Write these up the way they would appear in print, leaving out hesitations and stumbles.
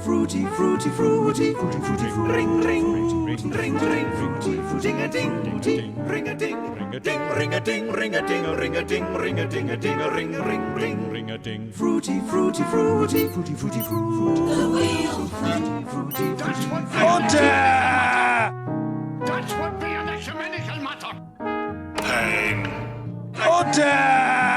Fruity, fruity, fruity, fruity, fruity, fruity, ring, ring, ring, ring, ring, fruity, ding a ding, ring a ding, ding, ring a ding, ring a ding, ring a ding, ring a ding, a ding, a ring, ring, ring, ring a ding. Fruity, fruity, fruity, fruity, fruity, fruity. The wheel, fruity, fruity, That's what That's what be an ecumenical matter. Pain. Order!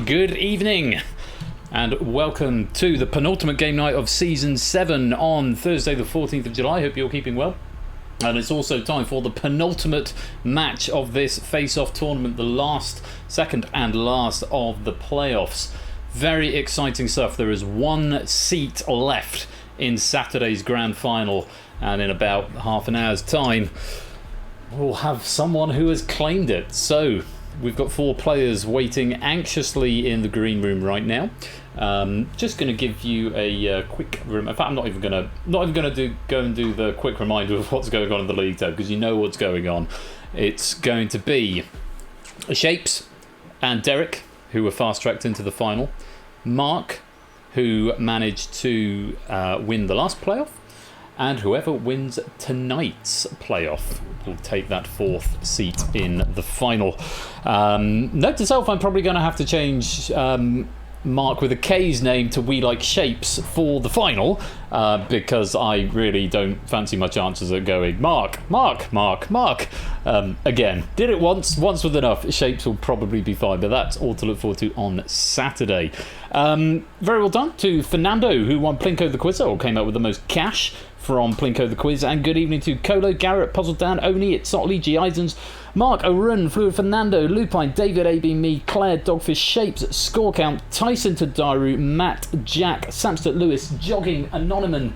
Good evening, and welcome to the penultimate game night of Season 7 on Thursday the 14th of July. Hope you're keeping well. And it's also time for the penultimate match of this face-off tournament, the second and last of the playoffs. Very exciting stuff. There is one seat left in Saturday's grand final, and in about half an hour's time we'll have someone who has claimed it. So we've got 4 players waiting anxiously in the green room right now. Just going to give you a quick. In fact, I'm not even going to go and do the quick reminder of what's going on in the league table, because you know what's going on. It's going to be Shapes and Derek, who were fast tracked into the final. Mark, who managed to win the last playoff. And whoever wins tonight's playoff will take that 4th seat in the final. Note to self, I'm probably going to have to change Mark with a K's name to We Like Shapes for the final, because I really don't fancy my chances at going Mark. Again, did it once with enough. Shapes will probably be fine, but that's all to look forward to on Saturday. Very well done to Fernando, who won Plinko the Quiz, or came out with the most cash from Plinko the Quiz. And good evening to Colo, Garrett, Puzzle Dan, Oni, It's Sotley, G. Eisens, Mark, O'Run, Fluid Fernando, Lupine, David, AB, me, Claire, Dogfish, Shapes, Score Count, Tyson Tadaru, Matt, Jack, Samster, Lewis, Jogging, Anonymous,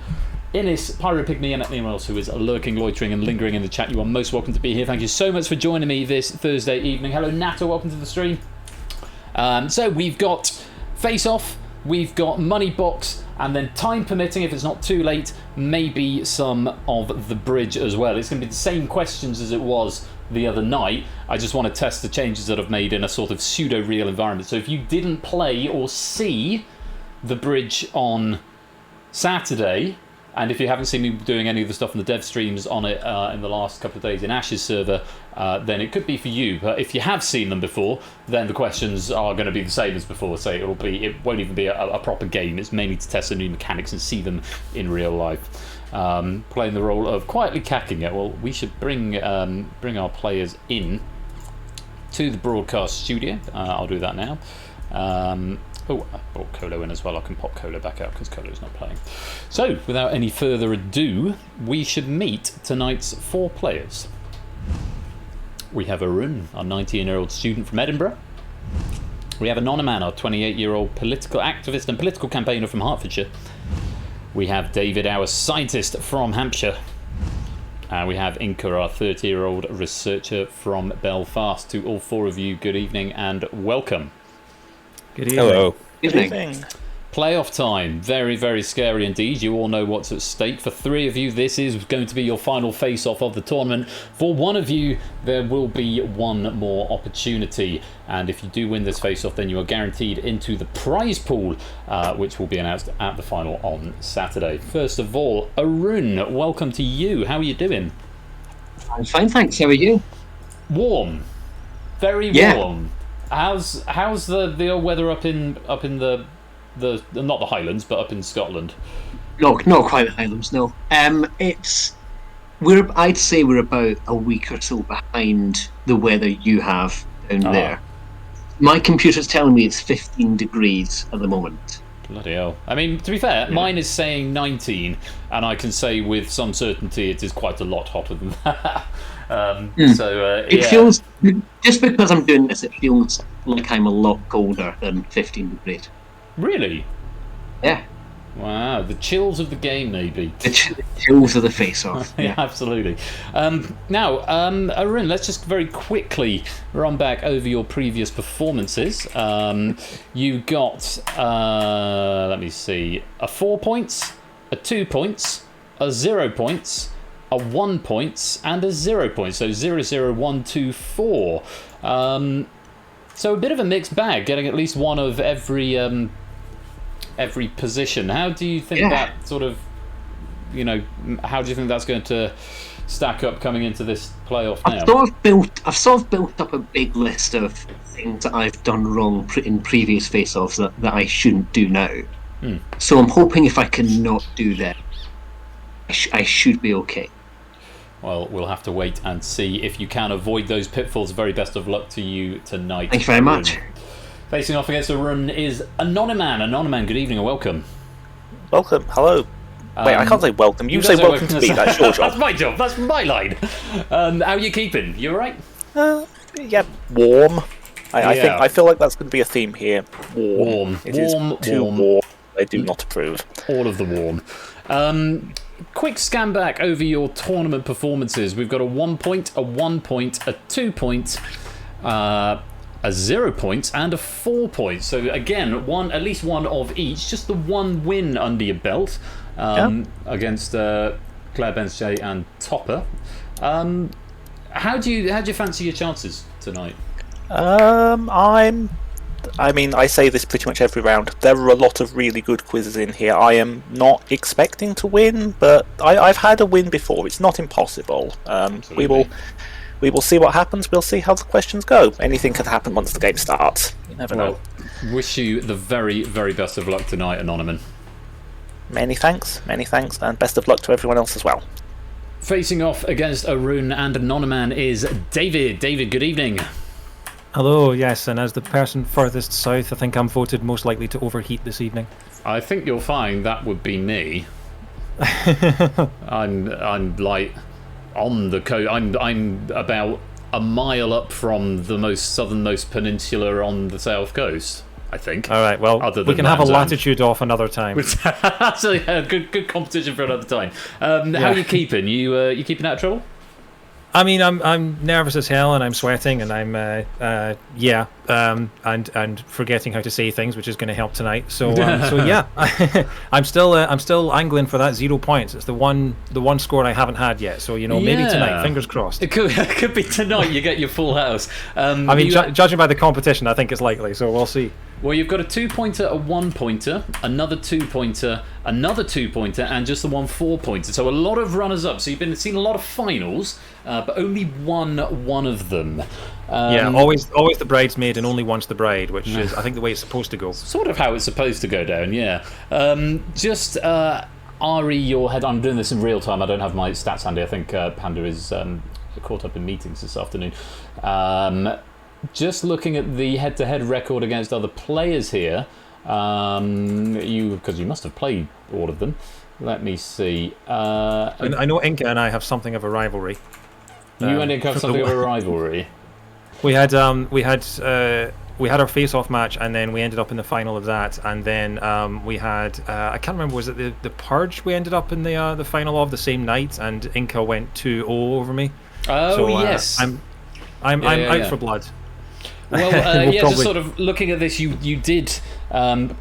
Innis, Pyropygmy, and anyone else who is lurking, loitering and lingering in the chat. You are most welcome to be here. Thank you so much for joining me this Thursday evening. Hello Nato, welcome to the stream. So we've got Face Off, we've got Moneybox, and then time permitting, if it's not too late, maybe some of the bridge as well. It's going to be the same questions as it was the other night. I just want to test the changes that I've made in a sort of pseudo-real environment. So if you didn't play or see the bridge on Saturday, and if you haven't seen me doing any of the stuff in the dev streams on it in the last couple of days in Ash's server, then it could be for you. But if you have seen them before, then the questions are going to be the same as before. So it won't even be a proper game. It's mainly to test the new mechanics and see them in real life. Playing the role of quietly cacking it. Well, we should bring our players in to the broadcast studio. I'll do that now. Oh, I brought Colo in as well. I can pop Colo back out because Colo's not playing. So, without any further ado, we should meet tonight's 4 players. We have Arun, our 19-year-old student from Edinburgh. We have Anonyman, our 28-year-old political activist and political campaigner from Hertfordshire. We have David, our scientist from Hampshire. And we have Inca, our 30-year-old researcher from Belfast. To all 4 of you, good evening and welcome. Good evening. Hello. Good evening. Playoff time. Very, very scary indeed. You all know what's at stake. For 3 of you, this is going to be your final face-off of the tournament. For 1 of you, there will be 1 more opportunity. And if you do win this face-off, then you are guaranteed into the prize pool, which will be announced at the final on Saturday. First of all, Arun, welcome to you. How are you doing? I'm fine, thanks. How are you? Warm. Very warm. How's the old weather up in the not the Highlands, but up in Scotland? No, not quite the Highlands. No. I'd say we're about a week or so behind the weather you have down there. My computer's telling me it's 15 degrees at the moment. Bloody hell. I mean, to be fair, mine is saying 19, and I can say with some certainty it is quite a lot hotter than that. It feels, just because I'm doing this, it feels like I'm a lot colder than 15 degrees. Really? Yeah. Wow, the chills of the game, maybe. The chills of the face-off. Yeah, absolutely. Now, Arun, let's just very quickly run back over your previous performances. You got, let me see, a 4 points, a 2 points, a 0 points, a 1 points, and a 0 points. So 0, 0, 1, 2, 4. So a bit of a mixed bag, getting at least one of every position. How do you think that sort of, how do you think that's going to stack up coming into this playoff now? I've sort of built up a big list of things that I've done wrong in previous face-offs that I shouldn't do now. So I'm hoping if I can not do that, I should be okay. Well, we'll have to wait and see if you can avoid those pitfalls. Very best of luck to you tonight. Thank you very much. Facing off against Arun is Anonyman. Anonyman, good evening and welcome. Welcome. Hello. Wait, I can't say welcome. You say welcome to me. That's your job. That's my job. That's my line. How are you keeping? You all right? Yeah, warm. I feel like that's going to be a theme here. Warm. It is too warm. I do not approve. All of the warm. Quick scan back over your tournament performances. We've got a 1 point, a 1 point, a 2 point, a 0 point, and a 4 point. So again, at least one of each. Just the one win under your belt against Claire Bensjay and Topper. How do you fancy your chances tonight? I say this pretty much every round. There are a lot of really good quizzes in here. I am not expecting to win, but I've had a win before. It's not impossible. We will see what happens. We'll see how the questions go. Anything can happen once the game starts. You never know. Wish you the very, very best of luck tonight, Anonyman. Many thanks, and best of luck to everyone else as well. Facing off against Arun and Anonyman is David. David, good evening. Hello, yes, and as the person furthest south, I think I'm voted most likely to overheat this evening. I think you'll find that would be me. I'm like on the coast. I'm about a mile up from the most southernmost peninsula on the south coast, I think. All right, well, we can have a latitude off another time. So yeah, good competition for another time. How are you keeping? You keeping out of trouble? I mean, I'm nervous as hell, and I'm sweating, and I'm and forgetting how to say things, which is going to help tonight. So yeah, I'm still angling for that 0 points. It's the one score I haven't had yet. So maybe tonight. Fingers crossed. It could be tonight. You get your full house. Judging by the competition, I think it's likely. So we'll see. Well, you've got a 2 pointer, a 1 pointer, another 2 pointer, another 2 pointer, and just the 1 4 pointer. So a lot of runners up. So you've seen a lot of finals, but only one of them. Always the bridesmaid and only once the bride, which is I think the way it's supposed to go. Sort of how it's supposed to go down. Yeah. Ari, your head. I'm doing this in real time. I don't have my stats handy. I think Panda is caught up in meetings this afternoon. Just looking at the head-to-head record against other players here, because you must have played all of them. Let me see. I know Inca and I have something of a rivalry. You and Inca have something of a rivalry. We had our face-off match, and then we ended up in the final of that, and then we had I can't remember, was it the Purge? We ended up in the final of the same night, and Inca went 2-0 over me. Oh, so, yes. I'm out for blood. Well, just sort of looking at this, you did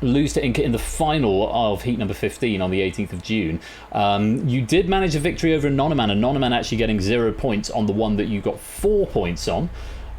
lose to Inca in the final of heat number 15 on the 18th of June. You did manage a victory over Anonyman actually getting 0 points on the one that you got 4 points on,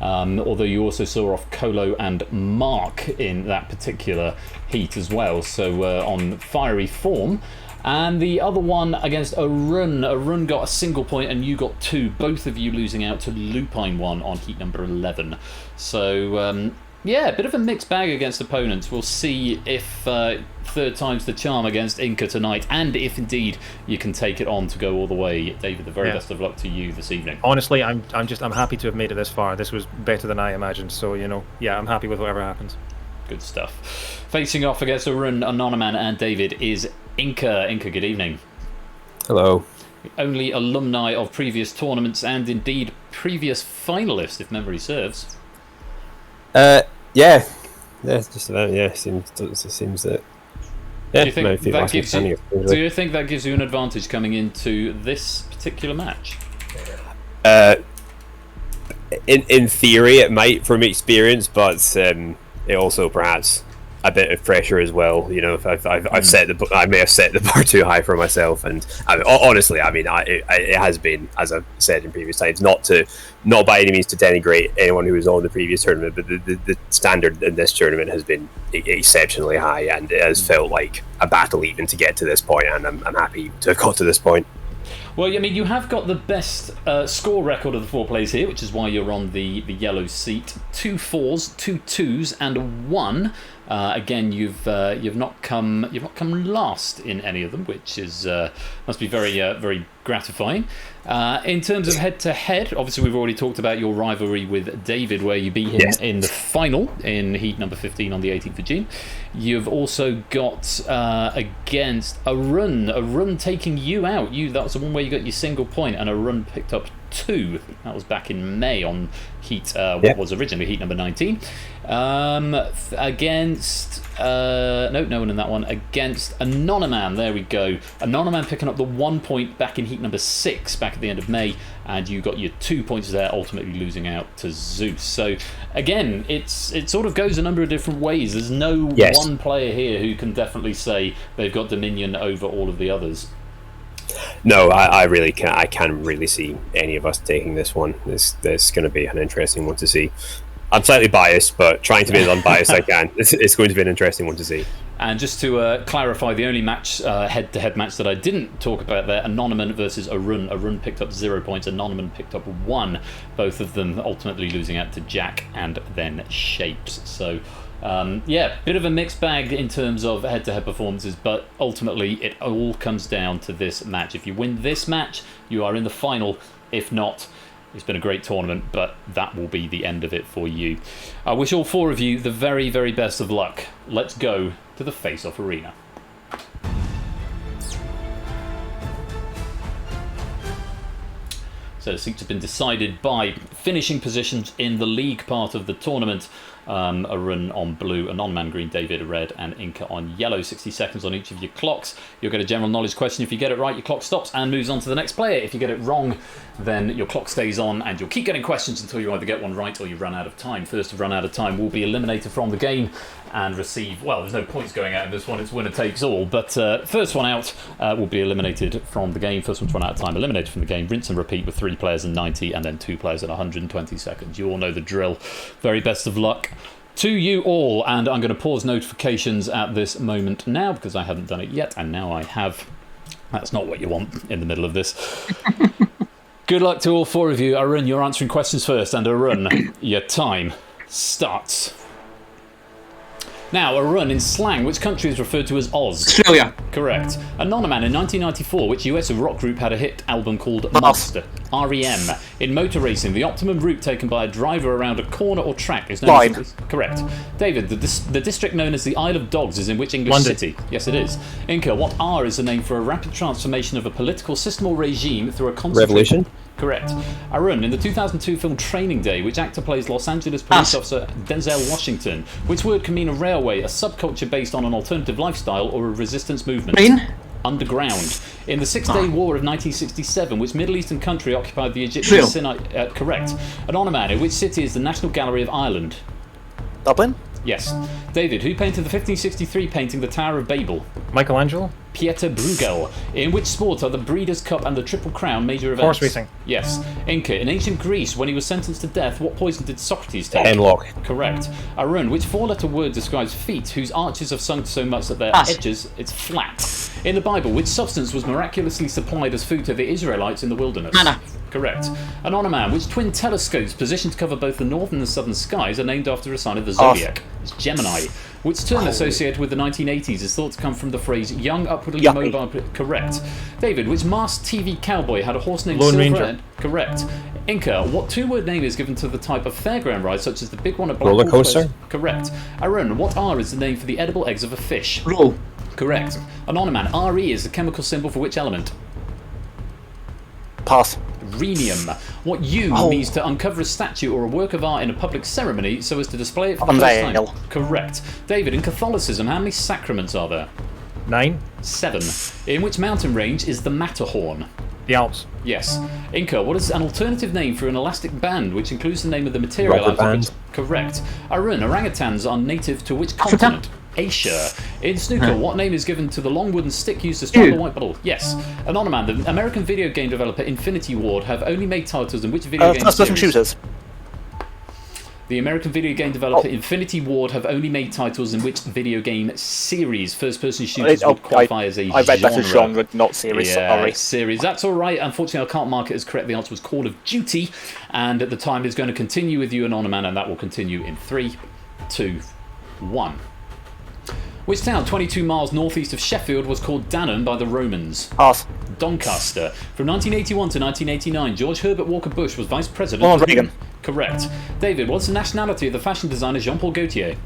although you also saw off Colo and Mark in that particular heat as well, so on fiery form. And the other one against Arun. Arun got a single point and you got 2, both of you losing out to Lupine 1 on heat number 11. So, a bit of a mixed bag against opponents. We'll see if third time's the charm against Inca tonight, and if indeed you can take it on to go all the way. David, the very best of luck to you this evening. Honestly, I'm happy to have made it this far. This was better than I imagined, so I'm happy with whatever happens. Good stuff. Facing off against Arun, Anonyman, and David is Inca. Inca, good evening. Hello. Only alumni of previous tournaments and indeed previous finalist, if memory serves. Yeah, just about. Yeah, seems that. Yeah, Do you think that gives you an advantage coming into this particular match? In theory, it might from experience, but it also perhaps a bit of pressure as well. You know, if I may have set the bar too high for myself, and honestly, it has been, as I've said in previous times, not by any means to denigrate anyone who was on the previous tournament, but the standard in this tournament has been exceptionally high, and it has felt like a battle even to get to this point, and I'm happy to have got to this point. Well, I mean, you have got the best score record of the 4 players here, which is why you're on the yellow seat. 2 4s, 2 2s, and 1. Again, you've not come last in any of them, which is must be very gratifying. In terms of head-to-head, obviously we've already talked about your rivalry with David, where you beat him in the final in heat number 15 on the 18th of June. You've also got against Arun taking you out. That was the one where you got your single point, and Arun picked up 2. That was back in May on heat what was originally heat number 19. Against no one in that one. Against Anonyman, there we go. Anonyman picking up the 1 point back in heat number 6 back at the end of May, and you got your 2 points there, ultimately losing out to Zeus. So again, it sort of goes a number of different ways. There's no one player here who can definitely say they've got dominion over all of the others. No, I really can't. I can't really see any of us taking this one. This going to be an interesting one to see. I'm slightly biased, but trying to be as unbiased as I can. It's going to be an interesting one to see. And just to clarify, the only match, head-to-head match that I didn't talk about there, Anonyman versus Arun. Arun picked up 0 points, Anonyman picked up 1. Both of them ultimately losing out to Jack and then Shapes. So, bit of a mixed bag in terms of head-to-head performances, but ultimately it all comes down to this match. If you win this match, you are in the final. If not, it's been a great tournament, but that will be the end of it for you. I wish all 4 of you the very, very best of luck. Let's go to the face-off arena. So seats have been decided by finishing positions in the league part of the tournament. Arun on blue, Anonyman green, David red, and Inca on yellow. 60 seconds on each of your clocks. You'll get a general knowledge question. If you get it right, your clock stops and moves on to the next player. If you get it wrong, then your clock stays on and you'll keep getting questions until you either get one right or you run out of time. First to run out of time will be eliminated from the game and receive, well, there's no points going out in this one, it's winner takes all, but first one out will be eliminated from the game. First one to run out of time, eliminated from the game. Rinse and repeat with 3 players in 90 and then 2 players in 120 seconds. You all know the drill. Very best of luck to you all, and I'm going to pause notifications at this moment now because I haven't done it yet, and now I have. That's not what you want in the middle of this. Good luck to all 4 of you. Arun, you're answering questions first, and Arun, your time starts. Now, Arun, in slang, which country is referred to as Oz? Australia. Correct. Anonyman, in 1994, which US rock group had a hit album called Monster? REM. In motor racing, the optimum route taken by a driver around a corner or track is known as... Correct. David, the district known as the Isle of Dogs is in which English London. city? Yes, it is. Inca, what R is the name for a rapid transformation of a political system or regime through a concentrated... Revolution? Correct. Arun, in the 2002 film Training Day, which actor plays Los Angeles police officer Denzel Washington? Which word can mean a railway, a subculture based on an alternative lifestyle, or a resistance movement? Underground. In the Six-Day War of 1967, which Middle Eastern country occupied the Egyptian Sinai? Correct. Anonyman, in which city is the National Gallery of Ireland? Dublin? Yes. David, who painted the 1563 painting The Tower of Babel? Michelangelo? Pieter Bruegel. In which sport are the Breeders' Cup and the Triple Crown major events? Horse racing. Yes. Inca, in ancient Greece, when he was sentenced to death, what poison did Socrates take? Hemlock. Correct. Arun, which 4-letter word describes feet whose arches have sunk so much that their edges, it's flat? In the Bible, which substance was miraculously supplied as food to the Israelites in the wilderness? Manna. Correct. Anonyman, which twin telescopes positioned to cover both the northern and southern skies are named after a sign of the zodiac? It's Gemini. Which term associated with the 1980s is thought to come from the phrase young, upwardly Yuppie. mobile... Correct. David, which masked TV cowboy had a horse named Lone Silver Ranger. and... Correct. Inca, what two-word name is given to the type of fairground ride, such as the big one at Roller Blackpool coaster? Place? Correct. Arun, what R is the name for the edible eggs of a fish? Roll. Correct. Anonyman, Re is the chemical symbol for which element? Pass. Rhenium. What U means to uncover a statue or a work of art in a public ceremony so as to display it for the first Unveil. time? Correct. David, in Catholicism, how many sacraments are there? 9. 7. In which mountain range is the Matterhorn? The Alps. Yes. Inca, what is an alternative name for an elastic band which includes the name of the material Rubber out of which... band. Correct. Arun, orangutans are native to which continent? Asia. In snooker, what name is given to the long wooden stick used to strike the white ball? Yes. Anonyman, the American video game developer Infinity Ward have only made titles in which video game First-person series? shooters. The American video game developer Infinity Ward have only made titles in which video game series? First-person shooters would qualify as a genre. I read that as genre, not series. Yeah, Sorry. it's series. That's all right. Unfortunately, I can't mark it as correct. The answer was Call of Duty, and at the time is going to continue with you, Anonyman, and that will continue in 3, 2, 1. Which town, 22 miles northeast of Sheffield, was called Dannon by the Romans? Pass. Doncaster. From 1981 to 1989, George Herbert Walker Bush was vice president. Ronald of- Reagan. Correct. David, what's the nationality of the fashion designer Jean-Paul Gaultier?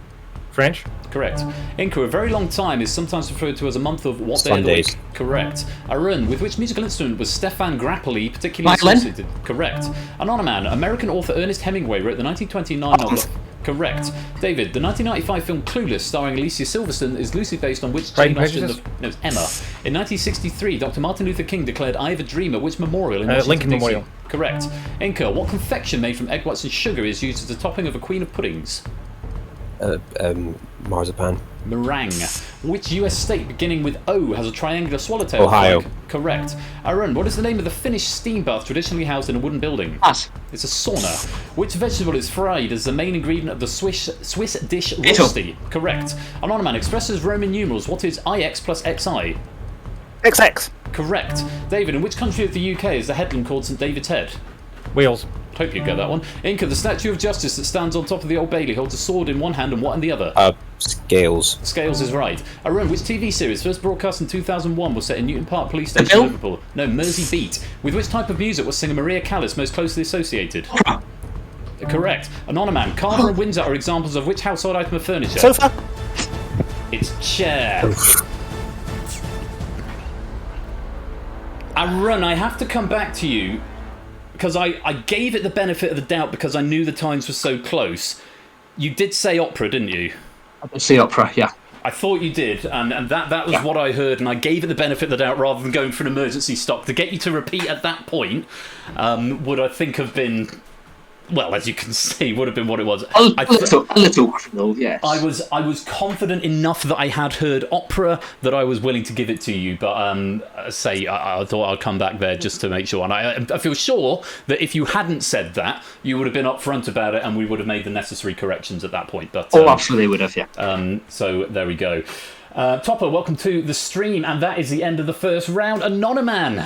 French. Correct. Inca, a very long time is sometimes referred to as a month of what day of the Sundays. week? Correct. Arun, with which musical instrument was Stefan Grappelli particularly Violin. associated? Correct. Anonyman, American author Ernest Hemingway wrote the 1929 novel. Correct. David, the 1995 film Clueless, starring Alicia Silverstone, is loosely based on which Pride Jane and Austen? Prejudice? No, it's Emma. In 1963, Dr. Martin Luther King declared "I have a dream" at which memorial in Washington, Lincoln DC? Memorial. Correct. Inca, what confection made from egg whites and sugar is used as the topping of a queen of puddings? Marzipan. Meringue. Which US state beginning with O has a triangular swallowtail Ohio. flag? Correct. Arun, what is the name of the Finnish steam bath traditionally housed in a wooden building? Pass. It's a sauna. Which vegetable is fried as the main ingredient of the Swiss dish Potato. rosti? Correct. Anonyman, expresses Roman numerals. What is IX plus XI? XX. Correct. David, in which country of the UK is the headland called St David's Head? Wales. Hope you get that one. Inca, the statue of justice that stands on top of the Old Bailey holds a sword in one hand and what in the other? Scales. Scales is right. Arun, which TV series, first broadcast in 2001, was set in Newton Park Police Station, Bill? Liverpool? No, Mersey Beat. With which type of music was singer Maria Callas most closely associated? Correct. Anonyman, Carver and Windsor are examples of which household item of furniture? Sofa. It's chair. Arun, I have to come back to you because I gave it the benefit of the doubt because I knew the times were so close. You did say opera, didn't you? I did say opera, yeah. I thought you did, and that was what I heard, and I gave it the benefit of the doubt rather than going for an emergency stop. To get you to repeat at that point would, I think, have been, well, as you can see, would have been what it was. A little cruel, yes. I was confident enough that I had heard opera that I was willing to give it to you, but I thought I'd come back there just to make sure. And I feel sure that if you hadn't said that, you would have been upfront about it, and we would have made the necessary corrections at that point. But absolutely would have, yeah. So there we go. Topper, welcome to the stream, and that is the end of the first round. Anonyman.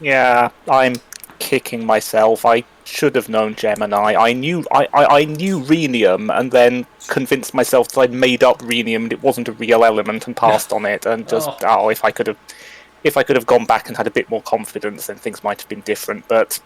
Yeah, I'm kicking myself. I should have known Gemini. I knew rhenium, and then convinced myself that I'd made up rhenium and it wasn't a real element, and passed on it. And just if I could have gone back and had a bit more confidence, then things might have been different. But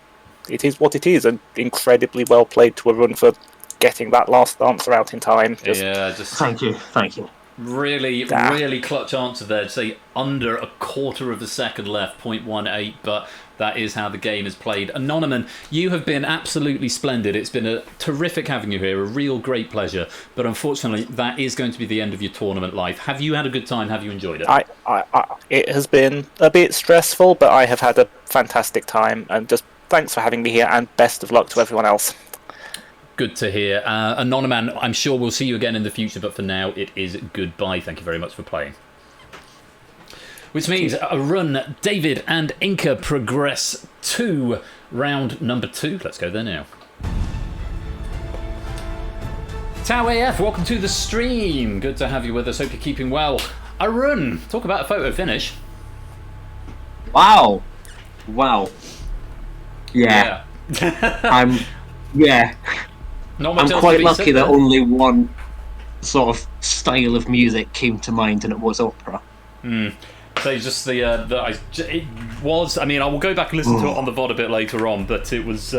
it is what it is, and incredibly well played to a run for getting that last answer out in time. Thank you. Really clutch answer there. Say under a quarter of a second left, 0.18, but that is how the game is played. Anonyman, you have been absolutely splendid. It's been a terrific having you here, a real great pleasure. But unfortunately, that is going to be the end of your tournament life. Have you had a good time? Have you enjoyed it? It has been a bit stressful, but I have had a fantastic time. And just thanks for having me here, and best of luck to everyone else. Good to hear. Anonyman, I'm sure we'll see you again in the future, but for now, it is goodbye. Thank you very much for playing. Which means Arun, David, and Inca progress to round number 2. Let's go there now. Tau AF, welcome to the stream. Good to have you with us. Hope you're keeping well. Arun, talk about a photo finish. Wow. Yeah. Not much I'm else quite to be lucky said that there. only one sort of style of music came to mind, and it was opera. So just it was. I mean, I will go back and listen to it on the VOD a bit later on, but it was.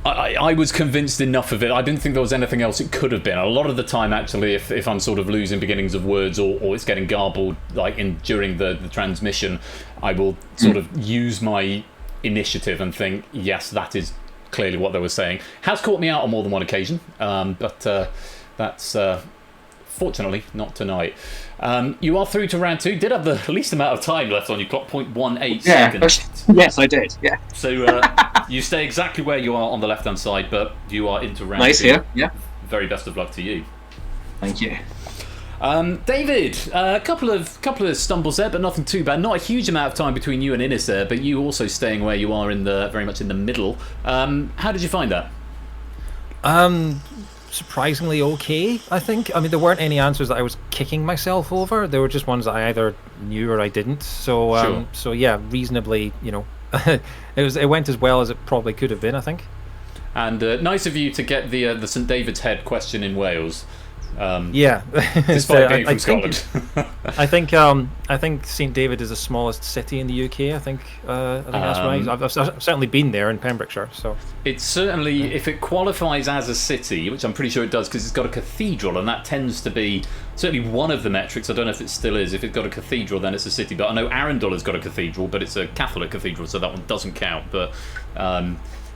I was convinced enough of it. I didn't think there was anything else it could have been. A lot of the time, actually, if I'm sort of losing beginnings of words or it's getting garbled, like during the transmission, I will sort of use my initiative and think, yes, that is clearly what they were saying. Has caught me out on more than one occasion, but that's fortunately not tonight. You are through to round 2. Did have the least amount of time left on your clock, 0.18 seconds. Yes, I did. Yeah. So you stay exactly where you are on the left-hand side, but you are into round 2. Nice, yeah. Very best of luck to you. Thank you. David, a couple of stumbles there, but nothing too bad. Not a huge amount of time between you and Innes there, but you also staying where you are very much in the middle. How did you find that? Surprisingly okay, I think. I mean, there weren't any answers that I was kicking myself over. There were just ones that I either knew or I didn't. So, Sure. So yeah, reasonably, it went as well as it probably could have been, I think. And nice of you to get the St David's Head question in Wales. Yeah, Despite being from Scotland. I think St David is the smallest city in the UK. I think that's right. I've certainly been there in Pembrokeshire. So it's certainly, if it qualifies as a city, which I'm pretty sure it does, because it's got a cathedral, and that tends to be certainly one of the metrics. I don't know if it still is. If it's got a cathedral, then it's a city. But I know Arundel has got a cathedral, but it's a Catholic cathedral, so that one doesn't count.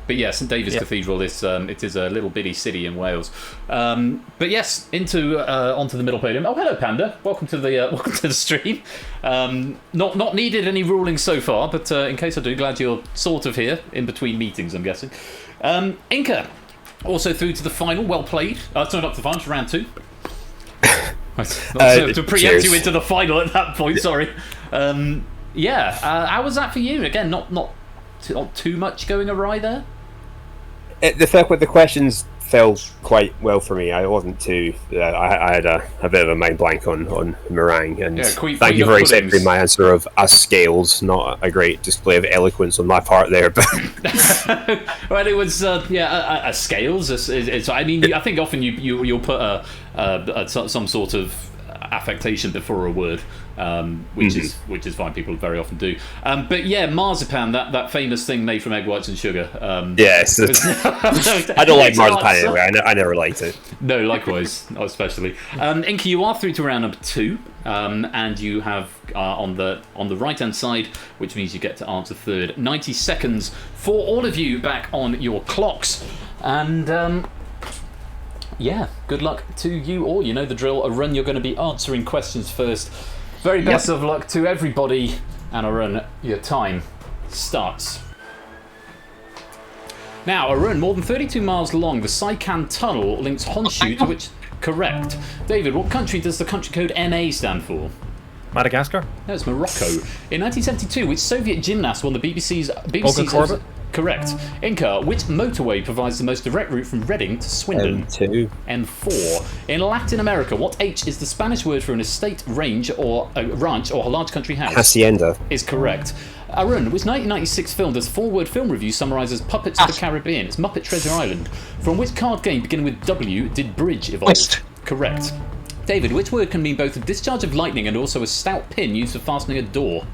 But yeah, St David's Cathedral. It is a little bitty city in Wales. But yes, onto the middle podium. Oh, hello, Panda. Welcome to the stream. Not needed any ruling so far, but in case I do, glad you're sort of here in between meetings, I'm guessing. Inca, also through to the final. Well played. Not to the final, to round 2. To preempt you into the final at that point. Sorry. How was that for you? Again, not too much going awry there. The questions fell quite well for me. I wasn't too. I had a bit of a mind blank on meringue, and thank you for accepting my answer of as scales. Not a great display of eloquence on my part there, but well, it was a scales. I mean, I think often you'll put some sort of affectation before a word, which is fine. People very often do. But yeah, marzipan, that famous thing made from egg whites and sugar. Yes, I don't like marzipan anyway. I never liked it. No, likewise, not especially. Inky, you are through to round number 2, and you have on the right hand side, which means you get to answer third. 90 seconds for all of you back on your clocks, and. Yeah, good luck to you all. You know the drill. Arun, you're going to be answering questions first. Very best of luck to everybody. And Arun, your time starts. Now, Arun, more than 32 miles long, the Saikan Tunnel links Honshu to which... Correct. David, what country does the country code MA stand for? Madagascar? No, it's Morocco. In 1972, which Soviet gymnast won the BBC's... Olga Korbut? Correct. Inca, which motorway provides the most direct route from Reading to Swindon? M2. N4. In Latin America, what H is the Spanish word for an estate, range, or a ranch, or a large country house? Hacienda. Is correct. Arun, which 1996 film does 4-word film review summarizes Puppets of the Caribbean? It's Muppet Treasure Island. From which card game beginning with W did Bridge evolve? West. Correct. David, which word can mean both a discharge of lightning and also a stout pin used for fastening a door?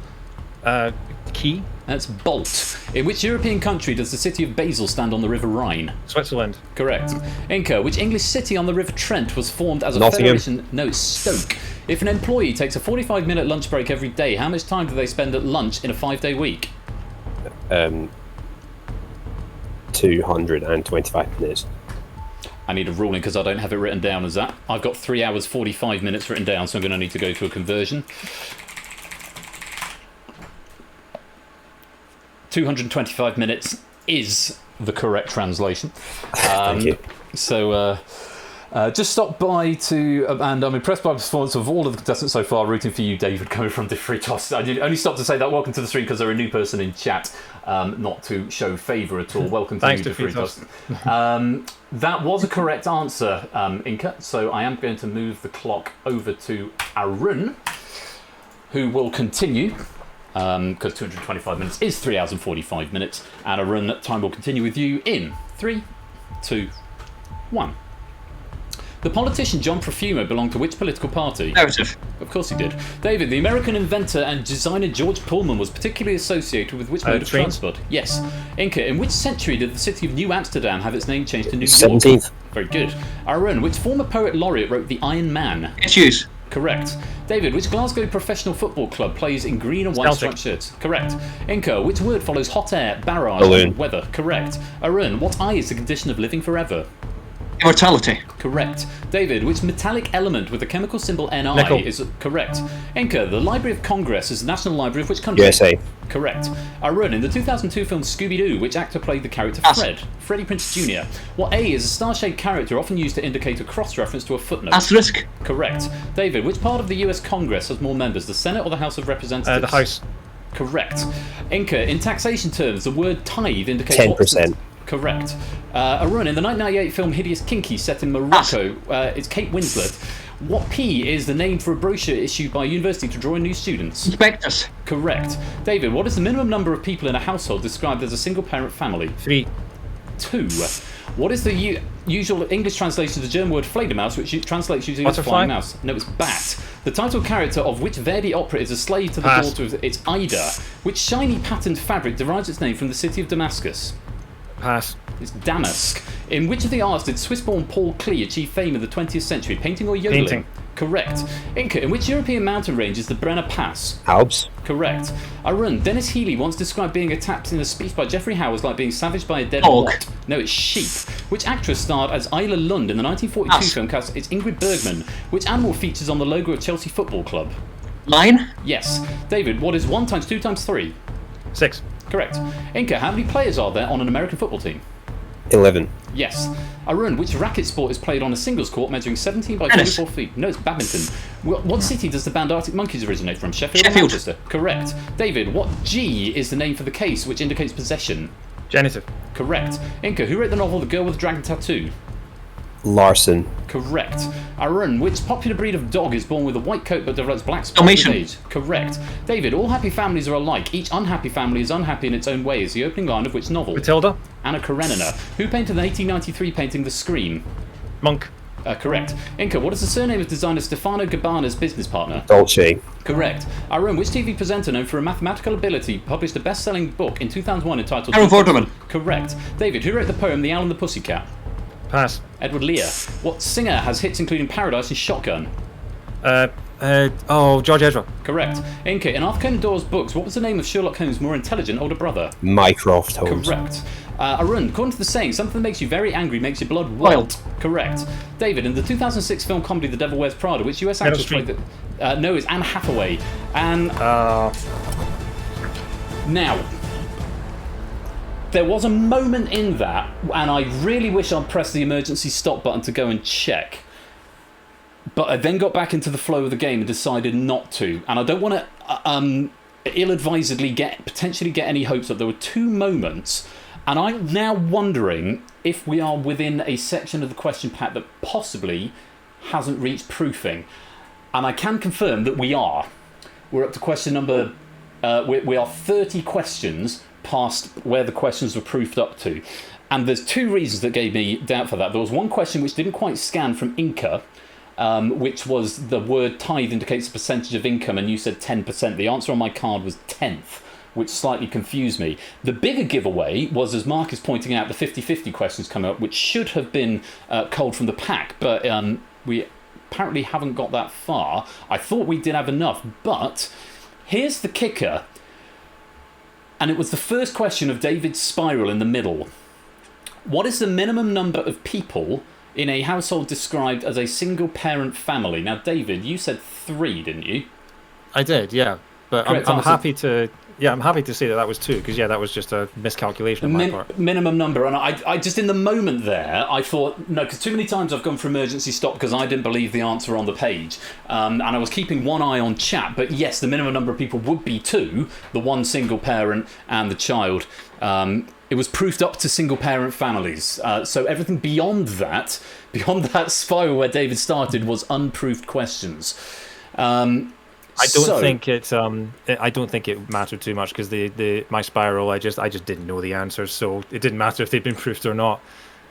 Key. That's bolt. In which European country does the city of Basel stand on the River Rhine? Switzerland. Correct. Inca, which English city on the River Trent was formed as a Nottingham. federation? No, it's Stoke. If an employee takes a 45-minute lunch break every day, how much time do they spend at lunch in a 5-day week? 225 minutes. I need a ruling because I don't have it written down as that. I've got 3 hours 45 minutes written down, so I'm going to need to go to a conversion. 225 minutes is the correct translation. Thank you. So just stop by to, and I'm impressed by the performance of all of the contestants so far, rooting for you, David, coming from Defritos. I did only stop to say that welcome to the stream because they're a new person in chat, not to show favour at all. Welcome to you, Defritos. That was a correct answer, Inca, so I am going to move the clock over to Arun, who will continue. Because 225 minutes is 3 hours and 45 minutes, and Arun, time will continue with you in 3, 2, 1. The politician John Profumo belonged to which political party? Narrative. Of course he did. David, the American inventor and designer George Pullman was particularly associated with which mode of train. transport? Yes. Inca, in which century did the city of New Amsterdam have its name changed to New York? 17th. Very good. Aaron, which former poet laureate wrote The Iron Man? Issues. Correct. David, which Glasgow professional football club plays in green and white Celtic. striped shirts? Correct. Inca, which word follows hot air, barrage, Balloon. and weather? Correct. Arun, what I is the condition of living forever? Immortality. Correct. David, which metallic element with the chemical symbol Ni Nickel. is correct? Inca, the Library of Congress is the national library of which country? USA. Correct. Arun, in the 2002 film Scooby-Doo, which actor played the character Pass. Fred? Freddie Prinze Jr. What A is a star-shaped character often used to indicate a cross-reference to a footnote? Asterisk. Correct. David, which part of the US Congress has more members, the Senate or the House of Representatives? The House. Correct. Inca, in taxation terms, the word tithe indicates 10%. Correct. Arun, in the 1998 film Hideous Kinky, set in Morocco, it's Kate Winslet. What P is the name for a brochure issued by a university to draw in new students? Inspectors. Correct. David, what is the minimum number of people in a household described as a single-parent family? 3. 2. What is the usual English translation of the German word Fledermaus, which translates usually as Butterfly? flying mouse? No, it's bat. The title character of which Verdi opera is a slave to the Pass. daughter of its Ida? Which shiny patterned fabric derives its name from the city of Damascus? Pass. It's Damask. In which of the arts did Swiss-born Paul Klee achieve fame in the 20th century? Painting or yodeling? Painting. Correct. Inca, in which European mountain range is the Brenner Pass? Alps. Correct. Arun, Dennis Healy once described being attacked in a speech by Geoffrey Howe as like being savaged by a dead Dog. what? No, it's sheep. Which actress starred as Isla Lund in the 1942 Pass. film cast? It's Ingrid Bergman. Which animal features on the logo of Chelsea Football Club? Line. Yes. David, what is 1 times 2 times 3? 6. Correct. Inca, how many players are there on an American football team? 11. Yes. Arun, which racket sport is played on a singles court measuring 17 by Tennis. 24 feet? No, it's badminton. What city does the band Arctic Monkeys originate from? Sheffield or Sheffield. Manchester? Correct. David, what G is the name for the case which indicates possession? Genitive. Correct. Inca, who wrote the novel The Girl with the Dragon Tattoo? Larson. Correct. Arun, which popular breed of dog is born with a white coat but develops black spots with Dalmatian. age? Correct. David, all happy families are alike. Each unhappy family is unhappy in its own way is the opening line of which novel? Matilda. Anna Karenina. Who painted the 1893 painting The Scream? Monk. Correct. Inca, what is the surname of designer Stefano Gabbana's business partner? Dolce. Correct. Arun, which TV presenter known for a mathematical ability published a best-selling book in 2001 entitled... Harold Vorderman. Correct. David, who wrote the poem The Owl and the Pussycat? Pass. Edward Lear. What singer has hits including Paradise and Shotgun? George Ezra. Correct. Inca, in Arthur Conan Doyle's books, what was the name of Sherlock Holmes' more intelligent older brother? Mycroft Holmes. Correct. Arun, according to the saying, something that makes you very angry makes your blood Wild. wild. Correct. David, in the 2006 film comedy The Devil Wears Prada, which US actress played the... no, it's Anne Hathaway. Now, there was a moment in that, and I really wish I'd pressed the emergency stop button to go and check. But I then got back into the flow of the game and decided not to. And I don't want to ill-advisedly potentially get any hopes up. There were 2 moments, and I'm now wondering if we are within a section of the question pack that possibly hasn't reached proofing. And I can confirm that we are. We're up to question number... we are 30 questions past where the questions were proofed up to. And there's 2 reasons that gave me doubt for that. There was one question which didn't quite scan from Inca, which was the word tithe indicates a percentage of income, and you said 10%. The answer on my card was 10th, which slightly confused me. The bigger giveaway was, as Mark is pointing out, the 50-50 questions coming up, which should have been culled from the pack, but we apparently haven't got that far. I thought we did have enough, but here's the kicker. And it was the first question of David's spiral in the middle. What is the minimum number of people in a household described as a single-parent family? Now, David, you said 3, didn't you? I did, yeah. But Correct, I'm happy to... Yeah, I'm happy to say that was 2, because, yeah, that was just a miscalculation on my part. Minimum number. And I just, in the moment there, I thought, no, because too many times I've gone for emergency stop because I didn't believe the answer on the page. And I was keeping one eye on chat. But yes, the minimum number of people would be 2, the one single parent and the child. It was proofed up to single-parent families. So everything beyond that spiral where David started, was unproofed questions. I don't think it mattered too much, because my spiral, I just didn't know the answers, so it didn't matter if they'd been proofed or not.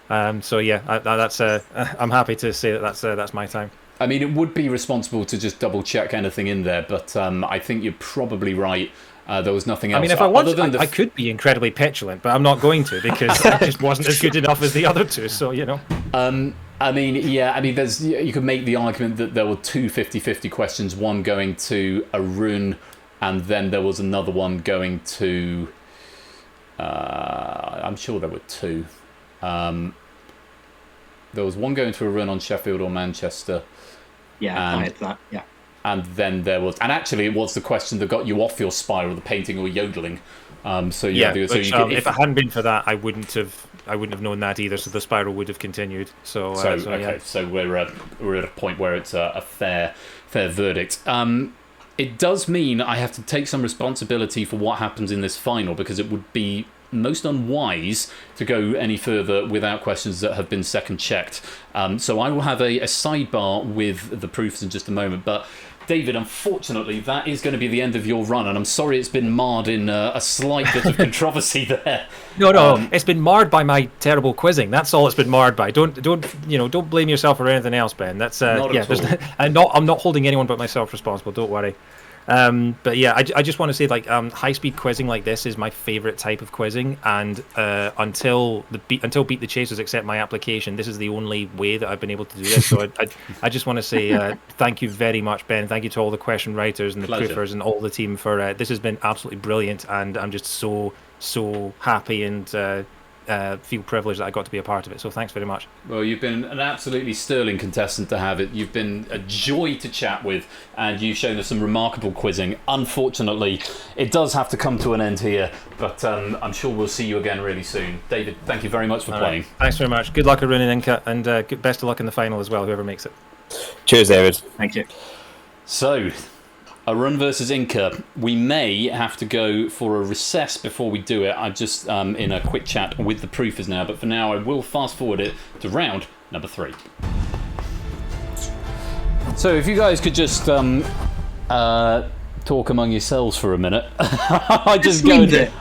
So yeah, that's I'm happy to say that's my time. I mean, it would be responsible to just double check anything in there, but I think you're probably right. There was nothing else. I mean, if I wanted, I could be incredibly petulant, but I'm not going to because I just wasn't as good enough as the other two. So you know. I mean, yeah. I mean, you could make the argument that there were two 50-50 questions. One going to Arun, and then there was another one going to. I'm sure there were two. There was one going to Arun on Sheffield or Manchester. Yeah, I had that. Yeah. And then there was, and actually, it was the question that got you off your spiral, the painting or yodeling. So yeah, if it hadn't been for that, I wouldn't have known that either. So the spiral would have continued. So we're at a point where it's a fair verdict. It does mean I have to take some responsibility for what happens in this final, because it would be most unwise to go any further without questions that have been second checked. So I will have a sidebar with the proofs in just a moment, but David, unfortunately, that is going to be the end of your run, and I'm sorry it's been marred in a slight bit of controversy there. No, it's been marred by my terrible quizzing. That's all it's been marred by. Don't blame yourself for anything else, Ben. That's not at all. I'm not holding anyone but myself responsible. Don't worry. But yeah, I just want to say, like, high-speed quizzing like this is my favourite type of quizzing, and until Beat the Chasers accept my application, this is the only way that I've been able to do this. So I just want to say thank you very much, Ben. Thank you to all the question writers and the proofers and all the team for this has been absolutely brilliant, and I'm just so happy and feel privileged that I got to be a part of it. So thanks very much. Well, you've been an absolutely sterling contestant to have it. You've been a joy to chat with, and you've shown us some remarkable quizzing. Unfortunately, it does have to come to an end here, but I'm sure we'll see you again really soon. David, thank you very much for playing. Right. Thanks very much. Good luck, Arun and Inca, and best of luck in the final as well, whoever makes it. Cheers, David. Thank you. So, Arun versus Inca. We may have to go for a recess before we do it. I'm just in a quick chat with the proofers now, but for now I will fast forward it to round number 3. So if you guys could just talk among yourselves for a minute. I just go there.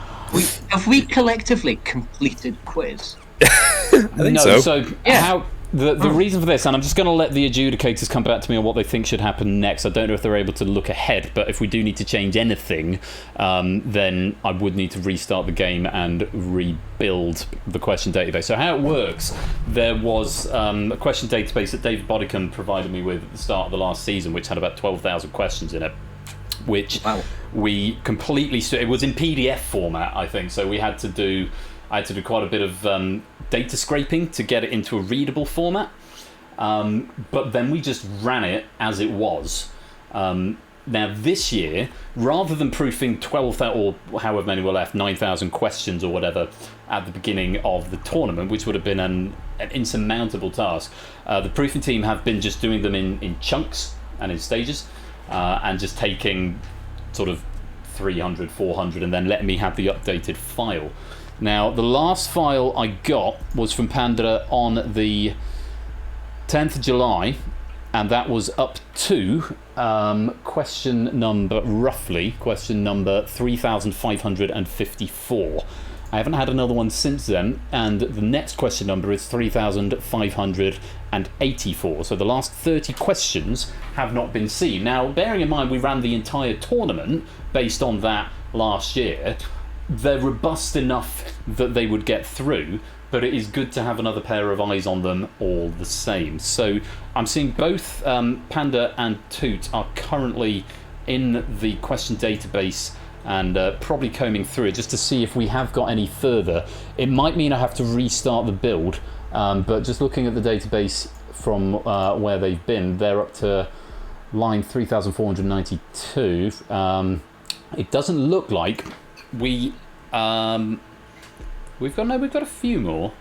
Have we collectively completed quiz? I think so. Yeah. The reason for this, and I'm just going to let the adjudicators come back to me on what they think should happen next. I don't know if they're able to look ahead, but if we do need to change anything, then I would need to restart the game and rebuild the question database. So how it works, there was a question database that David Bodicum provided me with at the start of the last season, which had about 12,000 questions in it, which we completely... It was in PDF format, I think, so I had to do quite a bit of data scraping to get it into a readable format, but then we just ran it as it was. Now this year, rather than proofing 12,000 or however many were left, 9,000 questions or whatever at the beginning of the tournament, which would have been an insurmountable task, the proofing team have been just doing them in chunks and in stages, and just taking sort of 300, 400 and then letting me have the updated file. Now, the last file I got was from Panda on the 10th of July, and that was up to question number 3,554. I haven't had another one since then, and the next question number is 3,584. So the last 30 questions have not been seen. Now, bearing in mind we ran the entire tournament based on that last year, they're robust enough that they would get through, but it is good to have another pair of eyes on them all the same. So I'm seeing both Panda and Toot are currently in the question database and probably combing through it just to see if we have got any further. It might mean I have to restart the build, but just looking at the database from where they've been, they're up to line 3,492. It doesn't look like we've got a few more.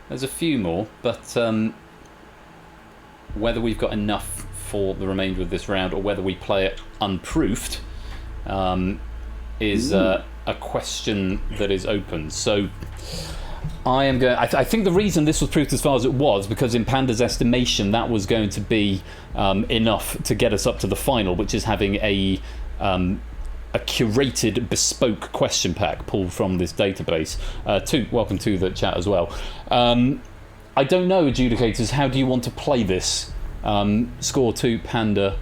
There's a few more, but whether we've got enough for the remainder of this round or whether we play it unproofed is a question that is open. So I think the reason this was proofed as far as it was because in Panda's estimation that was going to be enough to get us up to the final, which is having a curated bespoke question pack pulled from this database. Welcome to the chat as well. I don't know, adjudicators. How do you want to play this? Score 2, Panda.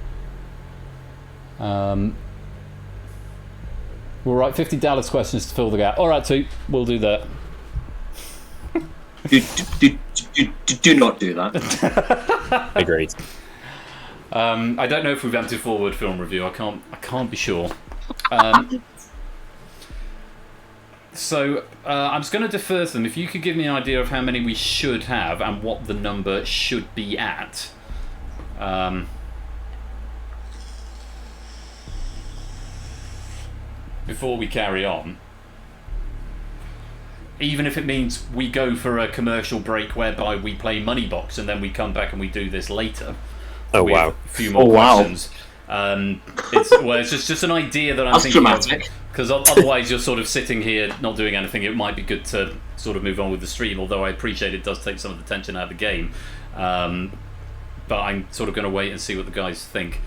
We'll write 50 Dallas questions to fill the gap. All right, 2. We'll do that. Do not do that. Agreed. I don't know if we've entered forward film review. I can't be sure. So I'm just going to defer to them. If you could give me an idea of how many we should have and what the number should be at. Before we carry on. Even if it means we go for a commercial break whereby we play Moneybox and then we come back and we do this later. Oh, wow. A few more questions. It's just an idea that I'm That's thinking dramatic. of. Because otherwise you're sort of sitting here not doing anything. It might be good to sort of move on with the stream, although I appreciate it does take some of the tension out of the game. But I'm sort of going to wait and see what the guys think.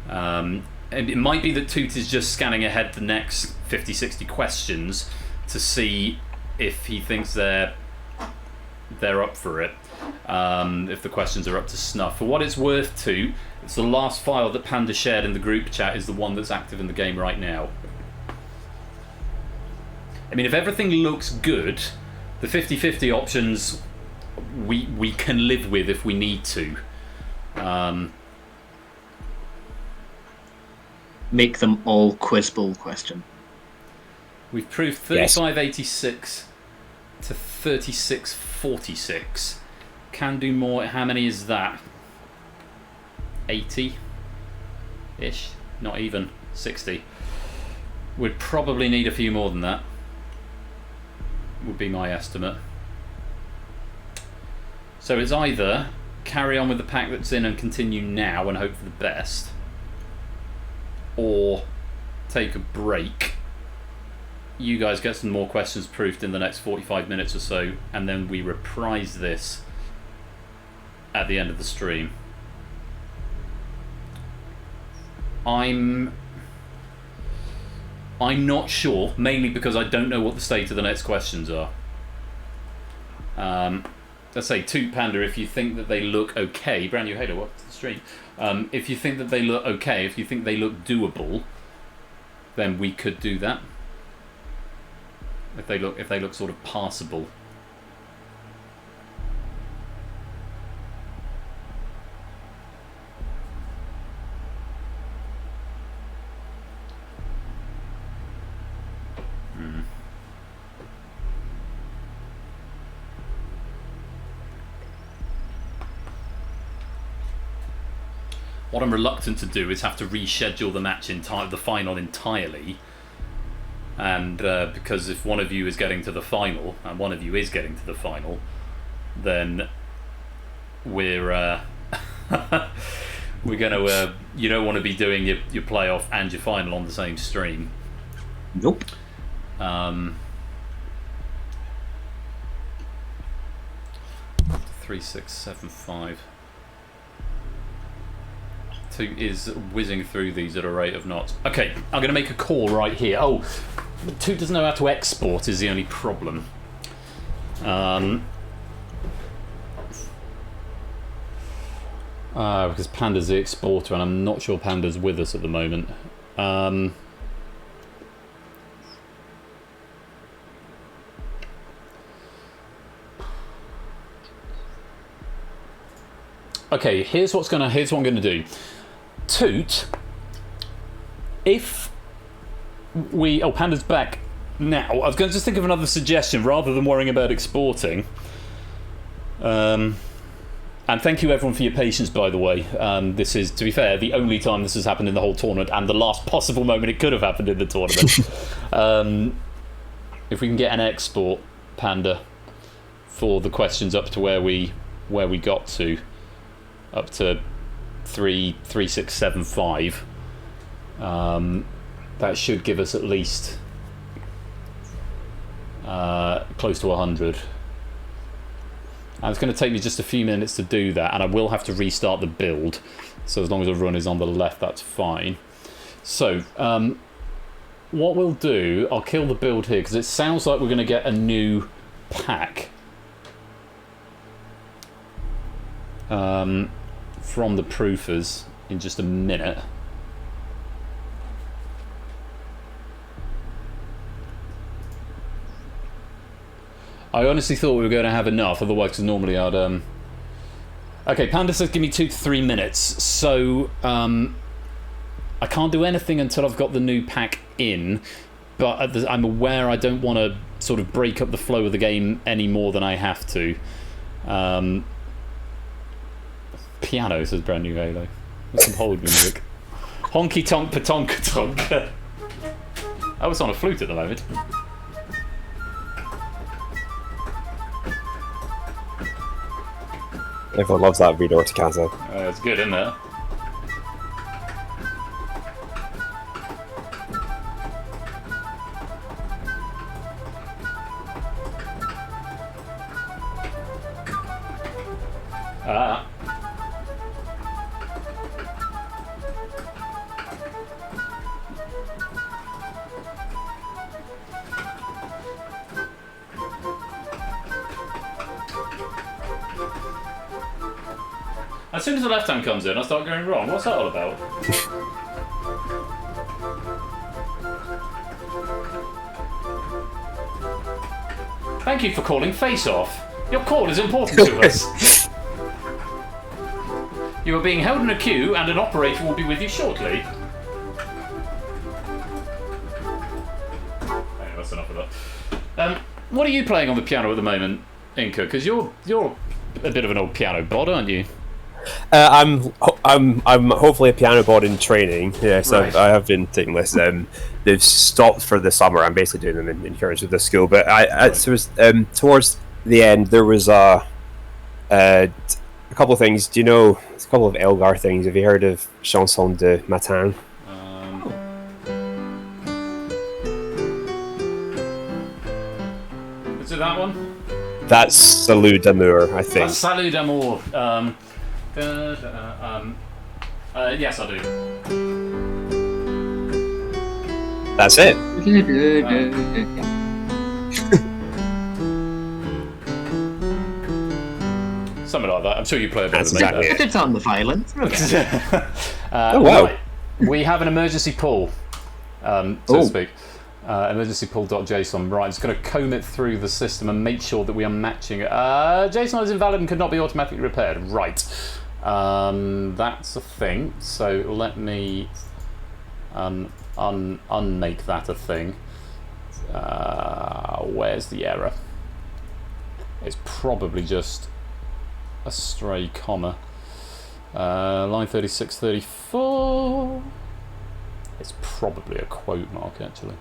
And it might be that Toot is just scanning ahead the next 50, 60 questions to see if he thinks they're up for it. If the questions are up to snuff. For what it's worth, Toot, it's the last file that Panda shared in the group chat is the one that's active in the game right now. I mean, if everything looks good, the 50-50 options we can live with if we need to. Make them all Quizball question. We've proved 3586 to 3646. Can do more. How many is that? 80-ish? Not even. 60. We'd probably need a few more than that. Would be my estimate. So it's either carry on with the pack that's in and continue now and hope for the best, or take a break. You guys get some more questions proofed in the next 45 minutes or so, and then we reprise this at the end of the stream. I'm not sure, mainly because I don't know what the state of the next questions are. Let's say Toot Panda, if you think that they look okay, brand new Halo, welcome to the stream. If you think that they look okay, if you think they look doable, then we could do that. If they look sort of passable. What I'm reluctant to do is have to reschedule the match the final entirely, and because if one of you is getting to the final and one of you is getting to the final, then we're gonna you don't want to be doing your playoff and your final on the same stream. Nope. 3675. Is whizzing through these at a rate of knots. Okay, I'm going to make a call right here. Oh, Toot doesn't know how to export is the only problem. Because Panda's the exporter, and I'm not sure Panda's with us at the moment. Okay, here's what I'm going to do. Toot, if we... Oh, Panda's back now. I was going to just think of another suggestion rather than worrying about exporting. And thank you everyone for your patience, by the way. This is, to be fair, the only time this has happened in the whole tournament and the last possible moment it could have happened in the tournament. If we can get an export, Panda, for the questions up to where we got to, up to 3675. That should give us at least close to 100. And it's going to take me just a few minutes to do that, and I will have to restart the build. So as long as the run is on the left, that's fine. So what we'll do, I'll kill the build here because it sounds like we're going to get a new pack. from the proofers in just a minute. I honestly thought we were going to have enough, otherwise, because normally I'd... Okay, Panda says give me 2 to 3 minutes, so I can't do anything until I've got the new pack in, but I'm aware I don't want to sort of break up the flow of the game any more than I have to. Piano, says Brand New Halo. That's some hold music. Honky tonk patonka tonk. Oh, it's on a flute at the moment. Everyone loves that Vino Toccata. It's good, isn't it? As soon as the left hand comes in, I start going wrong. What's that all about? Thank you for calling Face Off. Your call is important to us. You are being held in a queue and an operator will be with you shortly. Anyway, that's enough of that. What are you playing on the piano at the moment, Inca? Because you're a bit of an old piano bod, aren't you? I'm hopefully a piano bod in training. Yes, Right. I have been taking lessons. They've stopped for the summer. I'm basically doing them in accordance with the school. But towards the end, there was a couple of things. Do you know a couple of Elgar things? Have you heard of Chanson de Matin? Is it that one? That's Salut d'amour, I think. That's Salut d'amour. Yes, I do. That's it. Something like that. I'm sure you play a bit That's of it. exactly it. It's on the violence. Oh, wow. Right. We have an emergency pull, so to speak. Emergencypull.json. Right, it's going to comb it through the system and make sure that we are matching it. JSON is invalid and could not be automatically repaired. Right. That's a thing. So let me unmake that a thing. Where's the error? It's probably just a stray comma. Line 36, 34. It's probably a quote mark actually.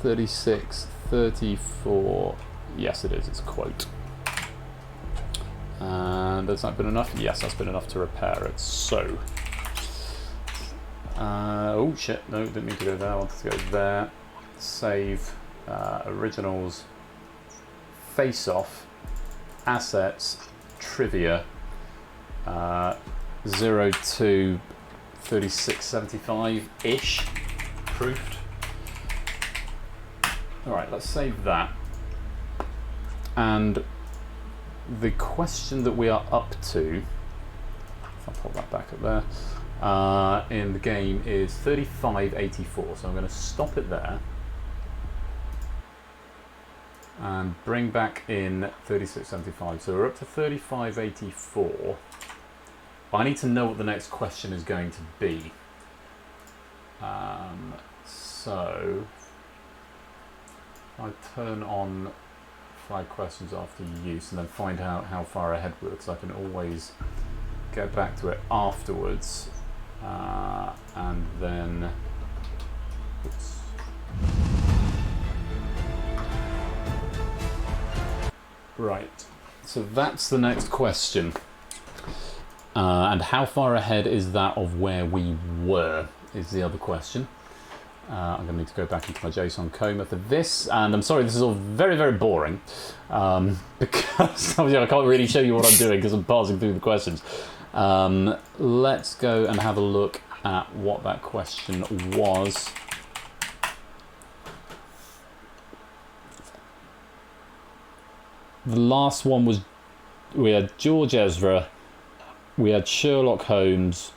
36, 34. Yes, it is. It's a quote. And has that been enough? Yes, that's been enough to repair it. So, oh shit! No, didn't mean to go there. I wanted to go there. Save originals. Face Off. Assets. Trivia. 02 3675 ish. Proofed. All right, let's save that. And the question that we are up to, if I pop that back up there, in the game is 3584. So I'm going to stop it there and bring back in 3675. So we're up to 3584. I need to know what the next question is going to be. So I turn on 5 questions after use and then find out how far ahead we are, because I can always get back to it afterwards, and then oops. Right, so that's the next question, and how far ahead is that of where we were is the other question. I'm going to need to go back into my JSON coma for this, and I'm sorry this is all very, very boring, because obviously I can't really show you what I'm doing because I'm passing through the questions. Let's go and have a look at what that question was. The last one was, we had George Ezra, we had Sherlock Holmes,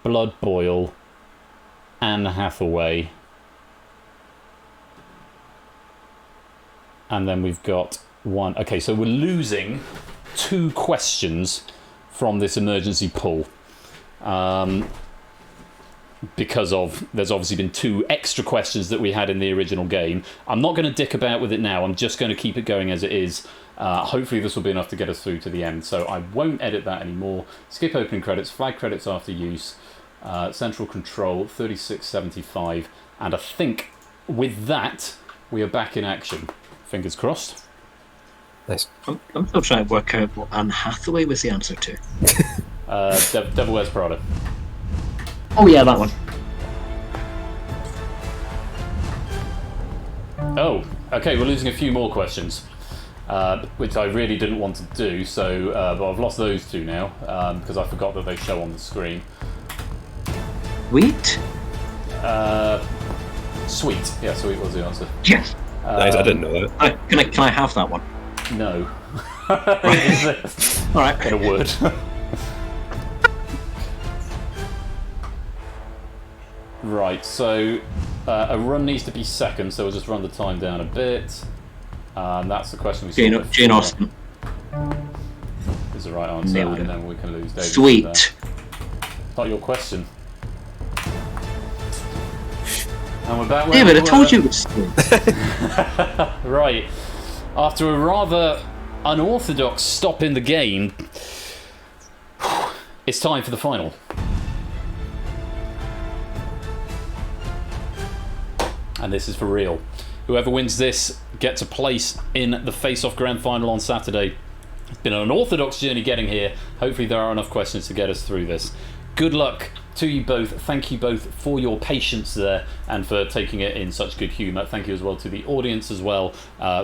Blood Boil, Anne Hathaway. And then we've got one. Okay, so we're losing 2 questions from this emergency pool. Because there's obviously been 2 extra questions that we had in the original game. I'm not going to dick about with it now. I'm just going to keep it going as it is. Hopefully this will be enough to get us through to the end. So I won't edit that anymore. Skip opening credits, flag credits after use, central control, 3675. And I think with that, we are back in action. Fingers crossed. Nice. I'm still trying to work out what Anne Hathaway was the answer to. Devil Wears Prada. Oh yeah, that one. Oh, okay, we're losing a few more questions, which I really didn't want to do, so but I've lost those 2 now, because I forgot that they show on the screen. Wheat? Sweet. Yeah, sweet was the answer. Yes. Nice, I didn't know that. Can I have that one? No. Alright. In a word. Right, so a run needs to be second, so we'll just run the time down a bit. That's the question we saw. Jane Austen. Is the right answer, Nailed it. and then we can lose David. Sweet. Not your question. And we're back. David, I told you it was sweet. Right. After a rather unorthodox stop in the game, it's time for the final. And this is for real. Whoever wins this gets a place in the Face-Off Grand Final on Saturday. It's been an unorthodox journey getting here. Hopefully there are enough questions to get us through this. Good luck to you both. Thank you both for your patience there and for taking it in such good humour. Thank you as well to the audience as well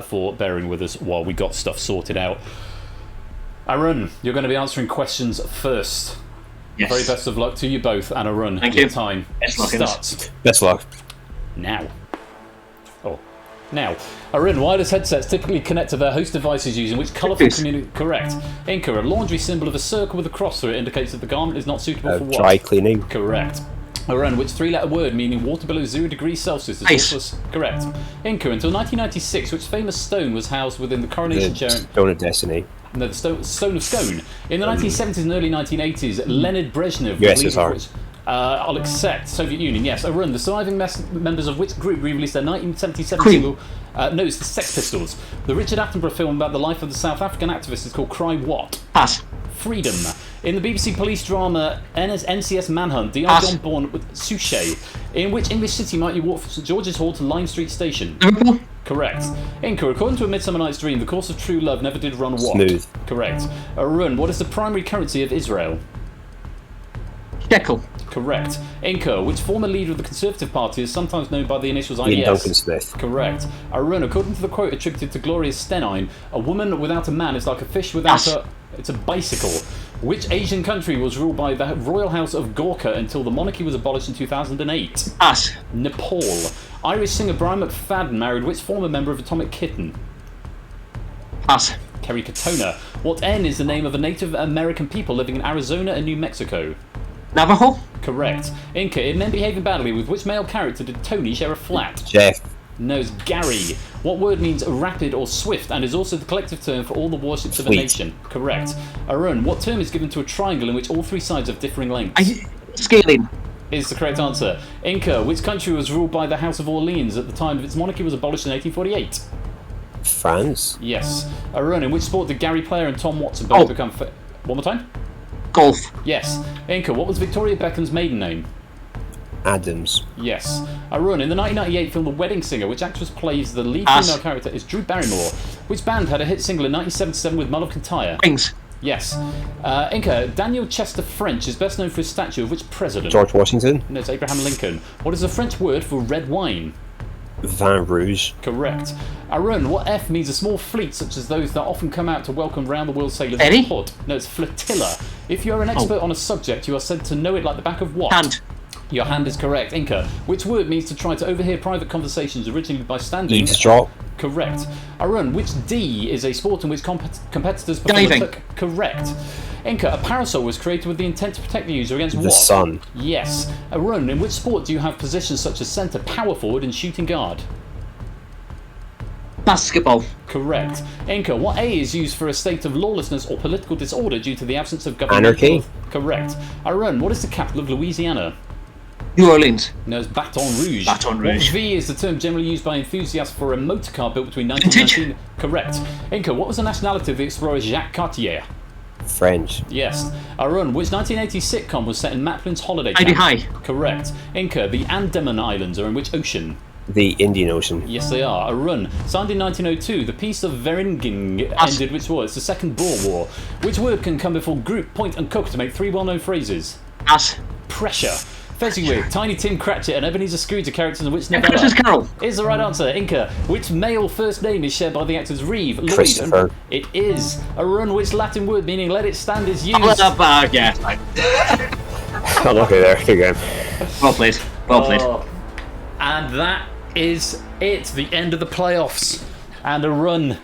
for bearing with us while we got stuff sorted out. Arun, you're going to be answering questions first. Yes. Very best of luck to you both, and Arun, Thank your you. time Best luck, starts Best luck. now. Now, Arun, wireless headsets typically connect to their host devices using which colourful community... Correct. Inca, a laundry symbol of a circle with a cross through it indicates that the garment is not suitable for what? Dry cleaning. Correct. Arun, which 3-letter word meaning water below 0 degrees Celsius is Ice. also... Correct. Inca, until 1996, which famous stone was housed within the coronation chair... Stone of Destiny. No, the Stone of Scone. In the 1970s and early 1980s, Leonid Brezhnev... was leader of USSR. which- I'll accept. Soviet Union, yes. Arun, the surviving members of which group re-released their 1977 Queen. single... no, it's the Sex Pistols. The Richard Attenborough film about the life of the South African activist is called Cry What? Pass. Freedom. In the BBC police drama NCS Manhunt, Dion Pass. John born with Souchet. In which English city might you walk from St George's Hall to Lime Street Station? Liverpool. Correct. Inca, according to A Midsummer Night's Dream, the course of true love never did run what? Smooth. Correct. Arun, what is the primary currency of Israel? Shekel. Correct. Inca, which former leader of the Conservative Party is sometimes known by the initials Ian IDS? Duncan Smith. Correct. Arun, according to the quote attributed to Gloria Steinem, a woman without a man is like a fish without a... It's a bicycle. Which Asian country was ruled by the Royal House of Gorkha until the monarchy was abolished in 2008? Pass. Nepal. Irish singer Brian McFadden married which former member of Atomic Kitten? Pass. Kerry Katona. What N is the name of a Native American people living in Arizona and New Mexico? Navajo. Correct. Inca, in Men Behaving Badly, with which male character did Tony share a flat? Jeff. No, it's Gary. What word means rapid or swift and is also the collective term for all the warships of a Sweet. nation? Correct. Arun, what term is given to a triangle in which all 3 sides have differing lengths? Scaling. Is the correct answer. Inca, which country was ruled by the House of Orleans at the time of its monarchy was abolished in 1848? France. Yes. Arun, in which sport did Gary Player and Tom Watson both become... One more time? Golf. Yes. Inca, what was Victoria Beckham's maiden name? Adams. Yes. Arun, in the 1998 film The Wedding Singer, which actress plays the lead Pass. female character is Drew Barrymore. Which band had a hit single in 1977 with Mull of Kintyre? Wings. Yes. Inca, Daniel Chester French is best known for his statue of which president? George Washington. No, it's Abraham Lincoln. What is the French word for red wine? Vin Rouge. Correct. Arun, what F means a small fleet such as those that often come out to welcome round-the-world sailors Ferry? in port? No, it's flotilla. If you are an expert on a subject, you are said to know it like the back of what? Hand. Your hand is correct. Inca, which word means to try to overhear private conversations originally by standing? Eavesdrop. Correct. Arun, which D is a sport in which competitors perform Diving. Correct. Inca, a parasol was created with the intent to protect the user against The what? sun. Yes. Arun, in which sport do you have positions such as centre, power forward, and shooting guard? Basketball. Correct. Inca, what A is used for a state of lawlessness or political disorder due to the absence of government? Anarchy. Correct. Arun, what is the capital of Louisiana? New Orleans. No, it's Baton Rouge. Baton Rouge. What V is the term generally used by enthusiasts for a motor car built between Vintage. 1919... Correct. Inca, what was the nationality of the explorer Jacques Cartier? French. Yes. Arun, which 1980 sitcom was set in Maplin's holiday Heidi camp? High. Correct. Inca, the Andaman Islands are in which ocean? The Indian Ocean. Yes, they are. Arun, signed in 1902, the Peace of Vereniging ended which war? It's the Second Boer War. Which word can come before group, point, and cook to make three well-known phrases? Pass. Pressure. Fezziwig, Tiny Tim Cratchit, and Ebenezer Scrooge are characters in which novella? Christmas Carol. Is the right answer. Inca, which male first name is shared by the actors Reeve, Lloyd, Christopher. and... It is. Arun, which Latin word meaning let it stand is used? Yeah. Oh, okay, there. Good game. Well played. Well played. Oh. And that is it. The end of the playoffs. And Arun,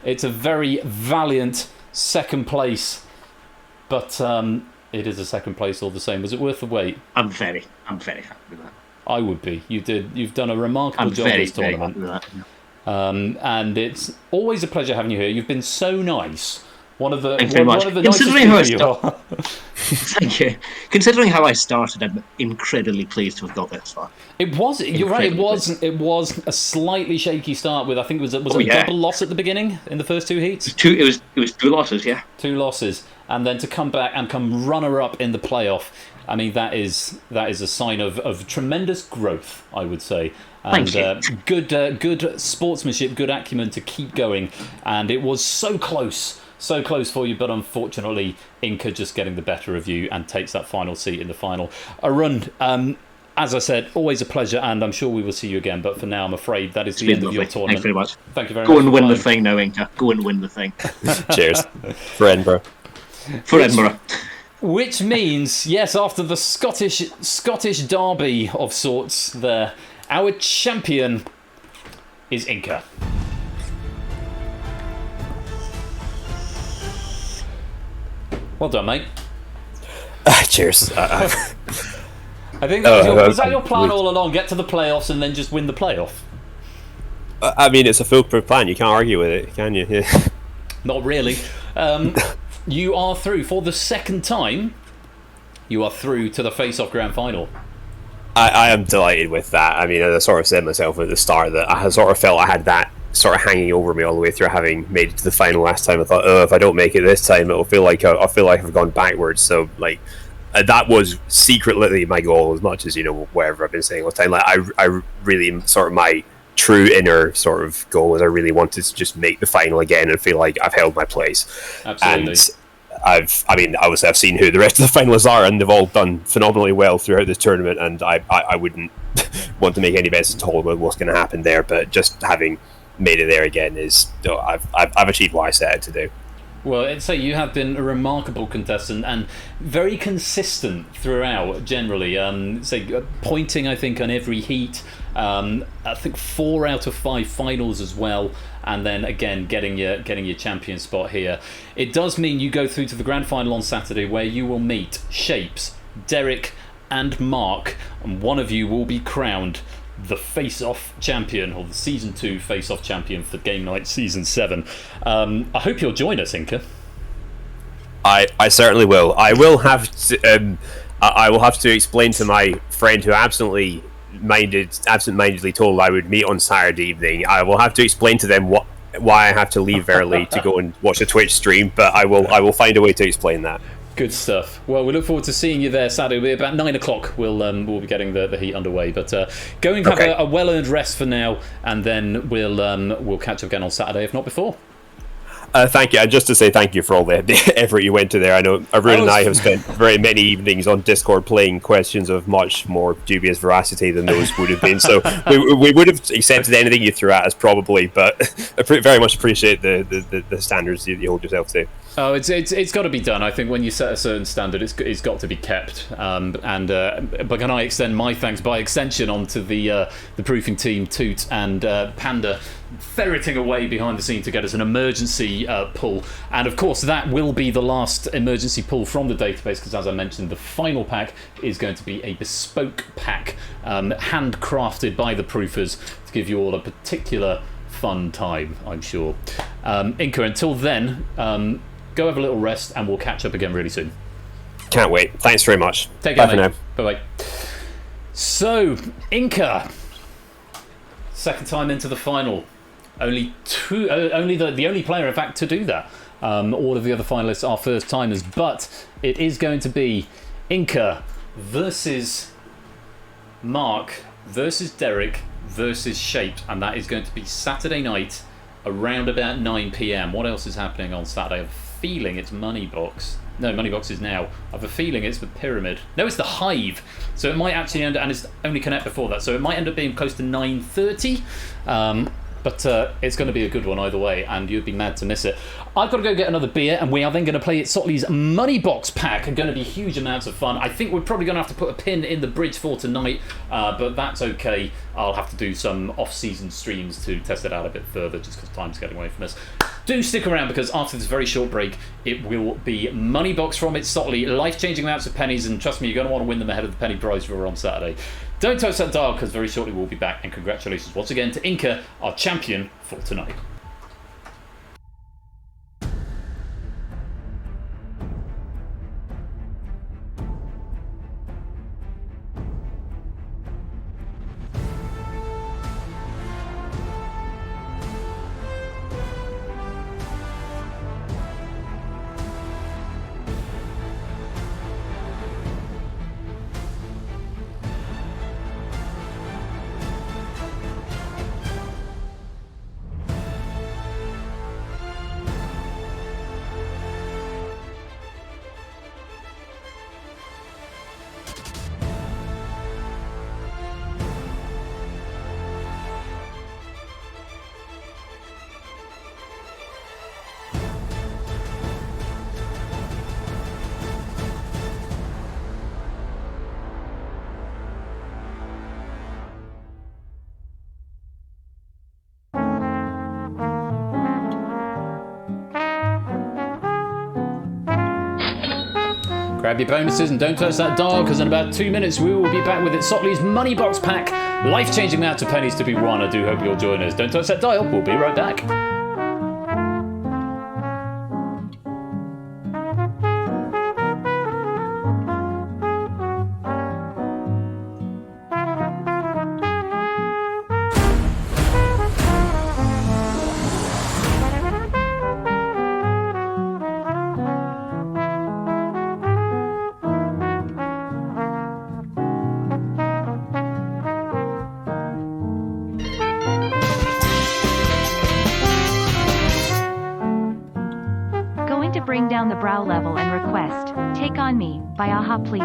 it's a very valiant second place. But it is a second place all the same. Was it worth the wait? I'm very happy with that. I would be. You've done a remarkable I'm job very this tournament. happy with that. And it's always a pleasure having you here. You've been so nice. One of the Thank you very much. one of the nicest Considering how I people you are. Thank you. Considering how I started, I'm incredibly pleased to have got this far. It was. You're right. Incredibly. It was a slightly shaky start with. I think it was a yeah. double loss at the beginning in the first two heats. It was two losses, yeah. Two losses, and then to come back and come runner-up in the playoff. I mean, that is a sign of tremendous growth, I would say. And Thank you. Good sportsmanship, good acumen to keep going. And it was so close for you, but unfortunately, Inca just getting the better of you and takes that final seat in the final. Arun, as I said, always a pleasure, and I'm sure we will see you again. But for now, I'm afraid that is the end of your tournament. Thank you very much. Thank you very Go much. and for win the playing. thing now, Inca. Go and win the thing. Cheers. For Edinburgh. For Edinburgh. Which means, yes, after the Scottish derby of sorts there, our champion is Inca. Well done, mate. Cheers. I think was that your plan all along? Get to the playoffs and then just win the playoff? I mean, it's a foolproof plan. You can't argue with it, can you? Yeah. Not really. You are through for the second time. You are through to the face-off grand final. I am delighted with that. I mean, as I sort of said myself at the start, that I sort of felt I had that sort of hanging over me all the way through, having made it to the final last time. I thought, oh, if I don't make it this time, I'll feel like I've gone backwards. So, like, that was secretly my goal, as much as, you know, whatever I've been saying all the time. Like, I really sort of my true inner sort of goal is I really wanted to just make the final again and feel like I've held my place. Absolutely. And obviously I've seen who the rest of the finalists are, and they've all done phenomenally well throughout this tournament, and I wouldn't want to make any bets at all about what's going to happen there, but just having made it there again is, I've achieved what I set out to do. Well, I'd say you have been a remarkable contestant and very consistent throughout, generally. Pointing, I think, on every heat. I think 4 out of 5 finals as well, and then again getting your champion spot here. It does mean you go through to the grand final on Saturday, where you will meet Shapes, Derek, and Mark, and one of you will be crowned the Face-Off champion, or the Season 2 Face-Off champion for Game Night Season 7. I hope you'll join us, Inca. I certainly will. I will have to explain to my friend who absent-mindedly told I would meet on Saturday evening. I will have to explain to them why I have to leave early to go and watch a Twitch stream, but I will find a way to explain that. Good stuff. Well, we look forward to seeing you there Saturday. It'll be about 9 o'clock. We'll be getting the heat underway. But go and have a well-earned rest for now, and then we'll catch up again on Saturday, if not before. Thank you. And just to say thank you for all the effort you went to there. I know Arun and I have spent very many evenings on Discord playing questions of much more dubious veracity than those would have been. So we would have accepted anything you threw at us, probably, but I very much appreciate the standards you hold yourself to. Oh, it's got to be done. I think when you set a certain standard, it's got to be kept. But can I extend my thanks by extension onto the proofing team, Toot and Panda, ferreting away behind the scene to get us an emergency pull. And of course, that will be the last emergency pull from the database, because as I mentioned, the final pack is going to be a bespoke pack, handcrafted by the proofers to give you all a particular fun time, I'm sure. Inca, until then, go have a little rest, and we'll catch up again really soon. Can't wait. Thanks very much. Take care, Bye for mate. now. Bye-bye. So, Inca, second time into the final. Only the only player, in fact, to do that. All of the other finalists are first timers, but it is going to be Inca versus Mark versus Derek versus Shaped, and that is going to be Saturday night around about 9 p.m. What else is happening on Saturday? I have a feeling it's Moneybox. No, Moneybox is now. I have a feeling it's the Pyramid. No, it's the Hive. So it might actually end, and it's only Connect before that, so it might end up being close to 9:30. But it's going to be a good one either way, and you'd be mad to miss it. I've got to go get another beer, and we are then going to play Sotley's Moneybox pack. Going to be huge amounts of fun. I think we're probably going to have to put a pin in the bridge for tonight, but that's okay. I'll have to do some off-season streams to test it out a bit further, just because time's getting away from us. Do stick around, because after this very short break, it will be Moneybox from It's Sotley, life-changing amounts of pennies, and trust me, you're going to want to win them ahead of the penny prize draw on Saturday. Don't touch that dial, because very shortly we'll be back, and congratulations once again to Inca, our champion for tonight. Grab your bonuses and don't touch that dial, because in about 2 minutes we will be back with It's Sotley's Moneybox pack. Life-changing amounts of pennies to be won. I do hope you'll join us. Don't touch that dial. We'll be right back. Bring down the brow level and request, Take On Me, by Aha please.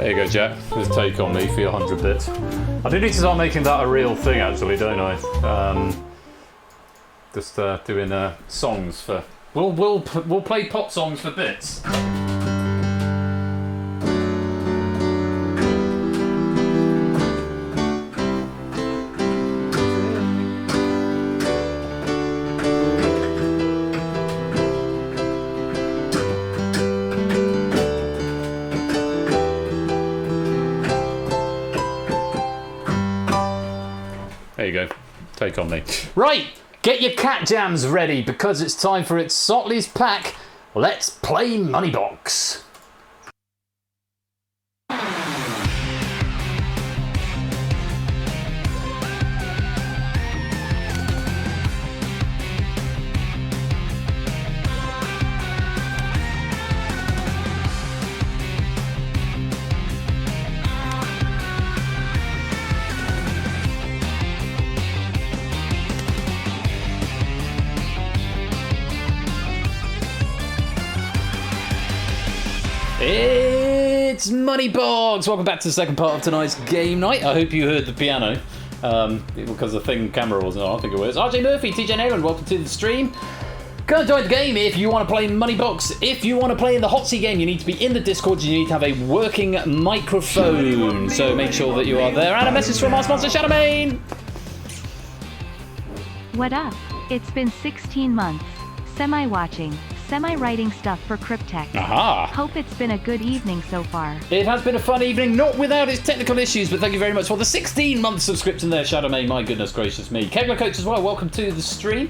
There you go, Jack. Just take on me for your 100 bits. I do need to start making that a real thing, actually, don't I? Just doing songs for. We'll play pop songs for bits. There you go. Take on me. Right, get your cat jams ready because it's time for It's Sotley's pack. Let's play Moneybox. It's Moneybox! Welcome back to the second part of tonight's game night. I hope you heard the piano, because the thing camera wasn't on. I think it was. RJ Murphy, TJ Nayland, welcome to the stream. Go and join the game if you want to play Moneybox. If you want to play in the hot seat game, you need to be in the Discord. You need to have a working microphone. So make sure that you are there. And a message from our sponsor, Shadowmane! What up? It's been 16 months. Semi-watching, semi-writing stuff for Cryptech. Aha! Hope it's been a good evening so far. It has been a fun evening, not without its technical issues, but thank you very much for the 16-month subscription there, Shadowmane. My goodness gracious me. Kegler Coach as well, welcome to the stream.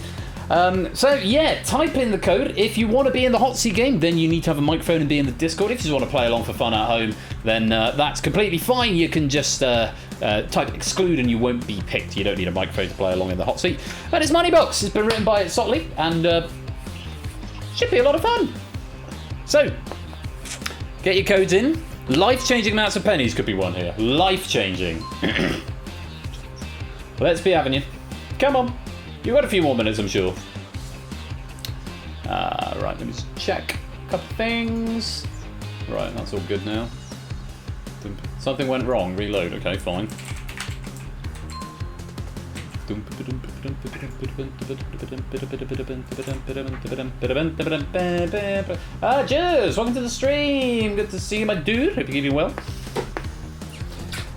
So yeah, type in the code. If you want to be in the hot seat game, then you need to have a microphone and be in the Discord. If you just want to play along for fun at home, then that's completely fine. You can just type exclude and you won't be picked. You don't need a microphone to play along in the hot seat. But it's Moneybox. It's been written by Sotley and should be a lot of fun. So, get your codes in. Life-changing amounts of pennies could be one here. Life-changing. Let's be having you. Come on. You've got a few more minutes, I'm sure. Right, let me just check a couple things. Right, that's all good now. Something went wrong. Reload. Okay, fine. Cheers! Welcome to the stream. Good to see you, my dude. Hope you're keeping well.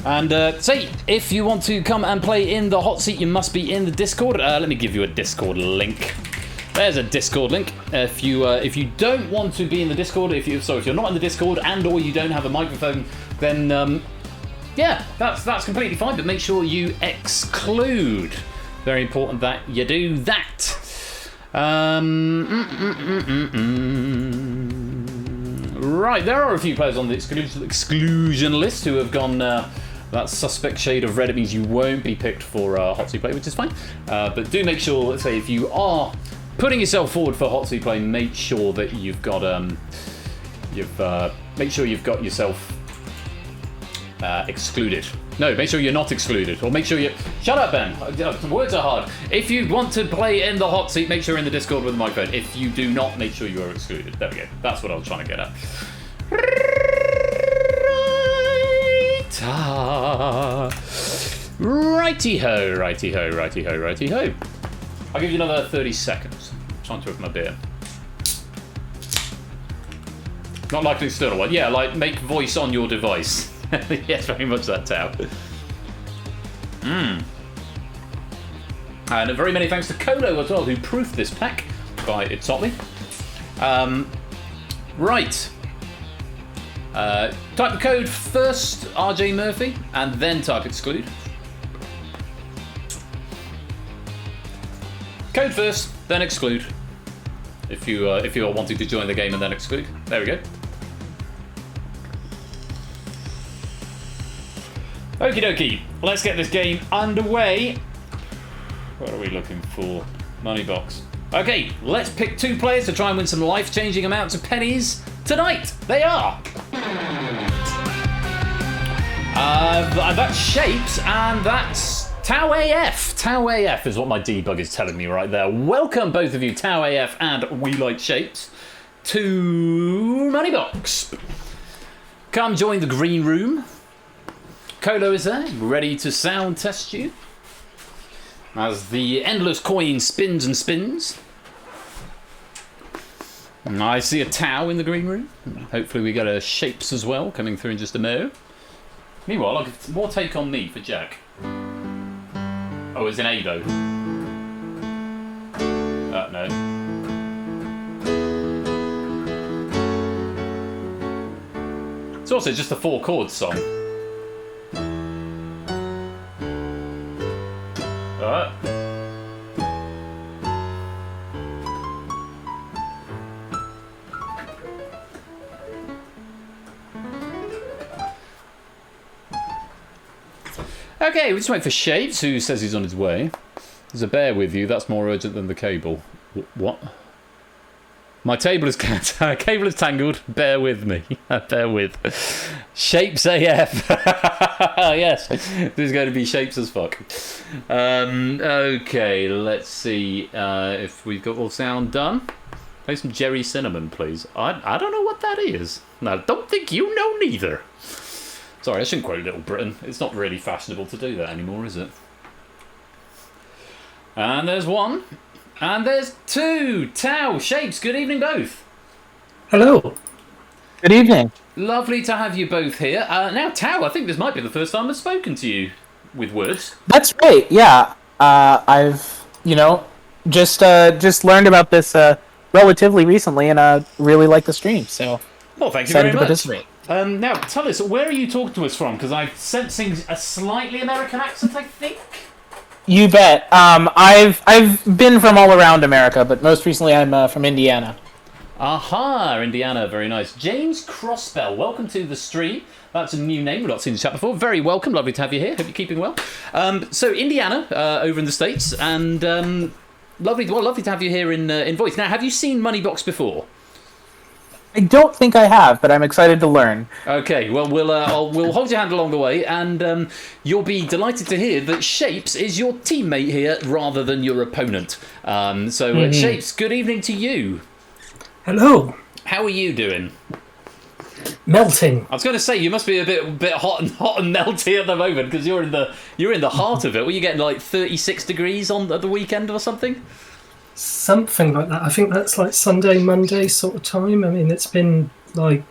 And say, if you want to come and play in the hot seat, you must be in the Discord. Let me give you a Discord link. There's a Discord link. If you don't want to be in the Discord, if you're not in the Discord and/or you don't have a microphone, then yeah, that's completely fine. But make sure you exclude. Very important that you do that. Right, there are a few players on the exclusion list who have gone. That suspect shade of red. It means you won't be picked for hot seat play, which is fine. But do make sure, let's say, if you are putting yourself forward for hot seat play, make sure that you've got make sure you've got yourself excluded. No, make sure you're not excluded, or make sure you. Shut up, Ben. Words are hard. If you want to play in the hot seat, make sure you're in the Discord with the microphone. If you do not, make sure you are excluded. There we go. That's what I was trying to get at. Righty-ho, righty-ho, righty-ho, righty-ho. I'll give you another 30 seconds. I'm trying to open my beer. Not like an external one. Yeah, like make voice on your device. Yes, very much that, Tao. And very many thanks to Kolo as well, who proofed this pack by It's Sotley. Right. Type the code first, RJ Murphy, and then type exclude. Code first, then exclude. If you are wanting to join the game and then exclude. There we go. Okie dokie, let's get this game underway. What are we looking for? Moneybox. Okay, let's pick 2 players to try and win some life-changing amounts of pennies tonight. They are. That's Shapes, and that's Tau AF. Tau AF is what my debug is telling me right there. Welcome, both of you, Tau AF and We Like Shapes, to Moneybox. Come join the green room. Colo is there, ready to sound test you. As the endless coin spins and spins. I see a Tau in the green room. Hopefully we get a Shapes as well coming through in just a mo. Meanwhile, I'll give more take on me for Jack. Oh, it's an Ado. No. It's also just a 4-chord song. Alright. Okay, we just wait for Shapes, who says he's on his way. There's a bear with you, that's more urgent than the cable. What? My cable is tangled, bear with me. Bear with. Shapes AF. Yes, this is going to be Shapes as fuck. Okay, let's see if we've got all sound done. Play some Jerry Cinnamon, please. I don't know what that is. I don't think you know neither. Sorry, I shouldn't quote Little Britain. It's not really fashionable to do that anymore, is it? And there's one. And there's two. Tau, Shapes, good evening both. Hello. Good evening. Lovely to have you both here. Now, Tau, I think this might be the first time I've spoken to you with words. That's right, yeah. I've, just learned about this relatively recently, and really like the stream, so... Well, thank you very much. Participate. Now, tell us, where are you talking to us from? Because I'm sensing a slightly American accent, I think. You bet. I've been from all around America, but most recently I'm from Indiana. Aha, Indiana, very nice. James Crossbell, welcome to the stream. That's a new name, we've not seen the chat before. Very welcome, lovely to have you here. Hope you're keeping well. So Indiana, over in the States, and lovely to have you here in voice. Now, have you seen Moneybox before? I don't think I have, but I'm excited to learn. Okay, well, we'll hold your hand along the way, and you'll be delighted to hear that Shapes is your teammate here rather than your opponent. Shapes, good evening to you. Hello. How are you doing? Melting. I was going to say you must be a bit hot and melty at the moment because you're in the heart of it. Were you getting like 36 degrees on at the weekend or something? Something like that. I think that's like Sunday, Monday sort of time. I mean, it's been like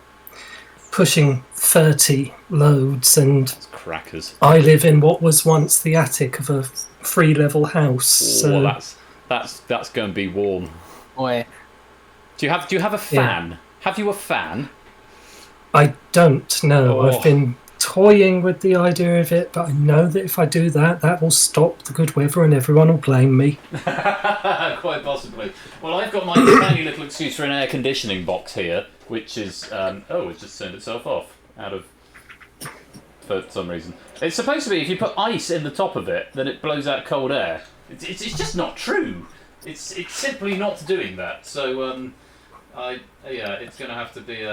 pushing 30 loads, and that's crackers. I live in what was once the attic of a 3-level house. So that's going to be warm. Boy. Do you have a fan? Yeah. Have you a fan? I don't know. Oh. I've been toying with the idea of it, but I know that if I do that, that will stop the good weather and everyone will blame me. Quite possibly. Well, I've got my tiny little excuse for an air conditioning box here, which is it's just turned itself off for some reason. It's supposed to be if you put ice in the top of it, then it blows out cold air. It's just not true. It's simply not doing that. So it's going to have to be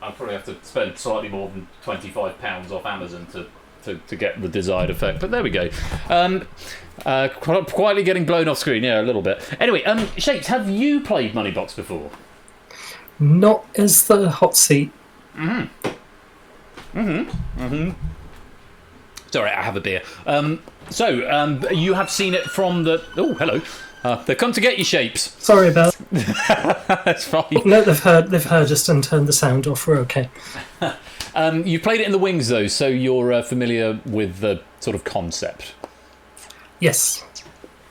I'll probably have to spend slightly more than £25 off Amazon to get the desired effect. But there we go. Quietly getting blown off screen, yeah, a little bit. Anyway, Shapes, have you played Moneybox before? Not as the hot seat. Sorry, I have a beer. You have seen it from the... Oh, hello. They've come to get you, Shapes. Sorry about That's fine. No, they've heard us and turned the sound off. We're okay. You played it in the wings, though, so you're familiar with the sort of concept. Yes.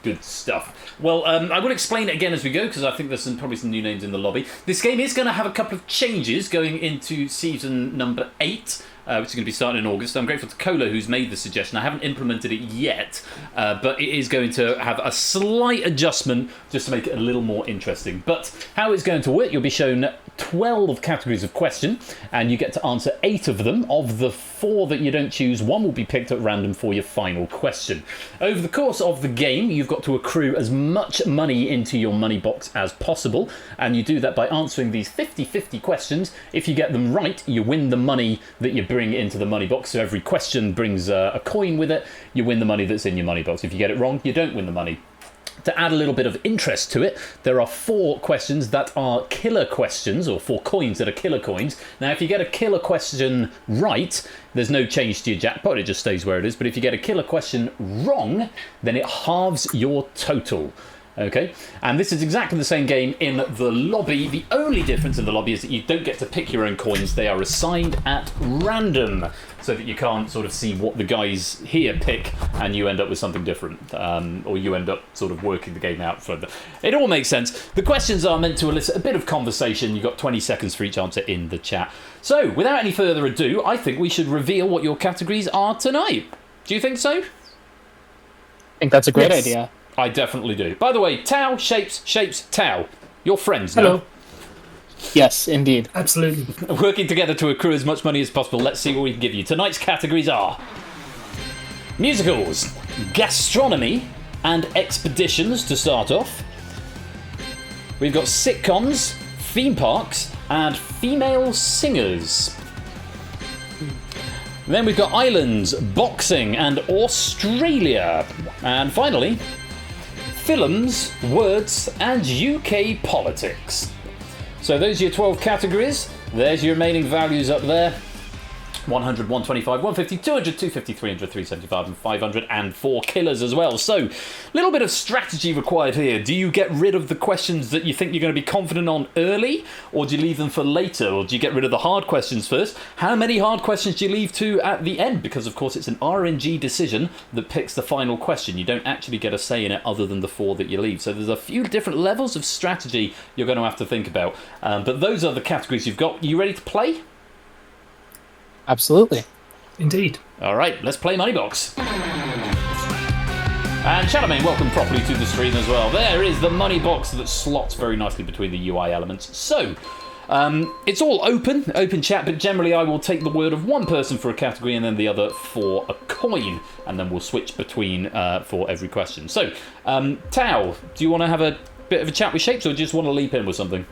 Good stuff. Well, I will explain it again as we go, because I think there's probably some new names in the lobby. This game is going to have a couple of changes going into season number 8, which is going to be starting in August. I'm grateful to Cola, who's made the suggestion. I haven't implemented it yet, but it is going to have a slight adjustment just to make it a little more interesting. But how it's going to work, you'll be shown 12 categories of question, and you get to answer 8 of them. Of the 4 that you don't choose, 1 will be picked at random for your final question. Over the course of the game, you've got to accrue as much money into your money box as possible, and you do that by answering these 50-50 questions. If you get them right, you win the money that you bring into the money box. So every question brings a coin with it. You win the money that's in your money box. If you get it wrong, you don't win the money. To add a little bit of interest to it, there are 4 questions that are killer questions, or 4 coins that are killer coins. Now, if you get a killer question right, there's no change to your jackpot, it just stays where it is. But if you get a killer question wrong, then it halves your total. Okay, and this is exactly the same game in the lobby. The only difference in the lobby is that you don't get to pick your own coins. They are assigned at random, so that you can't sort of see what the guys here pick and you end up with something different, or you end up sort of working the game out further. It all makes sense. The questions are meant to elicit a bit of conversation. You've got 20 seconds for each answer in the chat. So, without any further ado, I think we should reveal what your categories are tonight. Do you think so? I think that's a great idea. I definitely do. By the way, Tao, Shapes, Tao. You're friends now. Hello. Yes, indeed. Absolutely. Working together to accrue as much money as possible. Let's see what we can give you. Tonight's categories are musicals, gastronomy, and expeditions to start off. We've got sitcoms, theme parks, and female singers. Then we've got islands, boxing, and Australia. And finally, films, words, and UK politics. So those are your 12 categories. There's your remaining values up there. 100, 125, 150, 200, 250, 300, 375, and 500, and 4 killers as well. So, a little bit of strategy required here. Do you get rid of the questions that you think you're going to be confident on early, or do you leave them for later, or do you get rid of the hard questions first? How many hard questions do you leave to at the end? Because, of course, it's an RNG decision that picks the final question. You don't actually get a say in it other than the 4 that you leave. So there's a few different levels of strategy you're going to have to think about. But those are the categories you've got. You ready to play? Absolutely. Indeed. All right, let's play Moneybox. And Chalamet, welcome properly to the stream as well. There is the Moneybox that slots very nicely between the UI elements. So, it's all open chat, but generally I will take the word of one person for a category and then the other for a coin, and then we'll switch between for every question. So, Tao, do you want to have a bit of a chat with Shapes, or do you just want to leap in with something?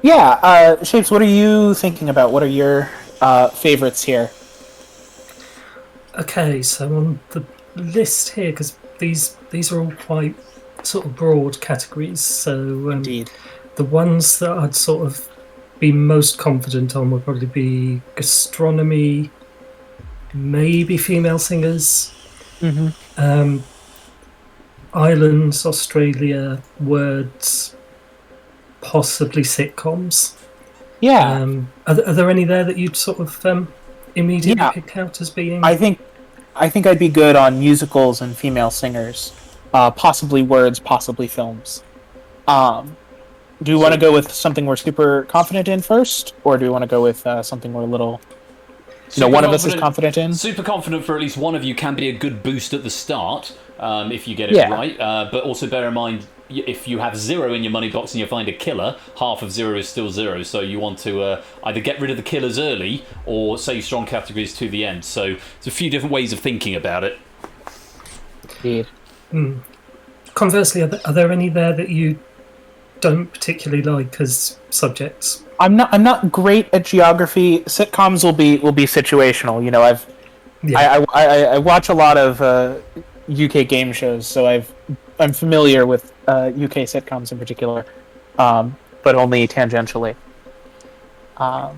Yeah, Shapes, what are you thinking about? What are your favorites here? Okay, so on the list here, because these are all quite sort of broad categories, so Indeed. The ones that I'd sort of be most confident on would probably be gastronomy, maybe female singers, islands, Australia, words, possibly sitcoms. Yeah. Are there any there that you'd sort of immediately pick out as being? I think I'd be good on musicals and female singers, possibly words, possibly films. Do you want to go with something we're super confident in first, or do you want to go with something we're a little, one of us is confident in? Super confident for at least one of you can be a good boost at the start, if you get it right. But also bear in mind, if you have 0 in your money box and you find a killer, half of 0 is still 0. So you want to either get rid of the killers early or save strong categories to the end. So it's a few different ways of thinking about it. Indeed. Conversely, are there any there that you don't particularly like as subjects? I'm not great at geography. Sitcoms will be situational. I watch a lot of UK game shows, so I'm familiar with UK sitcoms in particular, but only tangentially. I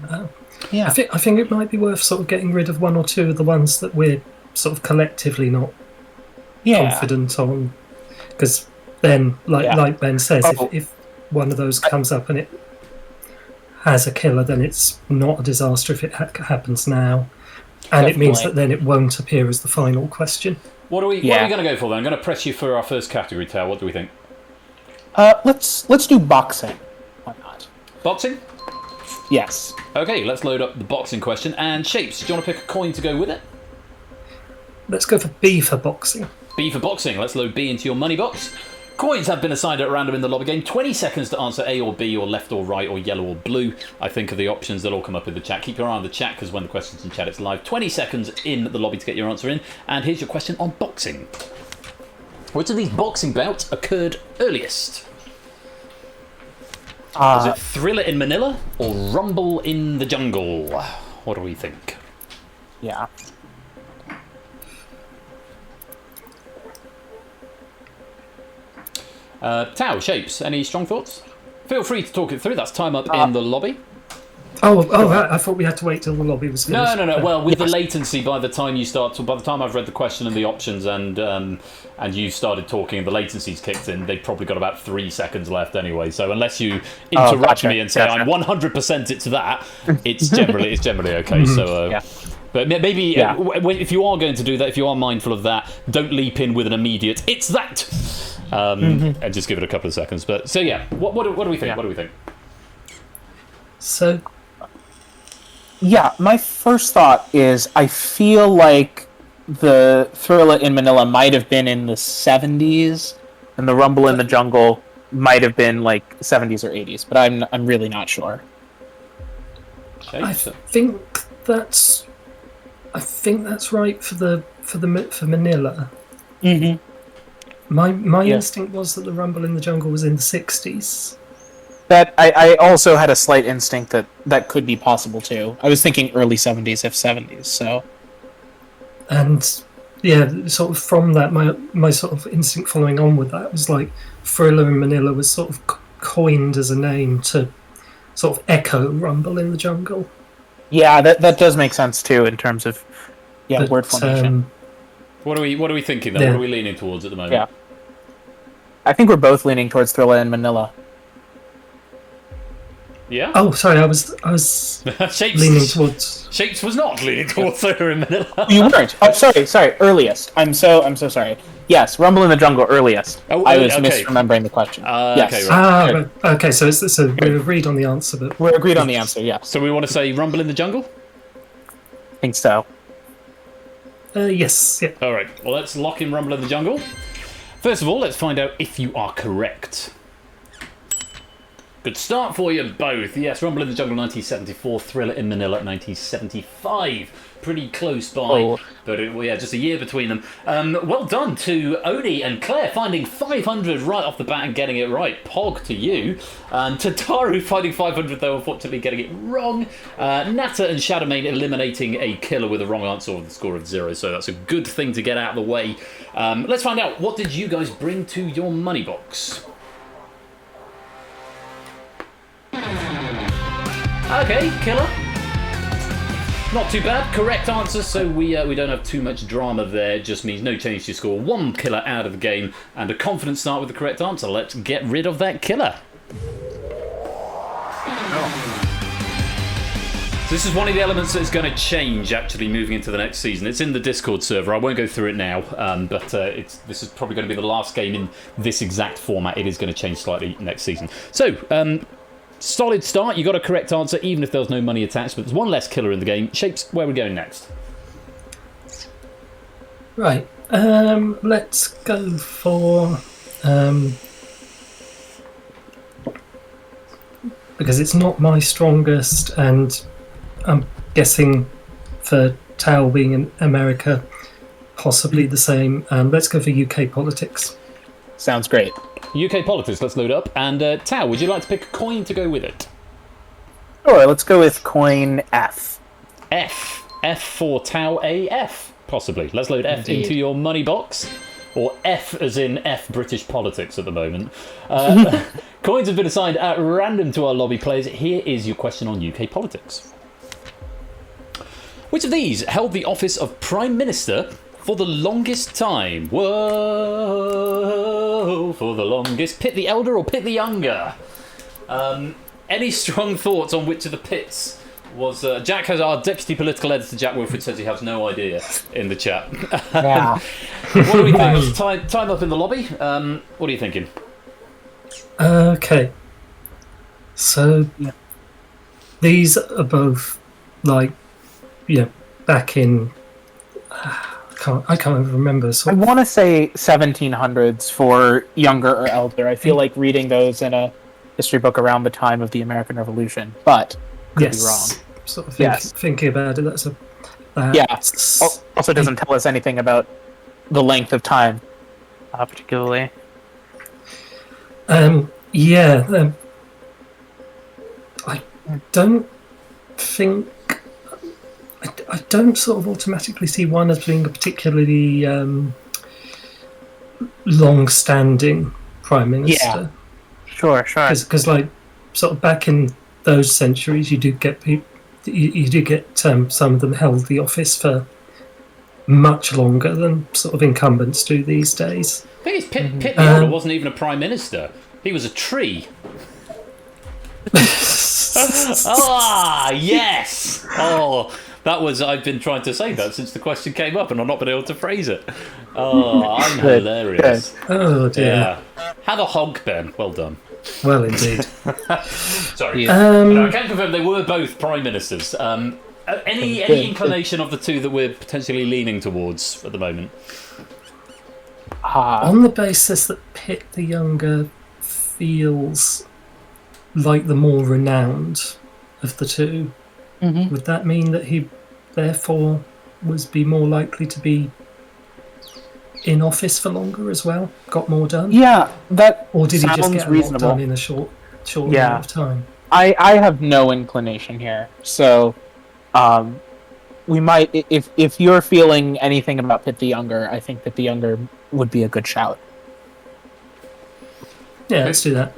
think it might be worth sort of getting rid of one or two of the ones that we're sort of collectively not confident on, because then, like Ben says, if one of those comes up and it has a killer, then it's not a disaster if it happens now, and it means that then it won't appear as the final question. What are we going to go for then? I'm going to press you for our first category, Tao. What do we think? Let's do boxing. Why not? Boxing? Yes. Okay, let's load up the boxing question. And Shapes, do you want to pick a coin to go with it? Let's go for B for boxing. B for boxing. Let's load B into your money box. Coins have been assigned at random in the lobby game. 20 seconds to answer A or B, or left or right, or yellow or blue. I think of the options. They'll all come up in the chat. Keep your eye on the chat, because when the question's in chat, it's live. 20 seconds in the lobby to get your answer in. And here's your question on boxing. Which of these boxing bouts occurred earliest? Was it Thriller in Manila or Rumble in the Jungle? What do we think? Yeah. Tao, Shapes, any strong thoughts? Feel free to talk it through. That's time up in the lobby. I thought we had to wait till the lobby was finished. No. Well, with the latency, by the time I've read the question and the options, and you started talking, and the latency's kicked in, they've probably got about 3 seconds left anyway. So unless you interrupt me and say I'm 100% it to that, it's generally okay. So. But maybe if you are going to do that, if you are mindful of that, don't leap in with an immediate "it's that," and just give it a couple of seconds. But so what do we think? What do we think? So, my first thought is I feel like the Thriller in Manila might have been in the 70s, and the Rumble in the Jungle might have been like 70s or 80s, but I'm really not sure. I think that's right for Manila. My instinct was that the Rumble in the Jungle was in the 60s. That I also had a slight instinct that could be possible too. I was thinking early 70s, if 70s. So, and sort of from that, my sort of instinct following on with that was like Thriller in Manila was sort of coined as a name to sort of echo Rumble in the Jungle. Yeah, that does make sense too in terms of word formation. What are we thinking then? What are we leaning towards at the moment? Yeah, I think we're both leaning towards Thriller in Manila. Yeah. Oh, sorry. I was Shapes, leaning towards. Shapes was not leaning towards Thriller in Manila. You weren't. Oh, sorry. Earliest. I'm so sorry. Yes, Rumble in the Jungle. Earliest. I was misremembering the question. Yes. Okay. Right. Okay. So we're agreed on the answer, but we're agreed on the answer. Yeah. So we want to say Rumble in the Jungle. I think so. Yes. Yeah. All right. Well, let's lock in Rumble in the Jungle. First of all, let's find out if you are correct. Good start for you both. Yes, Rumble in the Jungle 1974, Thriller in Manila 1975. Pretty close by, but just a year between them. Well done to Oni and Claire, finding 500 right off the bat and getting it right. Pog to you. To Taru finding 500 though, unfortunately getting it wrong. Natta and Shadowmane eliminating a killer with a wrong answer with a score of 0, so that's a good thing to get out of the way. Let's find out, what did you guys bring to your money box? Okay, killer. Not too bad. Correct answer, so we don't have too much drama there. It just means no change to your score. 1 killer out of the game, and a confident start with the correct answer. Let's get rid of that killer. So this is one of the elements that is going to change, actually, moving into the next season. It's in the Discord server. I won't go through it now, but this is probably going to be the last game in this exact format. It is going to change slightly next season. So, solid start. You got a correct answer, even if there was no money attached, but there's one less killer in the game. Shapes, where are we going next? Right. Let's go for... because it's not my strongest, and I'm guessing for Tao being in America, possibly the same. Let's go for UK politics. Sounds great. UK politics, let's load up. And Tao, would you like to pick a coin to go with it? Sure, let's go with coin F. F for Tao AF, possibly. Let's load F into your money box. Or F as in F British politics at the moment. Coins have been assigned at random to our lobby players. Here is your question on UK politics. Which of these held the office of Prime Minister for the longest time? Whoa, for the longest. Pitt the elder or Pitt the younger? Any strong thoughts on which of the Pitts was... Jack has our deputy political editor, Jack Wilfred, says he has no idea in the chat. Yeah. What do we think? Time up in the lobby. What are you thinking? Okay. So, these are both, like, back in... I can't even remember. So I want to say 1700s for younger or elder. I feel like reading those in a history book around the time of the American Revolution, but could be wrong. Sort of thinking about it, that's a... Also doesn't tell us anything about the length of time, particularly. I don't think... I don't sort of automatically see one as being a particularly long-standing prime minister. Sure. Because like sort of back in those centuries, you do get some of them held the office for much longer than sort of incumbents do these days. The thing is, Pitt the Younger wasn't even a prime minister. He was a tree. Yes! Oh, that was... I've been trying to say that since the question came up, and I've not been able to phrase it. Oh, I'm hilarious. Oh, dear. Yeah. Have a hog, Ben. Well done. Well, indeed. Sorry. I can confirm they were both prime ministers. Any inclination of the two that we're potentially leaning towards at the moment? On the basis that Pitt the Younger feels like the more renowned of the two, would that mean that he therefore would be more likely to be in office for longer as well? Got more done? Yeah, that or did he just get a reasonable. lot done in a short amount of time? I have no inclination here, so we might, if you're feeling anything about Pitt the Younger, I think that the Younger would be a good shout. Yeah, let's do that.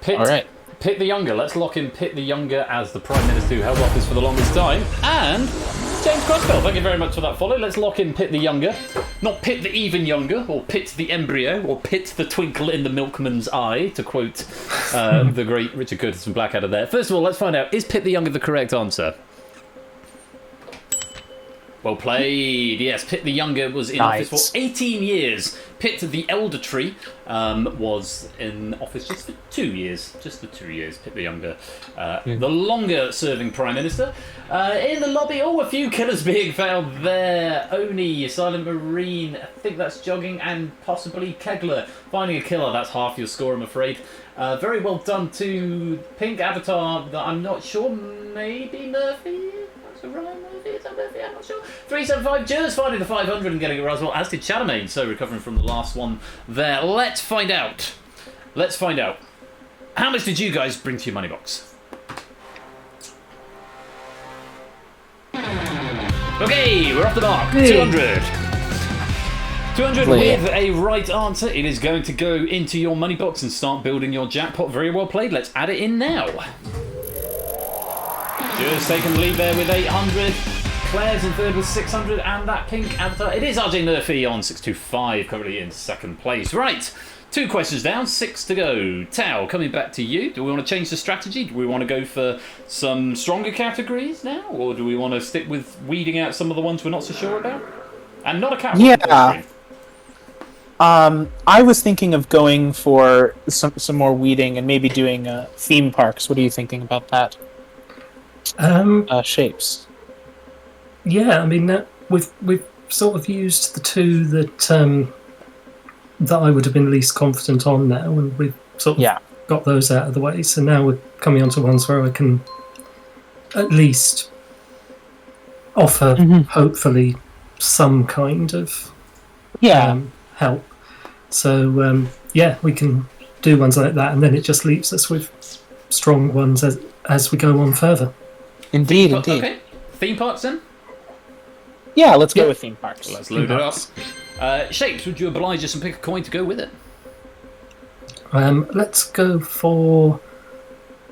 All right. Pitt the Younger. Let's lock in Pitt the Younger as the Prime Minister who held office for the longest time. And James Crossbell, thank you very much for that follow. Let's lock in Pitt the Younger. Not Pitt the Even Younger, or Pitt the Embryo, or Pitt the Twinkle in the Milkman's Eye, to quote the great Richard Curtis from Blackadder there. First of all, let's find out, is Pitt the Younger the correct answer? Well played. Yes, Pitt the Younger was in office for 18 years. Pitt the Elder Tree was in office just for 2 years. Just for 2 years, Pitt the Younger. The longer-serving Prime Minister. In the lobby, a few killers being found there. Oni, Silent Marine, I think that's Jogging, and possibly Kegler. Finding a killer, that's half your score, I'm afraid. Very well done to Pink Avatar, that I'm not sure, maybe Murphy? Is that Murphy? I'm not sure. 375 just finding the 500 and getting it right as well, as did Chadamain, so recovering from the last one there. Let's find out. How much did you guys bring to your money box? Okay, we're off the mark. 200. 200 with a right answer. It is going to go into your money box and start building your jackpot. Very well played. Let's add it in now. Just taking the lead there with 800. Claire's in third with 600, and that Pink Avatar. It is RJ Murphy on 625, currently in second place. Right, 2 questions down, 6 to go. Tao, coming back to you. Do we want to change the strategy? Do we want to go for some stronger categories now, or do we want to stick with weeding out some of the ones we're not so sure about? And not a category. Yeah. I was thinking of going for some more weeding and maybe doing theme parks. What are you thinking about that? Shapes. Yeah, I mean we've sort of used the two that I would have been least confident on now, and we've sort of got those out of the way. So now we're coming on to ones where I can at least offer hopefully some kind of help. So we can do ones like that, and then it just leaves us with strong ones as we go on further. Indeed. Okay. Theme parks then? Yeah, let's go with theme parks. Let's load it up. Shapes, would you oblige us and pick a coin to go with it? Let's go for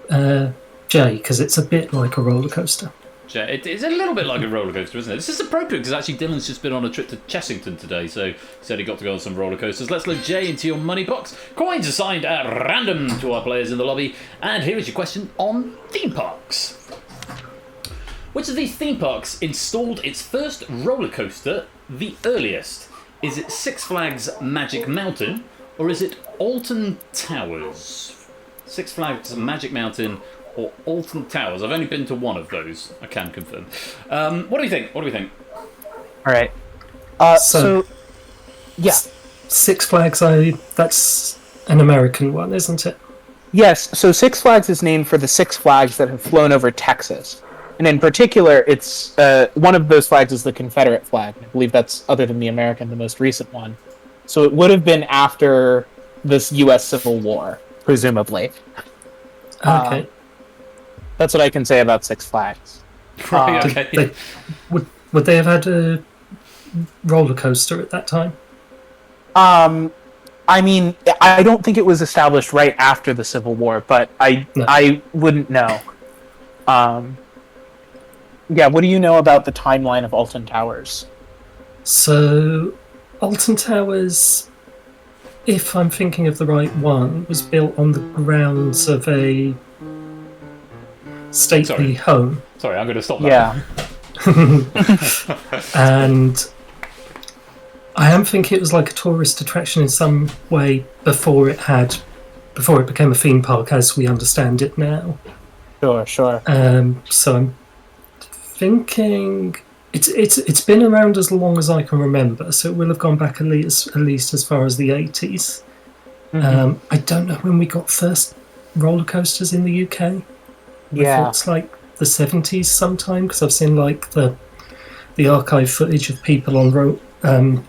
J, because it's a bit like a roller coaster. J, it is a little bit like a roller coaster, isn't it? This is appropriate because actually Dylan's just been on a trip to Chessington today, so he said he got to go on some roller coasters. Let's load J into your money box. Coins assigned at random to our players in the lobby, and here is your question on theme parks. Which of these theme parks installed its first roller coaster the earliest? Is it Six Flags Magic Mountain, or is it Alton Towers? Six Flags Magic Mountain or Alton Towers? I've only been to one of those, I can confirm. What do you think? All right. So Six Flags, that's an American one, isn't it? Yes, so Six Flags is named for the Six Flags that have flown over Texas. And in particular, it's one of those flags is the Confederate flag. I believe that's, other than the American, the most recent one. So it would have been after this U.S. Civil War, presumably. Okay. That's what I can say about Six Flags. Okay. Would they have had a roller coaster at that time? I mean, I don't think it was established right after the Civil War, but I wouldn't know. Yeah, what do you know about the timeline of Alton Towers? So, Alton Towers, if I'm thinking of the right one, was built on the grounds of a stately home. Sorry, I'm going to stop that. Yeah. And I am thinking it was like a tourist attraction in some way before it became a theme park as we understand it now. Sure. So I'm thinking it's been around as long as I can remember, so it will have gone back at least as far as the 80s. I don't know when we got first roller coasters in the UK. Yeah, I thought it's like the 70s sometime, because I've seen like the archive footage of people on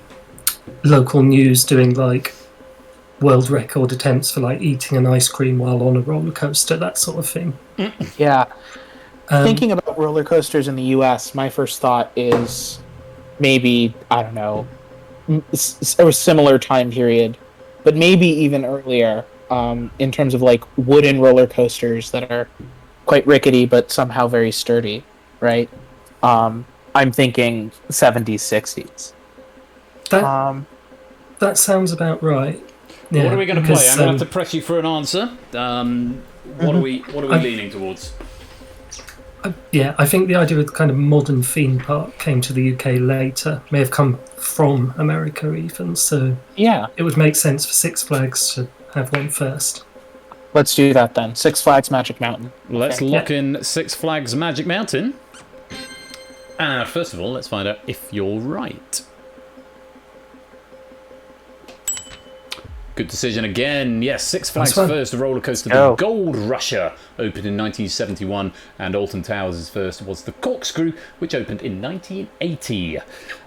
local news doing like world record attempts for like eating an ice cream while on a roller coaster, that sort of thing. Yeah. Thinking about roller coasters in the US, my first thought is maybe, I don't know, a similar time period, but maybe even earlier, in terms of like wooden roller coasters that are quite rickety but somehow very sturdy, right? I'm thinking 70s, 60s. That sounds about right. Yeah, what are we going to play? I'm going to have to press you for an answer. What are we leaning towards? I think the idea of the kind of modern theme park came to the UK later. May have come from America even. So yeah, it would make sense for Six Flags to have one first. Let's do that then. Six Flags Magic Mountain. Let's lock in Six Flags Magic Mountain. And first of all, let's find out if you're right. Good decision again. Yes, Six Flags' first roller coaster, the Gold Rusher, opened in 1971, and Alton Towers' first was the Corkscrew, which opened in 1980.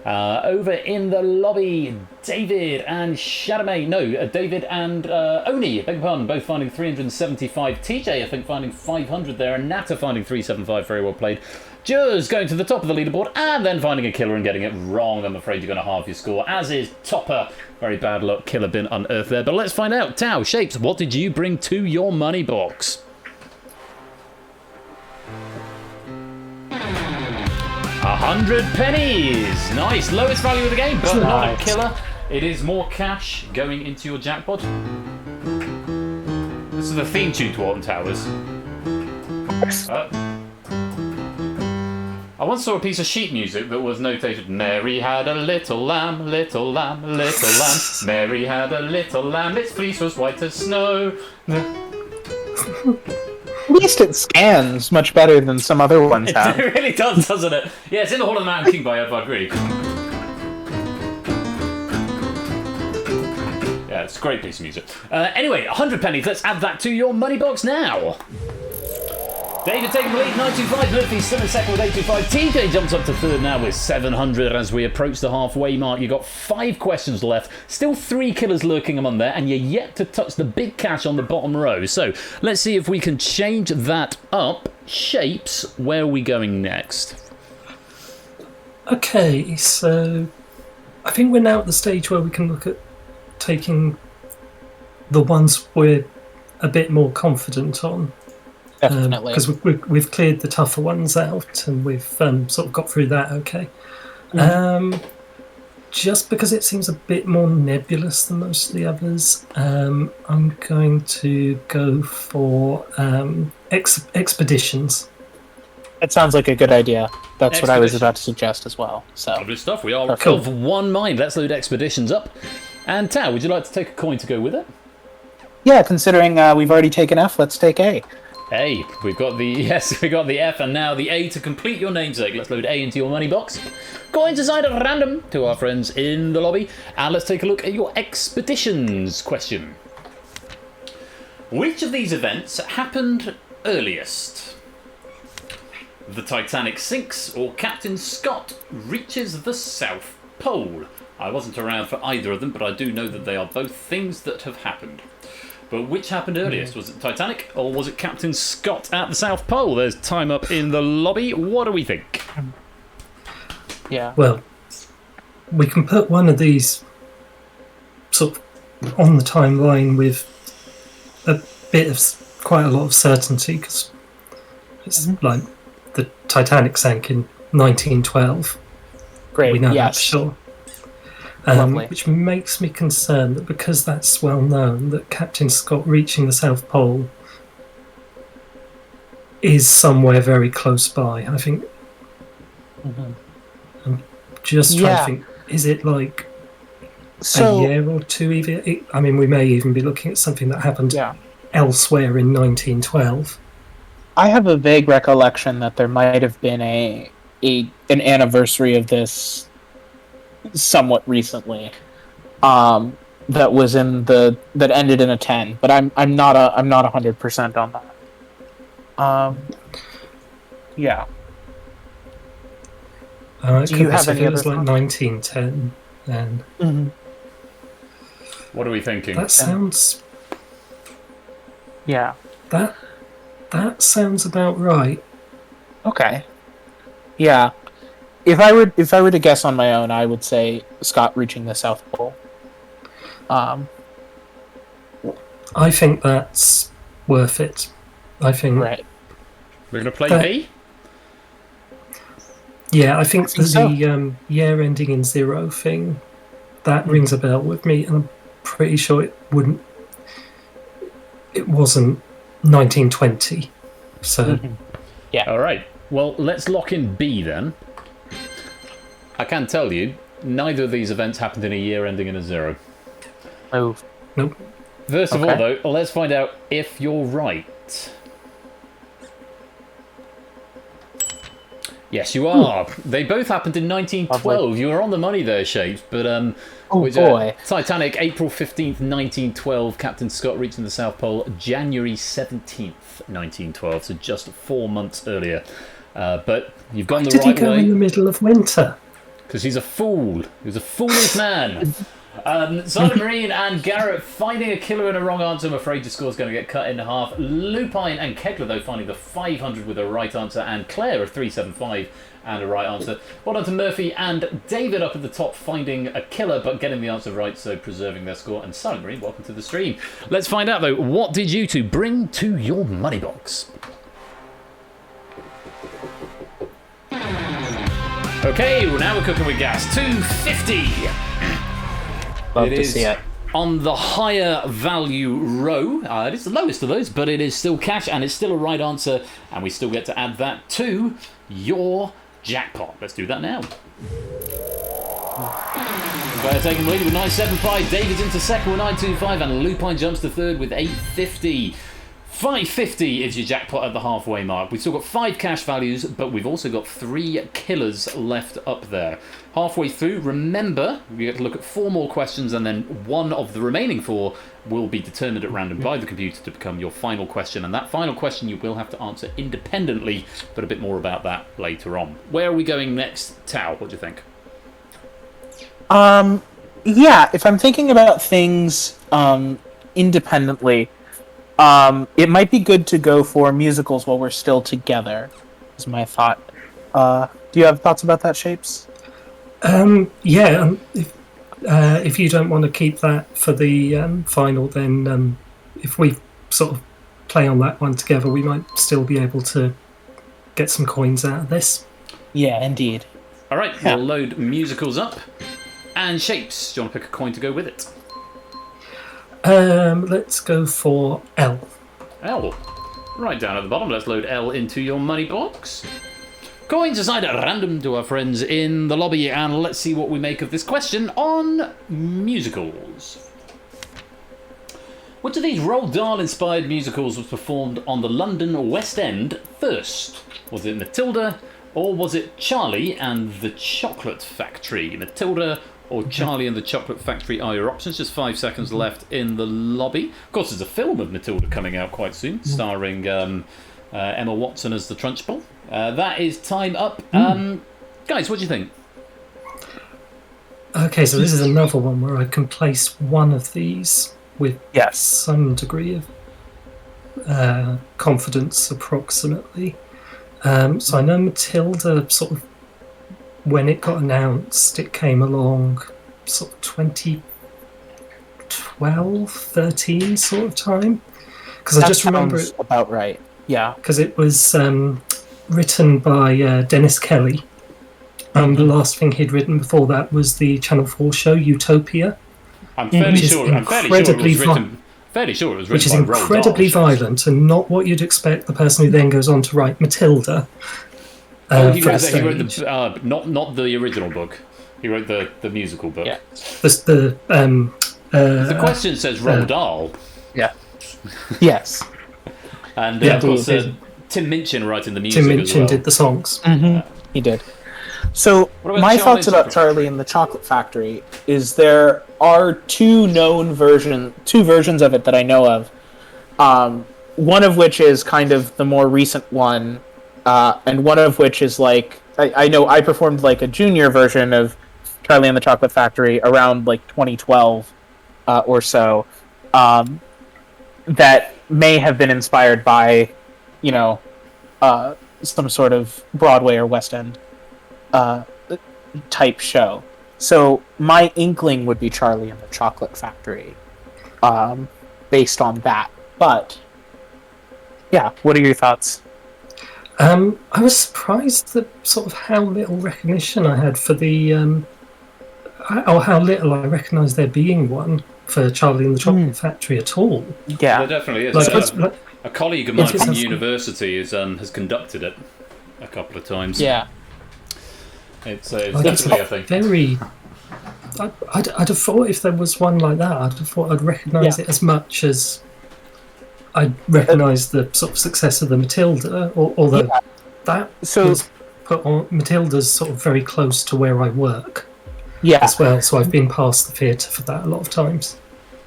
Over in the lobby, David and David and Oni, beg your pardon, both finding 375. TJ, I think, finding 500 there, and Nata finding 375. Very well played. Juz going to the top of the leaderboard and then finding a killer and getting it wrong. I'm afraid you're going to halve your score, as is Topper. Very bad luck, killer been unearthed there. But let's find out. Tao, Shapes, what did you bring to your money box? 100 pennies. Nice. Lowest value of the game, but not a killer. It is more cash going into your jackpot. This is the theme tune to Alton Towers. I once saw a piece of sheet music that was notated, Mary had a little lamb, little lamb, little lamb. Mary had a little lamb, its fleece was white as snow. At least it scans much better than some other ones have. It really does, doesn't it? Yeah, it's in the Hall of the Mountain King by Edvard Grieg. Yeah, it's a great piece of music. Anyway, 100 pennies, let's add that to your money box now. David taking the lead, 925. Murphy still in second with 825. TJ jumps up to third now with 700 as we approach the halfway mark. You've got 5 questions left. Still 3 killers lurking among there, and you're yet to touch the big cash on the bottom row. So let's see if we can change that up. Shapes, where are we going next? Okay, so I think we're now at the stage where we can look at taking the ones we're a bit more confident on. Definitely. Because we've cleared the tougher ones out and we've sort of got through that okay. Just because it seems a bit more nebulous than most of the others, I'm going to go for expeditions. That sounds like a good idea. That's what I was about to suggest as well. So lovely stuff. We are of one mind. Let's load expeditions up. And Tao, would you like to take a coin to go with it? Yeah, considering we've already taken F, let's take A. A. We've got the F and now the A to complete your namesake. Let's load A into your money box. Coins assigned at random to our friends in the lobby. And let's take a look at your expeditions question. Which of these events happened earliest? The Titanic sinks or Captain Scott reaches the South Pole? I wasn't around for either of them, but I do know that they are both things that have happened. But which happened earliest? Was it Titanic or was it Captain Scott at the South Pole? There's time up in the lobby. What do we think? Yeah. Well, we can put one of these sort of on the timeline with a bit of quite a lot of certainty, because it's like the Titanic sank in 1912. Great. We know yes. that for sure. Lovely. Which makes me concerned that because that's well known, that Captain Scott reaching the South Pole is somewhere very close by. I think. I'm just trying to think. Is it like a year or two? Even. I mean, we may even be looking at something that happened elsewhere in 1912. I have a vague recollection that there might have been an anniversary of this somewhat recently, that was that ended in a 10, but I'm not 100% on that. Yeah. Do you have any other? It was like 1910, then. What are we thinking? That sounds. Yeah. That sounds about right. Okay. Yeah. If I were to guess on my own, I would say Scott reaching the South Pole. I think that's worth it. I think. Right. We're going to play B? Yeah, I think the year ending in 0 thing, that rings a bell with me, and I'm pretty sure it wasn't 1920. So. Yeah. All right. Well, let's lock in B then. I can tell you, neither of these events happened in a year ending in a 0. Oh. Nope. First of all, though, let's find out if you're right. Yes, you are. They both happened in 1912. Lovely. You were on the money there, Shapes. But Titanic, April 15th, 1912. Captain Scott reaching the South Pole, January 17th, 1912. So just 4 months earlier. But you've gone the right way. Did he go in the middle of winter? Because he's a fool. He's a foolish man. Silent Marine and Garrett finding a killer and a wrong answer. I'm afraid your score's going to get cut in half. Lupine and Kegler, though, finding the 500 with a right answer. And Claire, a 375 and a right answer. Well done to Murphy and David up at the top, finding a killer but getting the answer right, so preserving their score. And Silent Marine, welcome to the stream. Let's find out, though, what did you two bring to your money box? Okay, well, now we're cooking with gas. 250. Love to see it. On the higher value row. It is the lowest of those, but it is still cash and it's still a right answer. And we still get to add that to your jackpot. Let's do that now. Player taking the lead with 975. David's into second with 925. And Lupine jumps to third with 850. 550 is your jackpot at the halfway mark. We've still got 5 cash values, but we've also got 3 killers left up there. Halfway through, remember, we get to look at 4 more questions, and then one of the remaining 4 will be determined at random by the computer to become your final question. And that final question you will have to answer independently, but a bit more about that later on. Where are we going next, Tao? What do you think? Yeah, if I'm thinking about things independently, it might be good to go for musicals while we're still together, is my thought. Do you have thoughts about that, Shapes? Yeah, if you don't want to keep that for the final, then if we sort of play on that one together, we might still be able to get some coins out of this. Yeah, indeed. All right, we'll load musicals up. And Shapes, do you want to pick a coin to go with it? Let's go for L. L. Right down at the bottom, let's load L into your money box. Coins assigned at random to our friends in the lobby, and let's see what we make of this question on musicals. Which of these Roald Dahl-inspired musicals was performed on the London West End first? Was it Matilda, or was it Charlie and the Chocolate Factory? Matilda or Charlie and the Chocolate Factory are your options. Just 5 seconds left in the lobby. Of course, there's a film of Matilda coming out quite soon, starring Emma Watson as the Trunchbull. That is time up. Guys, what do you think? Okay, so this is another one where I can place one of these with some degree of confidence, approximately. So I know Matilda sort of, when it got announced, it came along sort of 2012, 12, 13 sort of time. Because I just remember it about right. Yeah. Because it was written by Dennis Kelly. The last thing he'd written before that was the Channel 4 show Utopia. I'm fairly sure it was written which is by Roald incredibly Dahl. violent and not what you'd expect the person who then goes on to write Matilda. He wrote the not the original book. He wrote the musical book. Yeah. The question says Roald Dahl. Yeah. Yes. And of course, Tim Minchin writing the music. Tim Minchin did the songs. Mm-hmm. He did. So my thoughts about Charlie and the Chocolate Factory is there are two versions of it that I know of. One of which is kind of the more recent one, and one of which is like I know I performed like a junior version of Charlie and the Chocolate Factory around like 2012 or so. That may have been inspired by, some sort of Broadway or West End type show. So my inkling would be Charlie and the Chocolate Factory, based on that. But yeah, what are your thoughts? I was surprised at sort of how little recognition I had for the, or how little I recognised there being one for Charlie and the Chocolate Factory at all. Yeah, there definitely is. A colleague of mine from university has conducted it a couple of times. Yeah. It's definitely a thing. Very. I'd have thought if there was one like that, I'd have thought I'd recognise it as much as I'd recognise the sort of success of the Matilda, although that was put on. Matilda's sort of very close to where I work. Yeah. As well, so I've been past the theatre for that a lot of times.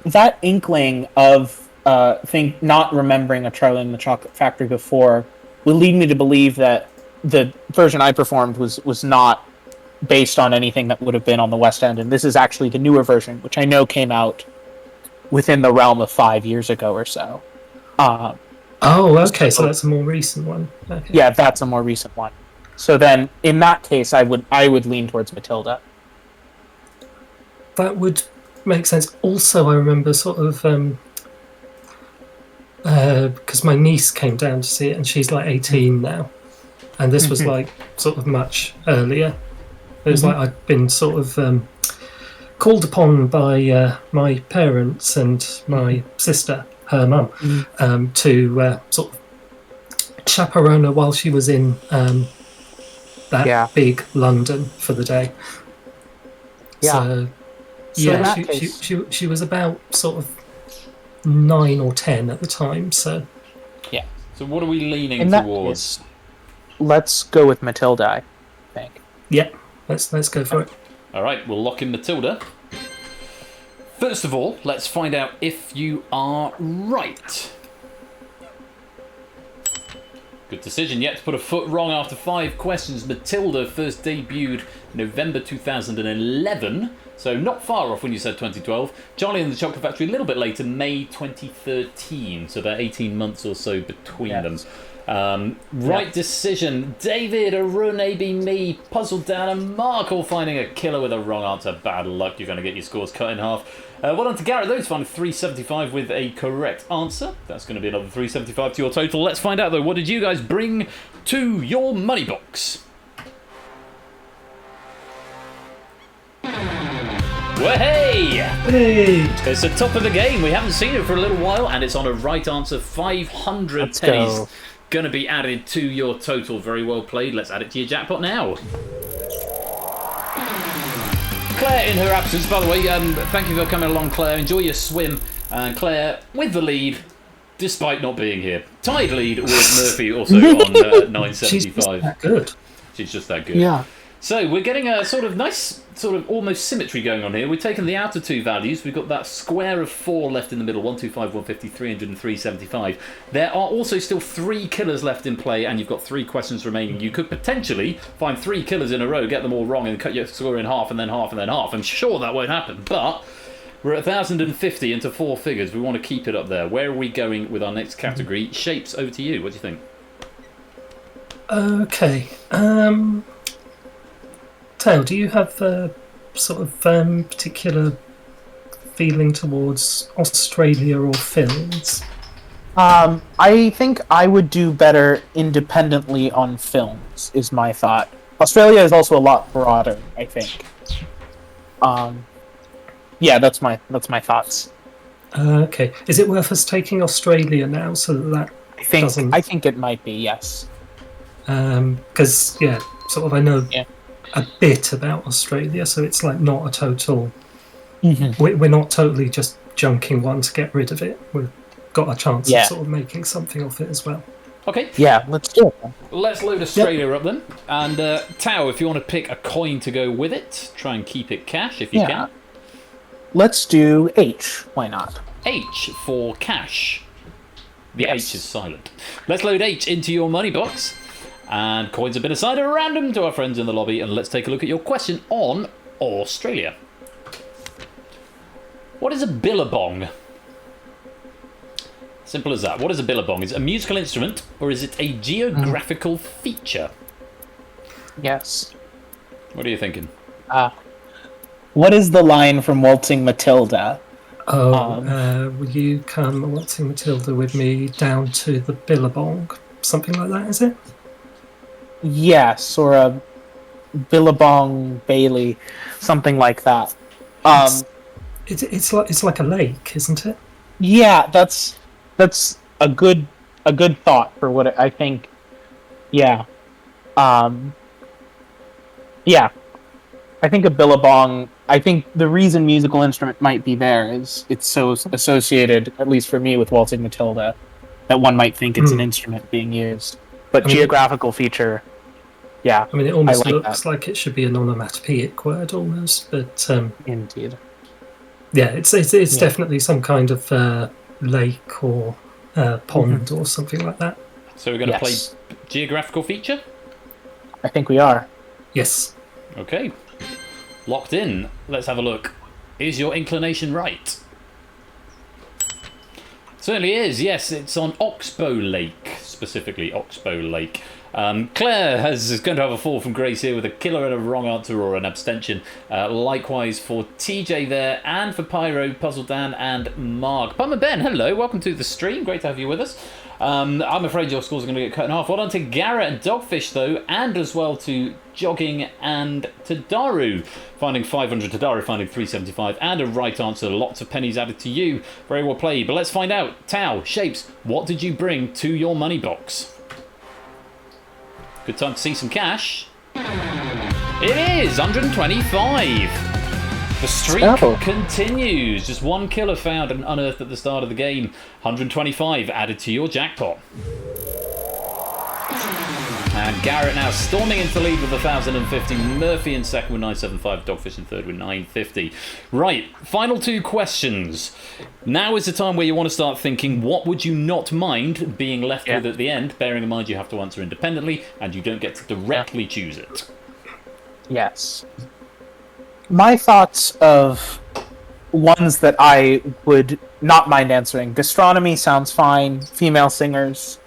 That inkling of not remembering a Charlie and the Chocolate Factory before would lead me to believe that the version I performed was not based on anything that would have been on the West End, and this is actually the newer version, which I know came out within the realm of 5 years ago or so. Okay, so that's a more recent one. Okay. Yeah, that's a more recent one. So then, in that case, I would lean towards Matilda. That would make sense. Also, I remember sort of because my niece came down to see it, and she's like 18 now, and this was like sort of much earlier. It was like I'd been sort of called upon by my parents and my sister, her mum, to sort of chaperone her while she was in that big London for the day. Yeah. So she was about sort of 9 or 10 at the time. So yeah. So what are we leaning towards? Let's go with Matilda, I think. Yeah, let's go for it. All right, we'll lock in Matilda. First of all, let's find out if you are right. Good decision. Yet to put a foot wrong after 5 questions. Matilda first debuted November 2011. So not far off when you said 2012. Charlie and the Chocolate Factory a little bit later, May 2013. So about 18 months or so between them. Right decision. David, Arun, AB, me, Puzzled Down, and Mark all finding a killer with a wrong answer. Bad luck. You're going to get your scores cut in half. Well done to Garrett. Those finding 375 with a correct answer. That's going to be another 375 to your total. Let's find out, though. What did you guys bring to your money box? Well, hey! It's the top of the game. We haven't seen it for a little while, and it's on a right answer. 500 pennies going to be added to your total. Very well played. Let's add it to your jackpot now. Claire, in her absence, by the way, thank you for coming along, Claire. Enjoy your swim. And Claire with the lead, despite not being here. Tied lead with Murphy also on 975. She's just that good. She's just that good. Yeah. So we're getting a sort of nice, sort of almost symmetry going on here. We've taken the outer two values. We've got that square of 4 left in the middle, 125, 150, 300 and 375. There are also still 3 killers left in play, and you've got 3 questions remaining. You could potentially find 3 killers in a row, get them all wrong, and cut your score in half, and then half, and then half. I'm sure that won't happen, but we're at 1,050 into 4 figures. We want to keep it up there. Where are we going with our next category? Shapes, over to you. What do you think? Okay. Tail, do you have a sort of particular feeling towards Australia or films? I think I would do better independently on films, is my thought. Australia is also a lot broader, I think. Yeah, that's my thoughts. Okay. Is it worth us taking Australia now so that doesn't... I think it might be, yes. Because, I know a bit about Australia, so it's like not a total... We're not totally just junking one to get rid of it. We've got a chance of sort of making something of it as well. Okay. Yeah, let's do it. Let's load Australia up then. And Tao, if you want to pick a coin to go with it, try and keep it cash if you can. Let's do H. Why not? H for cash. The H is silent. Let's load H into your money box. And coins have been assigned at random to our friends in the lobby. And let's take a look at your question on Australia. What is a billabong? Simple as that. What is a billabong? Is it a musical instrument or is it a geographical feature? Yes. What are you thinking? What is the line from Waltzing Matilda? Will you come, Waltzing Matilda, with me down to the billabong? Something like that, is it? Yes, or a Billabong Bailey, something like that. It's like a lake, isn't it? Yeah, that's a good thought for what I think. Yeah. Yeah. I think a billabong. I think the reason musical instrument might be there is it's so associated, at least for me, with Waltzing Matilda, that one might think it's an instrument being used. But geographical feature, yeah. I mean, it almost looks like it should be an onomatopoeic word, almost. But indeed, yeah, it's definitely some kind of lake or pond or something like that. So we're going to play geographical feature? I think we are. Yes. Okay. Locked in. Let's have a look. Is your inclination right? Certainly is, yes. It's on Oxbow Lake, specifically Oxbow Lake. Claire is going to have a fall from grace here with a killer and a wrong answer or an abstention. Likewise for TJ there, and for Pyro, Puzzle Dan, and Mark. Bum and Ben, hello, welcome to the stream. Great to have you with us. I'm afraid your scores are going to get cut in half. Well done to Garrett and Dogfish, though, and as well to Jogging and Tadaru. Finding 500, Tadaru finding 375, and a right answer. Lots of pennies added to you. Very well played. But let's find out. Tao, Shapes, what did you bring to your money box? Good time to see some cash. It is 125. The streak continues. Just one killer found and unearthed at the start of the game. 125 added to your jackpot. And Garrett now storming into the lead with 1,050. Murphy in second with 975. Dogfish in third with 950. Right, final two questions. Now is the time where you want to start thinking, what would you not mind being left with at the end? Bearing in mind you have to answer independently and you don't get to directly choose it. Yes. My thoughts of ones that I would not mind answering. Gastronomy sounds fine. Female singers.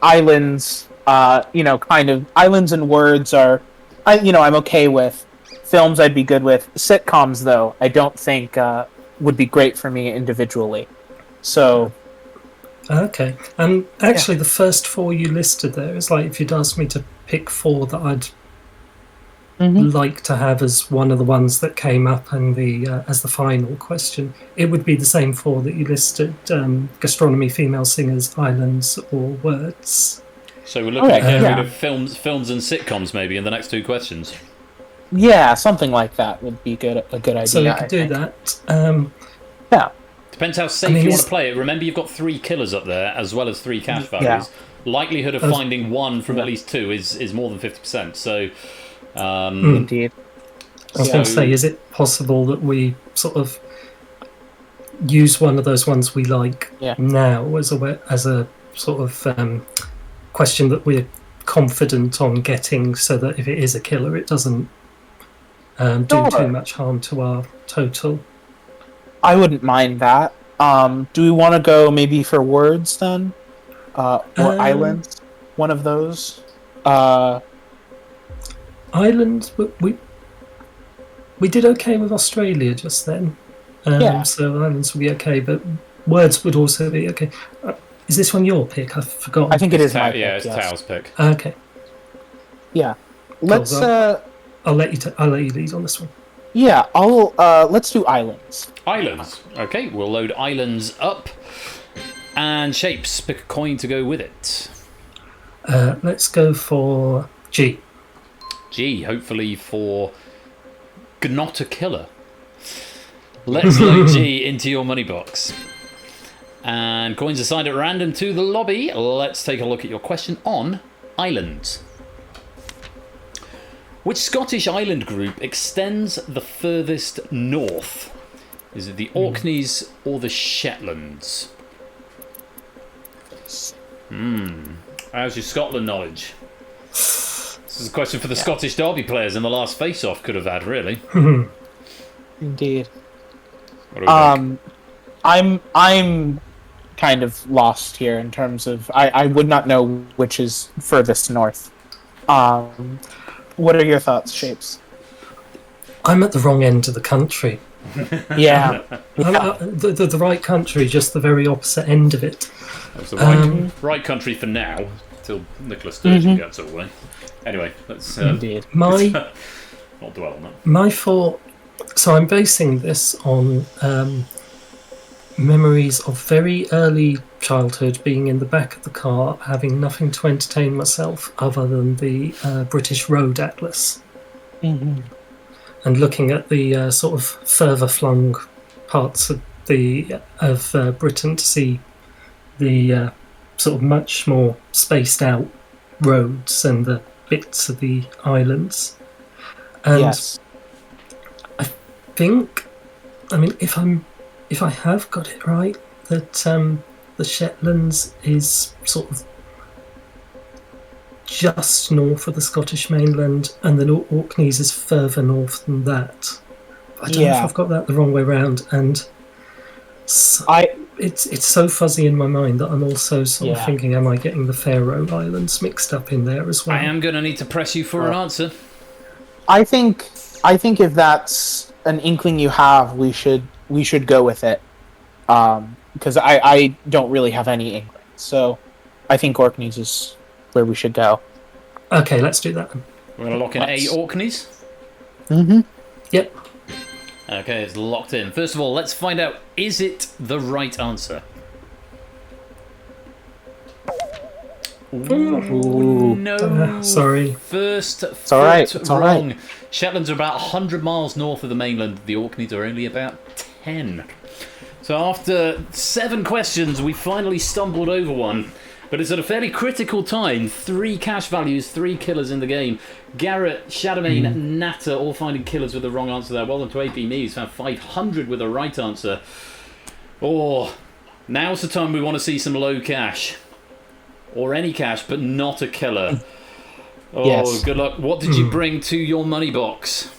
Islands. Kind of islands and words are, I'm okay with. Films I'd be good with. Sitcoms, though, I don't think would be great for me individually. So. Okay. And actually, the first four you listed there is like if you'd asked me to pick four that I'd like to have as one of the ones that came up and as the final question, it would be the same four that you listed: gastronomy, female singers, islands, or words. So we're looking at getting rid of films and sitcoms maybe in the next two questions. Yeah, something like that would be a good idea. So we could do that. Depends how safe you want to play it. Remember, you've got 3 killers up there as well as 3 cash values. Likelihood of finding one from at least 2 is more than 50%. So. Indeed. I was going to say, is it possible that we sort of use one of those ones we like now as a sort of question that we're confident on getting, so that if it is a killer, it doesn't do too much harm to our total? I wouldn't mind that. Do we want to go maybe for words then, or islands? One of those. Islands, we did okay with Australia just then. So islands would be okay, but words would also be okay. Is this one your pick? I've forgotten. I think it is my Yeah, pick. it's Yes. Tao's pick. Okay. Yeah. Let's. I'll let you lead on this one. Yeah. Let's do islands. Islands. Okay, we'll load islands up. And shapes. Pick a coin to go with it. Let's go for G. G, hopefully for not a killer. Let's load G into your money box. And coins assigned at random to the lobby. Let's take a look at your question on islands. Which Scottish island group extends the furthest north? Is it the Orkneys or the Shetlands? How's your Scotland knowledge? This is a question for the Scottish Derby players in the last face-off could have had, really. Indeed. What do we think? I'm kind of lost here in terms of I would not know which is furthest north. What are your thoughts, Shapes? I'm at the wrong end of the country. Yeah. The right country, just the very opposite end of it. That's the right country for now, till Nicholas Sturgeon gets away. Anyway, let's not dwell on that. My thought. So I'm basing this on memories of very early childhood, being in the back of the car, having nothing to entertain myself other than the British Road Atlas, and looking at the sort of further flung parts of Britain to see the sort of much more spaced out roads and the bits of the islands. And yes. I think, I mean, if I have got it right, that the Shetlands is sort of just north of the Scottish mainland, and the Orkneys is further north than that. I don't know if I've got that the wrong way round, and so it's so fuzzy in my mind that I'm also sort of thinking, am I getting the Faroe Islands mixed up in there as well? I am going to need to press you for an answer. I think if that's an inkling you have, we should go with it, because I don't really have any inkling. So I think Orkneys is where we should go. Okay, let's do that then. We're going to lock in A Orkneys? Yep. Okay, it's locked in. First of all, let's find out, is it the right answer? Ooh. No. Sorry. First It's all right. It's all wrong. right. Shetlands are about 100 miles north of the mainland. The Orkneys are only about 10. So after 7 questions, we finally stumbled over one. But it's at a fairly critical time. 3 cash values, 3 killers in the game. Garrett, Shadowmane, Natter all finding killers with the wrong answer there. Well done to AP Me, who's found 500 with the right answer. Oh, now's the time we want to see some low cash. Or any cash, but not a killer. Oh, yes. Good luck. What did you bring to your money box?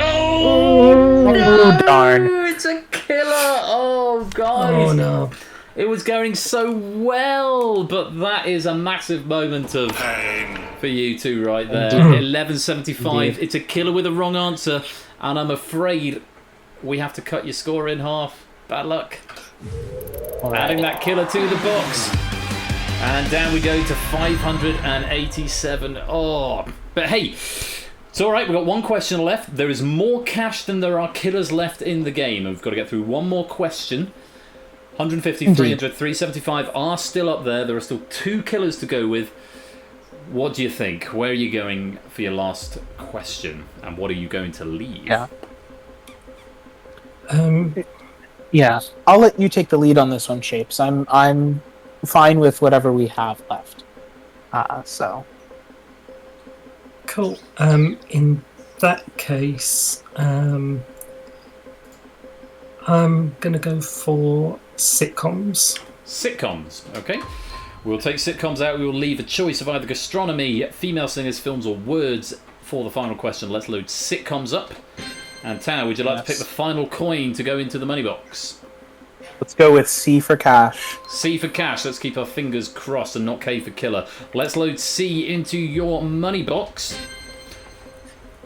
Oh, darn. It's a killer. Oh, guys. Oh, no. It was going so well, but that is a massive moment of fame for you two right there. 1175. It's a killer with a wrong answer, and I'm afraid we have to cut your score in half. Bad luck. Adding that killer to the box. And down we go to 587. Oh, but hey, it's all right. We've got 1 question left. There is more cash than there are killers left in the game. We've got to get through 1 more question. 150, 300, 375 are still up there. There are still 2 killers to go with. What do you think? Where are you going for your last question? And what are you going to leave? Yeah, I'll let you take the lead on this one, Shapes. I'm fine with whatever we have left. So cool. In that case, I'm gonna go for sitcoms. Sitcoms, okay. We'll take sitcoms out. We will leave a choice of either gastronomy, female singers, films, or words for the final question. Let's load sitcoms up. And Tao, would you like to pick the final coin to go into the money box? let's go with C for cash. C for cash. Let's keep our fingers crossed and not K for killer. Let's load C into your money box.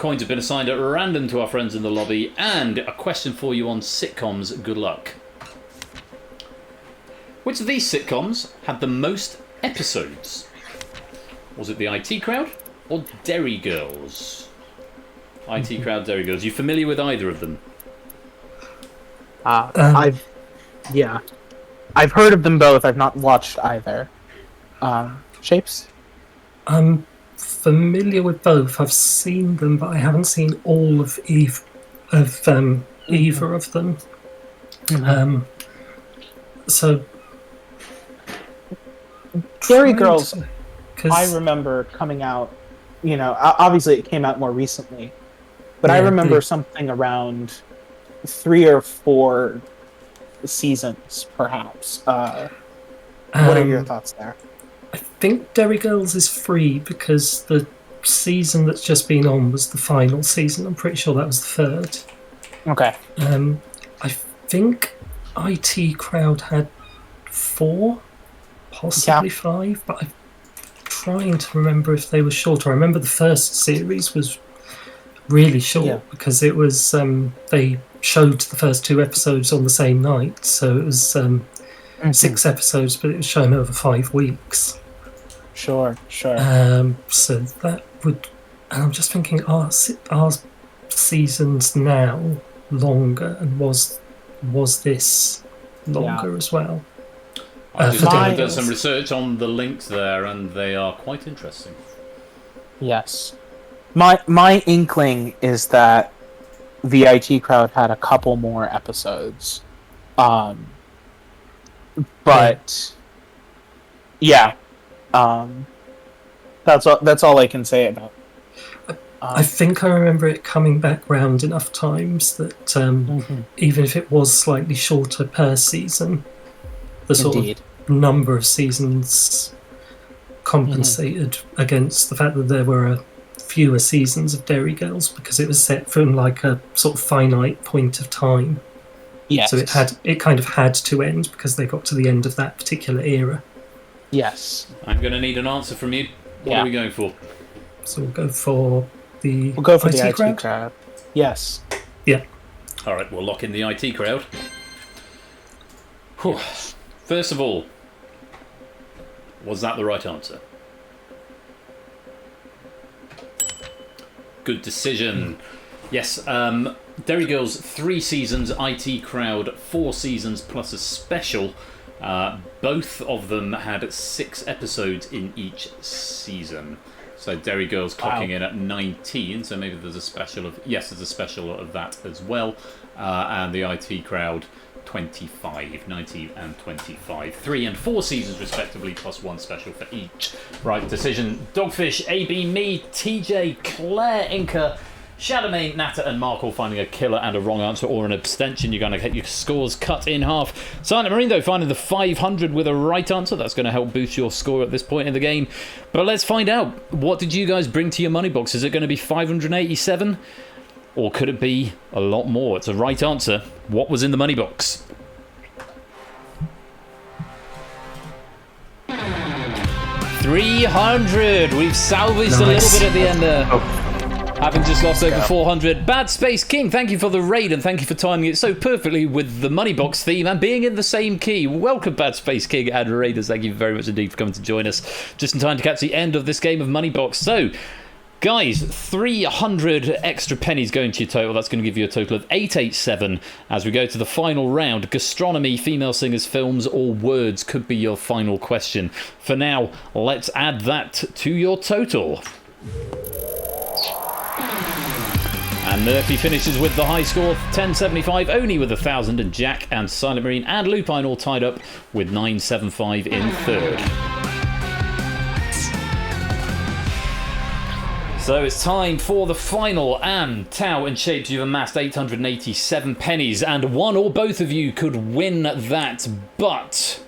Coins have been assigned at random to our friends in the lobby, and a question for you on sitcoms. Good luck. Which of these sitcoms had the most episodes? Was it the IT Crowd or Derry Girls? IT Crowd, Derry Girls. You familiar with either of them? I've heard of them both. I've not watched either. Shapes? I'm familiar with both. I've seen them, but I haven't seen all of either of them. So Derry Girls, I remember coming out, obviously it came out more recently, but I remember something around 3 or 4 seasons, perhaps. What are your thoughts there? I think Derry Girls is free because the season that's just been on was the final season. I'm pretty sure that was the 3rd. Okay. I think IT Crowd had 4, possibly 5, but I'm trying to remember if they were short. I remember the first series was really short because it was they showed the first 2 episodes on the same night, so it was 6 episodes, but it was shown over 5 weeks. Sure. So that would, and I'm just thinking, are seasons now longer, and was this longer as well? I just done some research on the links there, and they are quite interesting. Yes. My inkling is that the IT Crowd had a couple more episodes. But that's all I can say about it. I think I remember it coming back round enough times that even if it was slightly shorter per season, the sort of number of seasons compensated against the fact that there were fewer seasons of Derry Girls because it was set from like a sort of finite point of time. Yes. So it kind of had to end because they got to the end of that particular era. Yes. I'm going to need an answer from you. What are we going for? So we'll go for the IT Crowd. Yes. Yeah. All right, we'll lock in the IT Crowd. Whew. First of all, was that the right answer? Good decision. Yes, Derry Girls 3 seasons, IT Crowd 4 seasons plus a special. Both of them had 6 episodes in each season. So Derry Girls clocking in at 19, so maybe there's a special of... Yes, there's a special of that as well. And the IT Crowd 25, 19 and 25. 3 and 4 seasons respectively, plus 1 special for each. Right decision. Dogfish, AB, me, TJ, Claire, Inca, Shadowmane, Natter and Mark all finding a killer and a wrong answer or an abstention. You're going to get your scores cut in half. Silent Marine, though, finding the 500 with a right answer. That's going to help boost your score at this point in the game. But let's find out. What did you guys bring to your money box? Is it going to be 587? Or could it be a lot more? It's a right answer. What was in the money box? $300. We've salvaged a little bit at the end there. Having just lost over 400. Bad Space King, thank you for the raid and thank you for timing it so perfectly with the money box theme and being in the same key. Welcome, Bad Space King and Raiders. Thank you very much indeed for coming to join us just in time to catch the end of this game of money box. So, guys, 300 extra pennies going to your total. That's going to give you a total of 887 as we go to the final round. Gastronomy, female singers, films, or words could be your final question. For now, let's add that to your total. And Murphy finishes with the high score, 1075, Oni with 1,000, and Jack and Silent Marine and Lupine all tied up with 975 in third. So it's time for the final, and Tau and Shapes, you've amassed 887 pennies, and one or both of you could win that, but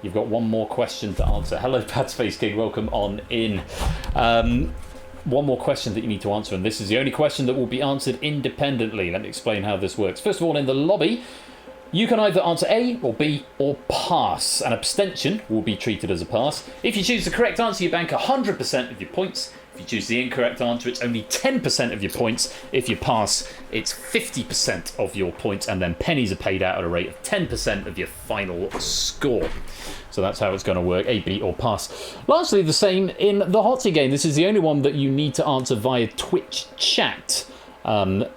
you've got one more question to answer. Hello, Bad Space King, welcome on in. One more question that you need to answer, and this is the only question that will be answered independently. Let me explain how this works. First of all, in the lobby, You can either answer A or B or pass. An abstention will be treated as a pass. If you choose the correct answer, you bank 100% of your points. If you choose the incorrect answer, it's only 10% of your points. If you pass, it's 50% of your points, and then pennies are paid out at a rate of 10% of your final score. So that's how it's going to work, A, B, or pass. Largely the same in the Hotsy game. This is the only one that you need to answer via Twitch chat.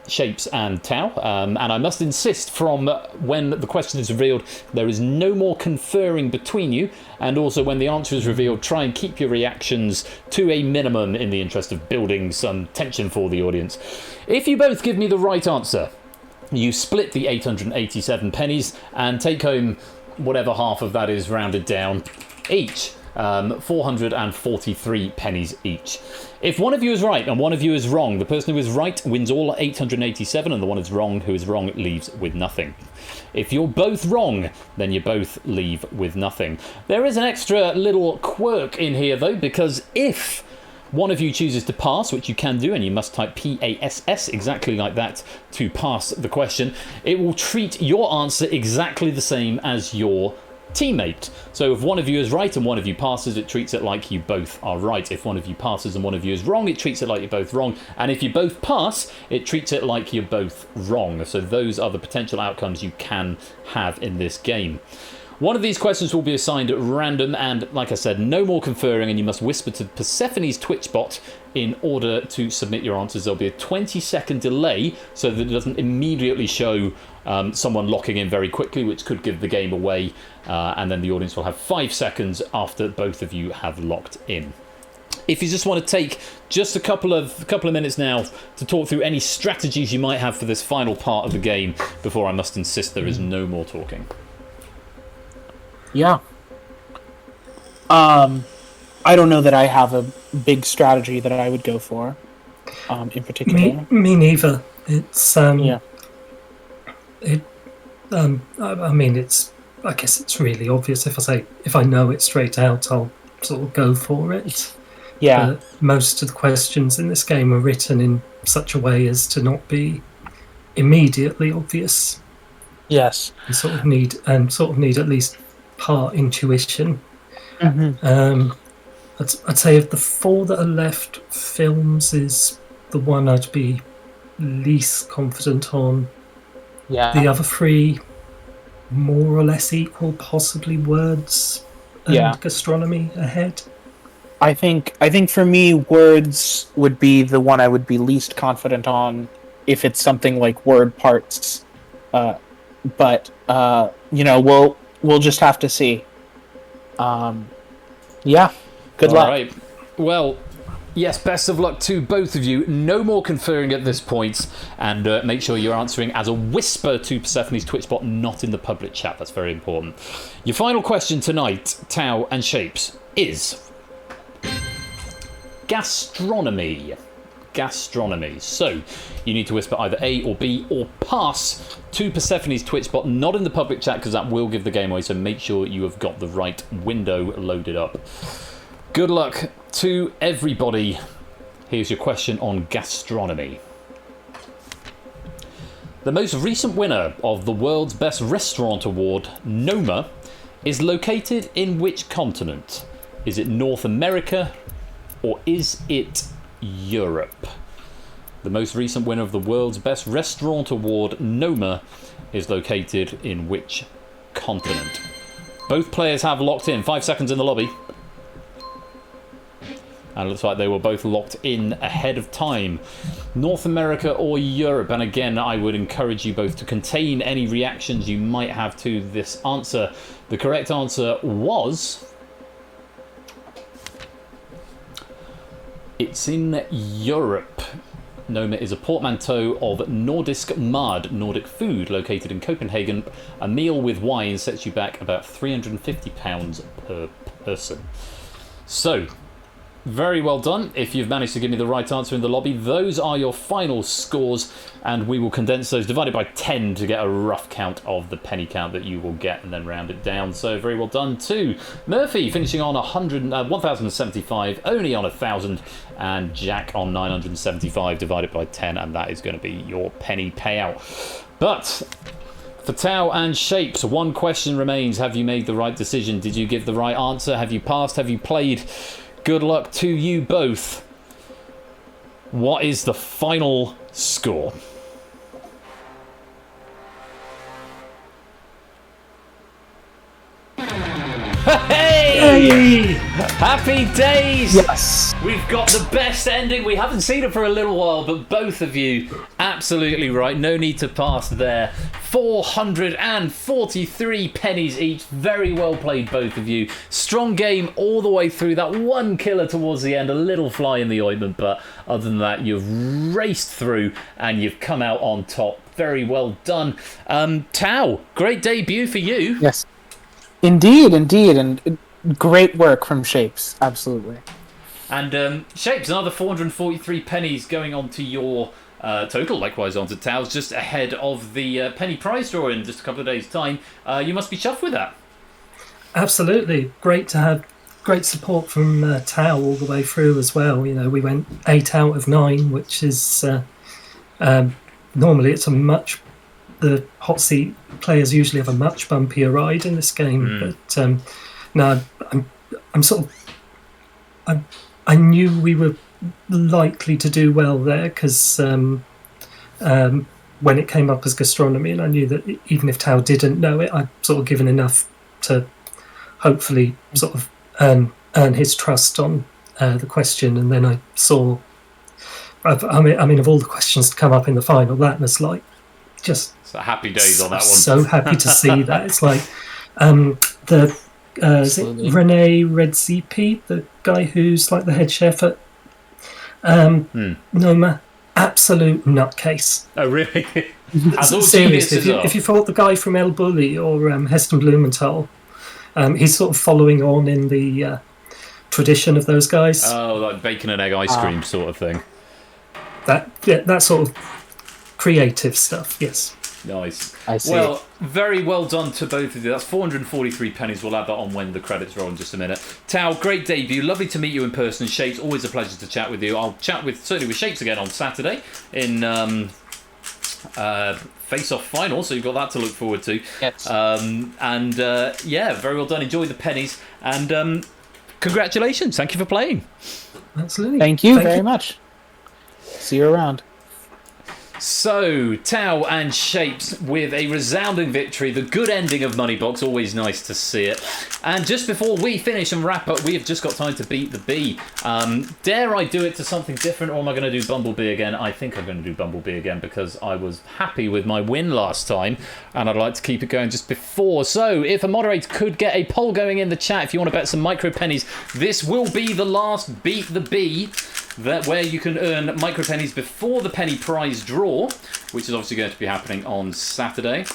Shapes and Tau, and I must insist from when the question is revealed, there is no more conferring between you, and also when the answer is revealed, try and keep your reactions to a minimum in the interest of building some tension for the audience. If you both give me the right answer, you split the 887 pennies and take home whatever half of that is rounded down each. 443 pennies each. If one of you is right and one of you is wrong, the person who is right wins all 887, and the one who is wrong leaves with nothing. If you're both wrong, then you both leave with nothing. There is an extra little quirk in here though, because if one of you chooses to pass, which you can do, and you must type PASS exactly like that to pass the question, it will treat your answer exactly the same as your teammate. So if one of you is right and one of you passes, it treats it like you both are right. If one of you passes and one of you is wrong, it treats it like you're both wrong. And if you both pass, it treats it like you're both wrong. So those are the potential outcomes you can have in this game. One of these questions will be assigned at random, and like I said, no more conferring, and you must whisper to Persephone's Twitch bot in order to submit your answers. There'll be a 20-second delay so that it doesn't immediately show someone locking in very quickly, which could give the game away, and then the audience will have 5 seconds after both of you have locked in. If you just want to take just a couple of minutes now to talk through any strategies you might have for this final part of the game before I must insist there is no more talking. Yeah. I don't know that I have a big strategy that I would go for, in particular. Me neither. It's yeah. I mean, it's. I guess it's really obvious. If I know it straight out, I'll sort of go for it. Yeah. But most of the questions in this game are written in such a way as to not be immediately obvious. Yes. You sort of need at least part intuition. Mm-hmm. I'd say of the four that are left, films is the one I'd be least confident on. Yeah. The other three, more or less equal, possibly words and gastronomy ahead. I think for me, words would be the one I would be least confident on if it's something like word parts. But we'll just have to see. Yeah. Good luck. All right. Well, yes, best of luck to both of you. No more conferring at this point, and make sure you're answering as a whisper to Persephone's Twitch bot, not in the public chat. That's very important. Your final question tonight, Tau and Shapes, is gastronomy. Gastronomy. So you need to whisper either A or B or pass to Persephone's Twitch bot, not in the public chat, because that will give the game away. So make sure you have got the right window loaded up. Good luck to everybody. Here's your question on gastronomy. The most recent winner of the World's Best Restaurant Award, Noma, is located in which continent? Is it North America or is it Europe? The most recent winner of the World's Best Restaurant Award, Noma, is located in which continent? Both players have locked in. 5 seconds in the lobby. And it looks like they were both locked in ahead of time. North America or Europe? And again, I would encourage you both to contain any reactions you might have to this answer. The correct answer was... it's in Europe. Noma is a portmanteau of Nordisk Mad, Nordic food, located in Copenhagen. A meal with wine sets you back about £350 per person. So... very well done. If you've managed to give me the right answer in the lobby, those are your final scores, and we will condense those, divided by 10 to get a rough count of the penny count that you will get, and then round it down. So very well done to Murphy, finishing on 1,075, only on 1,000, and Jack on 975 divided by 10, and that is going to be your penny payout. But For Tao and Shapes, one question remains. Have you made the right decision? Did you give the right answer? Have you passed? Have you played? Good luck to you both. What is the final score? Hey! Happy days! Yes. We've got the best ending. We haven't seen it for a little while, but both of you absolutely right. No need to pass there. 443 pennies each. Very well played, both of you. Strong game all the way through. That one killer towards the end, a little fly in the ointment, but other than that, you've raced through and you've come out on top. Very well done. Tao, great debut for you. Yes. Indeed, and great work from Shapes, absolutely. And Shapes, another 443 pennies going on to your total, likewise on to Tao's, just ahead of the penny prize draw in just a couple of days' time. You must be chuffed with that. Absolutely. Great to have great support from Tao all the way through as well. You know, we went 8 out of 9, which is normally it's a much... The hot seat players usually have a much bumpier ride in this game, but no, I'm sort of. I knew we were likely to do well there because when it came up as gastronomy, and I knew that even if Tao didn't know it, I'd sort of given enough to hopefully sort of earn his trust on the question, and then I saw. I mean, of all the questions to come up in the final, that was like just. So happy days on that one. So happy to see that. It's like is it Rene Redzepi, the guy who's like the head chef at Noma? Absolute nutcase. Oh, really? Seriously, if you thought the guy from El Bulli or Heston Blumenthal, he's sort of following on in the tradition of those guys. Oh, like bacon and egg ice cream sort of thing. That sort of creative stuff, yes. Nice. I see. Well, very well done to both of you. That's 443 pennies. We'll add that on when the credits roll in just a minute. Tao, great debut. Lovely to meet you in person. Shapes, always a pleasure to chat with you. I'll chat certainly with Shapes again on Saturday in face-off final, so you've got that to look forward to. Yes. Yeah, very well done. Enjoy the pennies. And congratulations. Thank you for playing. Absolutely. Thank you very much. See you around. So, Tao and Shapes with a resounding victory. The good ending of Moneybox, always nice to see it. And just before we finish and wrap up, we have just got time to beat the bee. Dare I do it to something different, or am I going to do Bumblebee again? I think I'm going to do Bumblebee again because I was happy with my win last time, and I'd like to keep it going just before. So, if a moderator could get a poll going in the chat, if you want to bet some micro pennies, this will be the last Beat the Bee. Where you can earn micro pennies before the penny prize draw, which is obviously going to be happening on Saturday.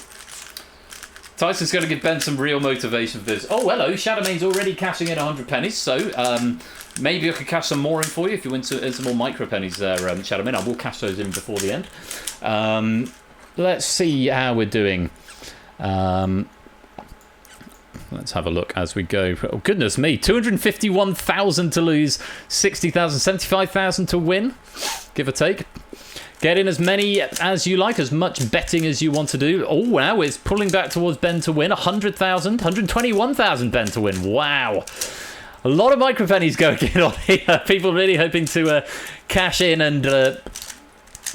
Tyson's going to give Ben some real motivation for this. Oh, hello, Shadowmane's already cashing in 100 pennies, so maybe I could cash some more in for you if you win some more micro pennies there, Shadowmane. I will cash those in before the end. Let's see how we're doing. Let's have a look as we go. Oh, goodness me. 251,000 to lose, 60,000, 75,000 to win, give or take. Get in as many as you like, as much betting as you want to do. Oh, wow, it's pulling back towards Ben to win. 100,000, 121,000 Ben to win. Wow. A lot of micro pennies going in on here. People really hoping to cash in and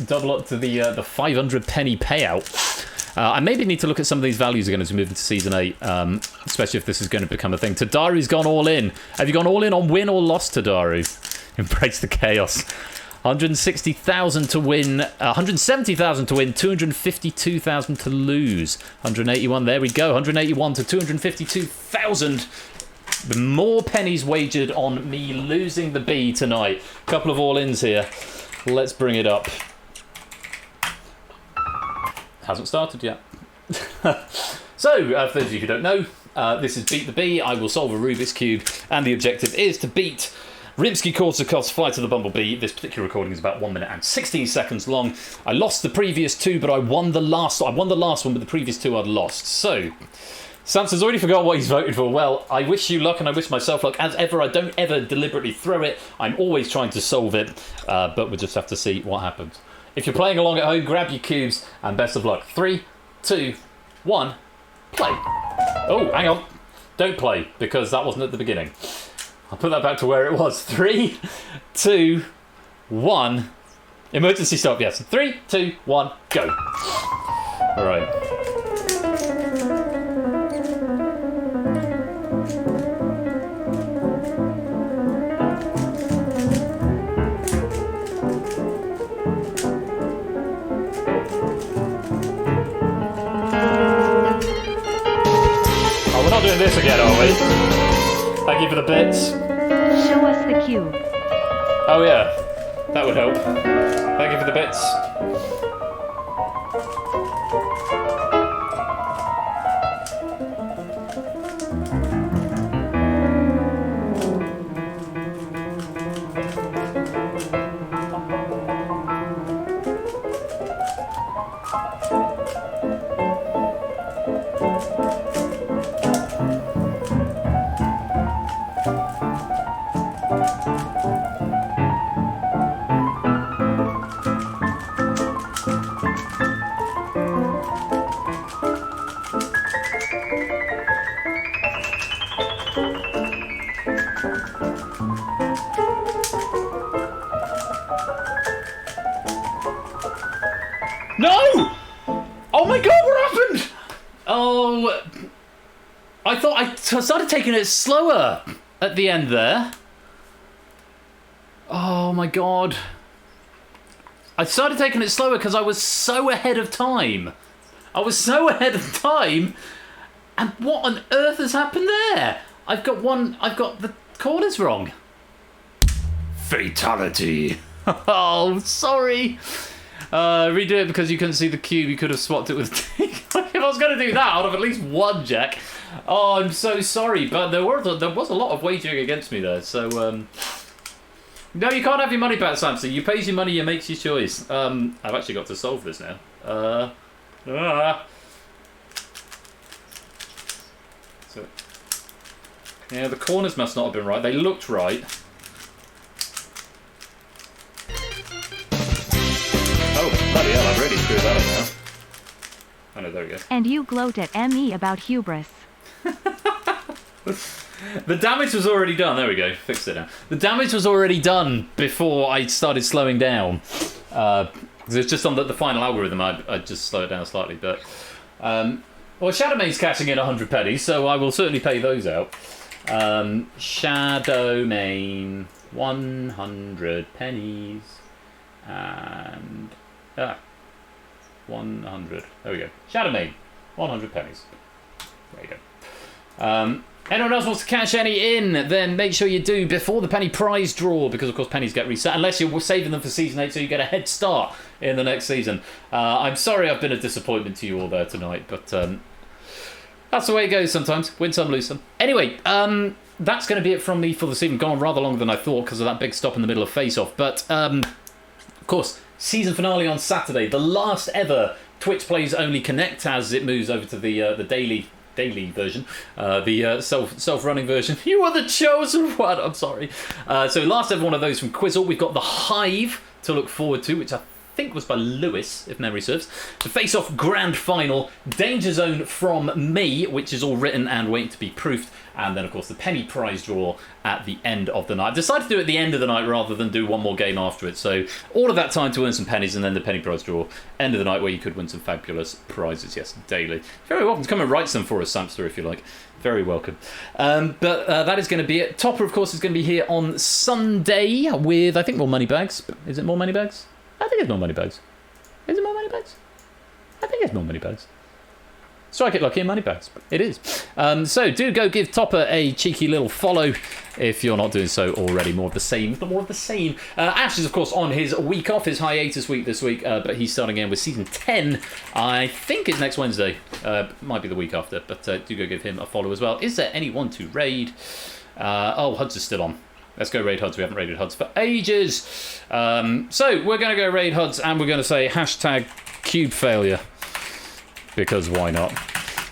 double up to the 500 penny payout. I maybe need to look at some of these values again as we move into Season 8, especially if this is going to become a thing. Tadaru's gone all in. Have you gone all in on win or loss, Tadaru? Embrace the chaos. 160,000 to win, 170,000 to win, 252,000 to lose. 181, there we go, 181 to 252,000. More pennies wagered on me losing the bee tonight. Couple of all-ins here. Let's bring it up. Hasn't started yet. So, for those of you who don't know, this is Beat the Bee. I will solve a Rubik's Cube, and the objective is to beat Rimsky-Korsakov's Flight of the Bumblebee. This particular recording is about 1 minute and 16 seconds long. I lost the previous two, but I won the last one, but the previous two I'd lost. So, Samson's already forgot what he's voted for. Well, I wish you luck, and I wish myself luck. As ever, I don't ever deliberately throw it. I'm always trying to solve it, but we'll just have to see what happens. If you're playing along at home, grab your cubes, and best of luck. 3, 2, 1, play. Oh, hang on. Don't play, because that wasn't at the beginning. I'll put that back to where it was. 3, 2, 1. Emergency stop, yes. 3, 2, 1, go. All right. Oh, we're not doing this again, are we? Thank you for the bits. Show us the cube. Oh yeah, that would help. Thank you for the bits. No! Oh my god, what happened? Oh, I thought I started taking it slower at the end there. Oh my god. I started taking it slower because I was so ahead of time. I was so ahead of time. And what on earth has happened there? I've got the corners wrong. Fatality. Oh, sorry. Redo it because you couldn't see the cube. You could have swapped it with If I was going to do that, I'd have at least one Jack. Oh, I'm so sorry, but there was a lot of wagering against me there. So, no, you can't have your money back, Samson. You pays your money, you makes your choice. I've actually got to solve this now. So, yeah, the corners must not have been right. They looked right. Oh, bloody hell, I've really screwed that up now. Oh no, there we go. And you gloat at ME about hubris. The damage was already done. There we go. Fixed it now. The damage was already done before I started slowing down. It's just on the final algorithm. I just slow it down slightly. But well, Shadowmane's cashing in 100 pennies, so I will certainly pay those out. Shadowmane, 100 pennies, and 100. There we go. Shadowmane, 100 pennies. There you go. Anyone else wants to cash any in, then make sure you do before the penny prize draw, because of course pennies get reset, unless you're saving them for season 8 so you get a head start in the next season. I'm sorry I've been a disappointment to you all there tonight, but that's the way it goes sometimes. Win some, lose some. Anyway, that's going to be it from me for this evening. Gone rather longer than I thought because of that big stop in the middle of face-off. But, of course, season finale on Saturday. The last ever Twitch Plays Only Connect as it moves over to the daily version, the self-running version. You are the chosen one. I'm sorry. So last ever one of those from Quizzle. We've got the Hive to look forward to, which I think was by Lewis, if memory serves. The face-off grand final, Danger Zone from me, which is all written and waiting to be proofed, and then of course the penny prize draw at the end of the night. I've decided to do it at the end of the night rather than do one more game after it, so all of that time to earn some pennies, and then the penny prize draw end of the night where you could win some fabulous prizes, yes, daily. Very welcome to come and write some for us, Samster, if you like. Very welcome. But that is going to be it. Topper, of course, is going to be here on Sunday with, I think, more money bags. Is it more money bags? I think it's more money bags. Is it more money bags? I think it's more money bags. Strike it lucky and money bags. It is. So do go give Topper a cheeky little follow if you're not doing so already. More of the same. But more of the same. Ash is, of course, on his week off, his hiatus week this week. But he's starting again with season 10. I think it's next Wednesday. Might be the week after. But do go give him a follow as well. Is there anyone to raid? Oh, Huds is still on. Let's go raid Huds. We haven't raided Huds for ages. So we're going to go raid Huds and we're going to say hashtag cube failure. Because why not?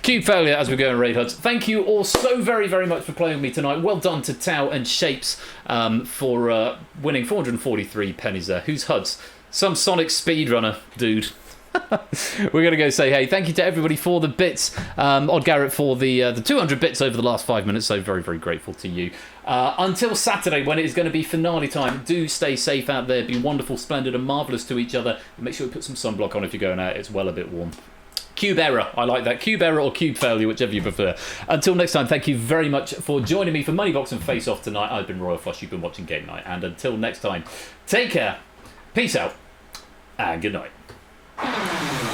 Cube failure as we go and raid Huds. Thank you all so very, very much for playing with me tonight. Well done to Tao and Shapes for winning 443 pennies there. Who's Huds? Some Sonic speedrunner dude. We're going to go say, hey, thank you to everybody for the bits. Odd Garrett for the 200 bits over the last 5 minutes, so very, very grateful to you. Until Saturday, when it is going to be finale time, do stay safe out there. Be wonderful, splendid, and marvellous to each other. And make sure you put some sunblock on if you're going out. It's well a bit warm. Cube error. I like that. Cube error or cube failure, whichever you prefer. Until next time, thank you very much for joining me for Moneybox and Face Off tonight. I've been Royal Flush. You've been watching Game Night. And until next time, take care, peace out, and good night.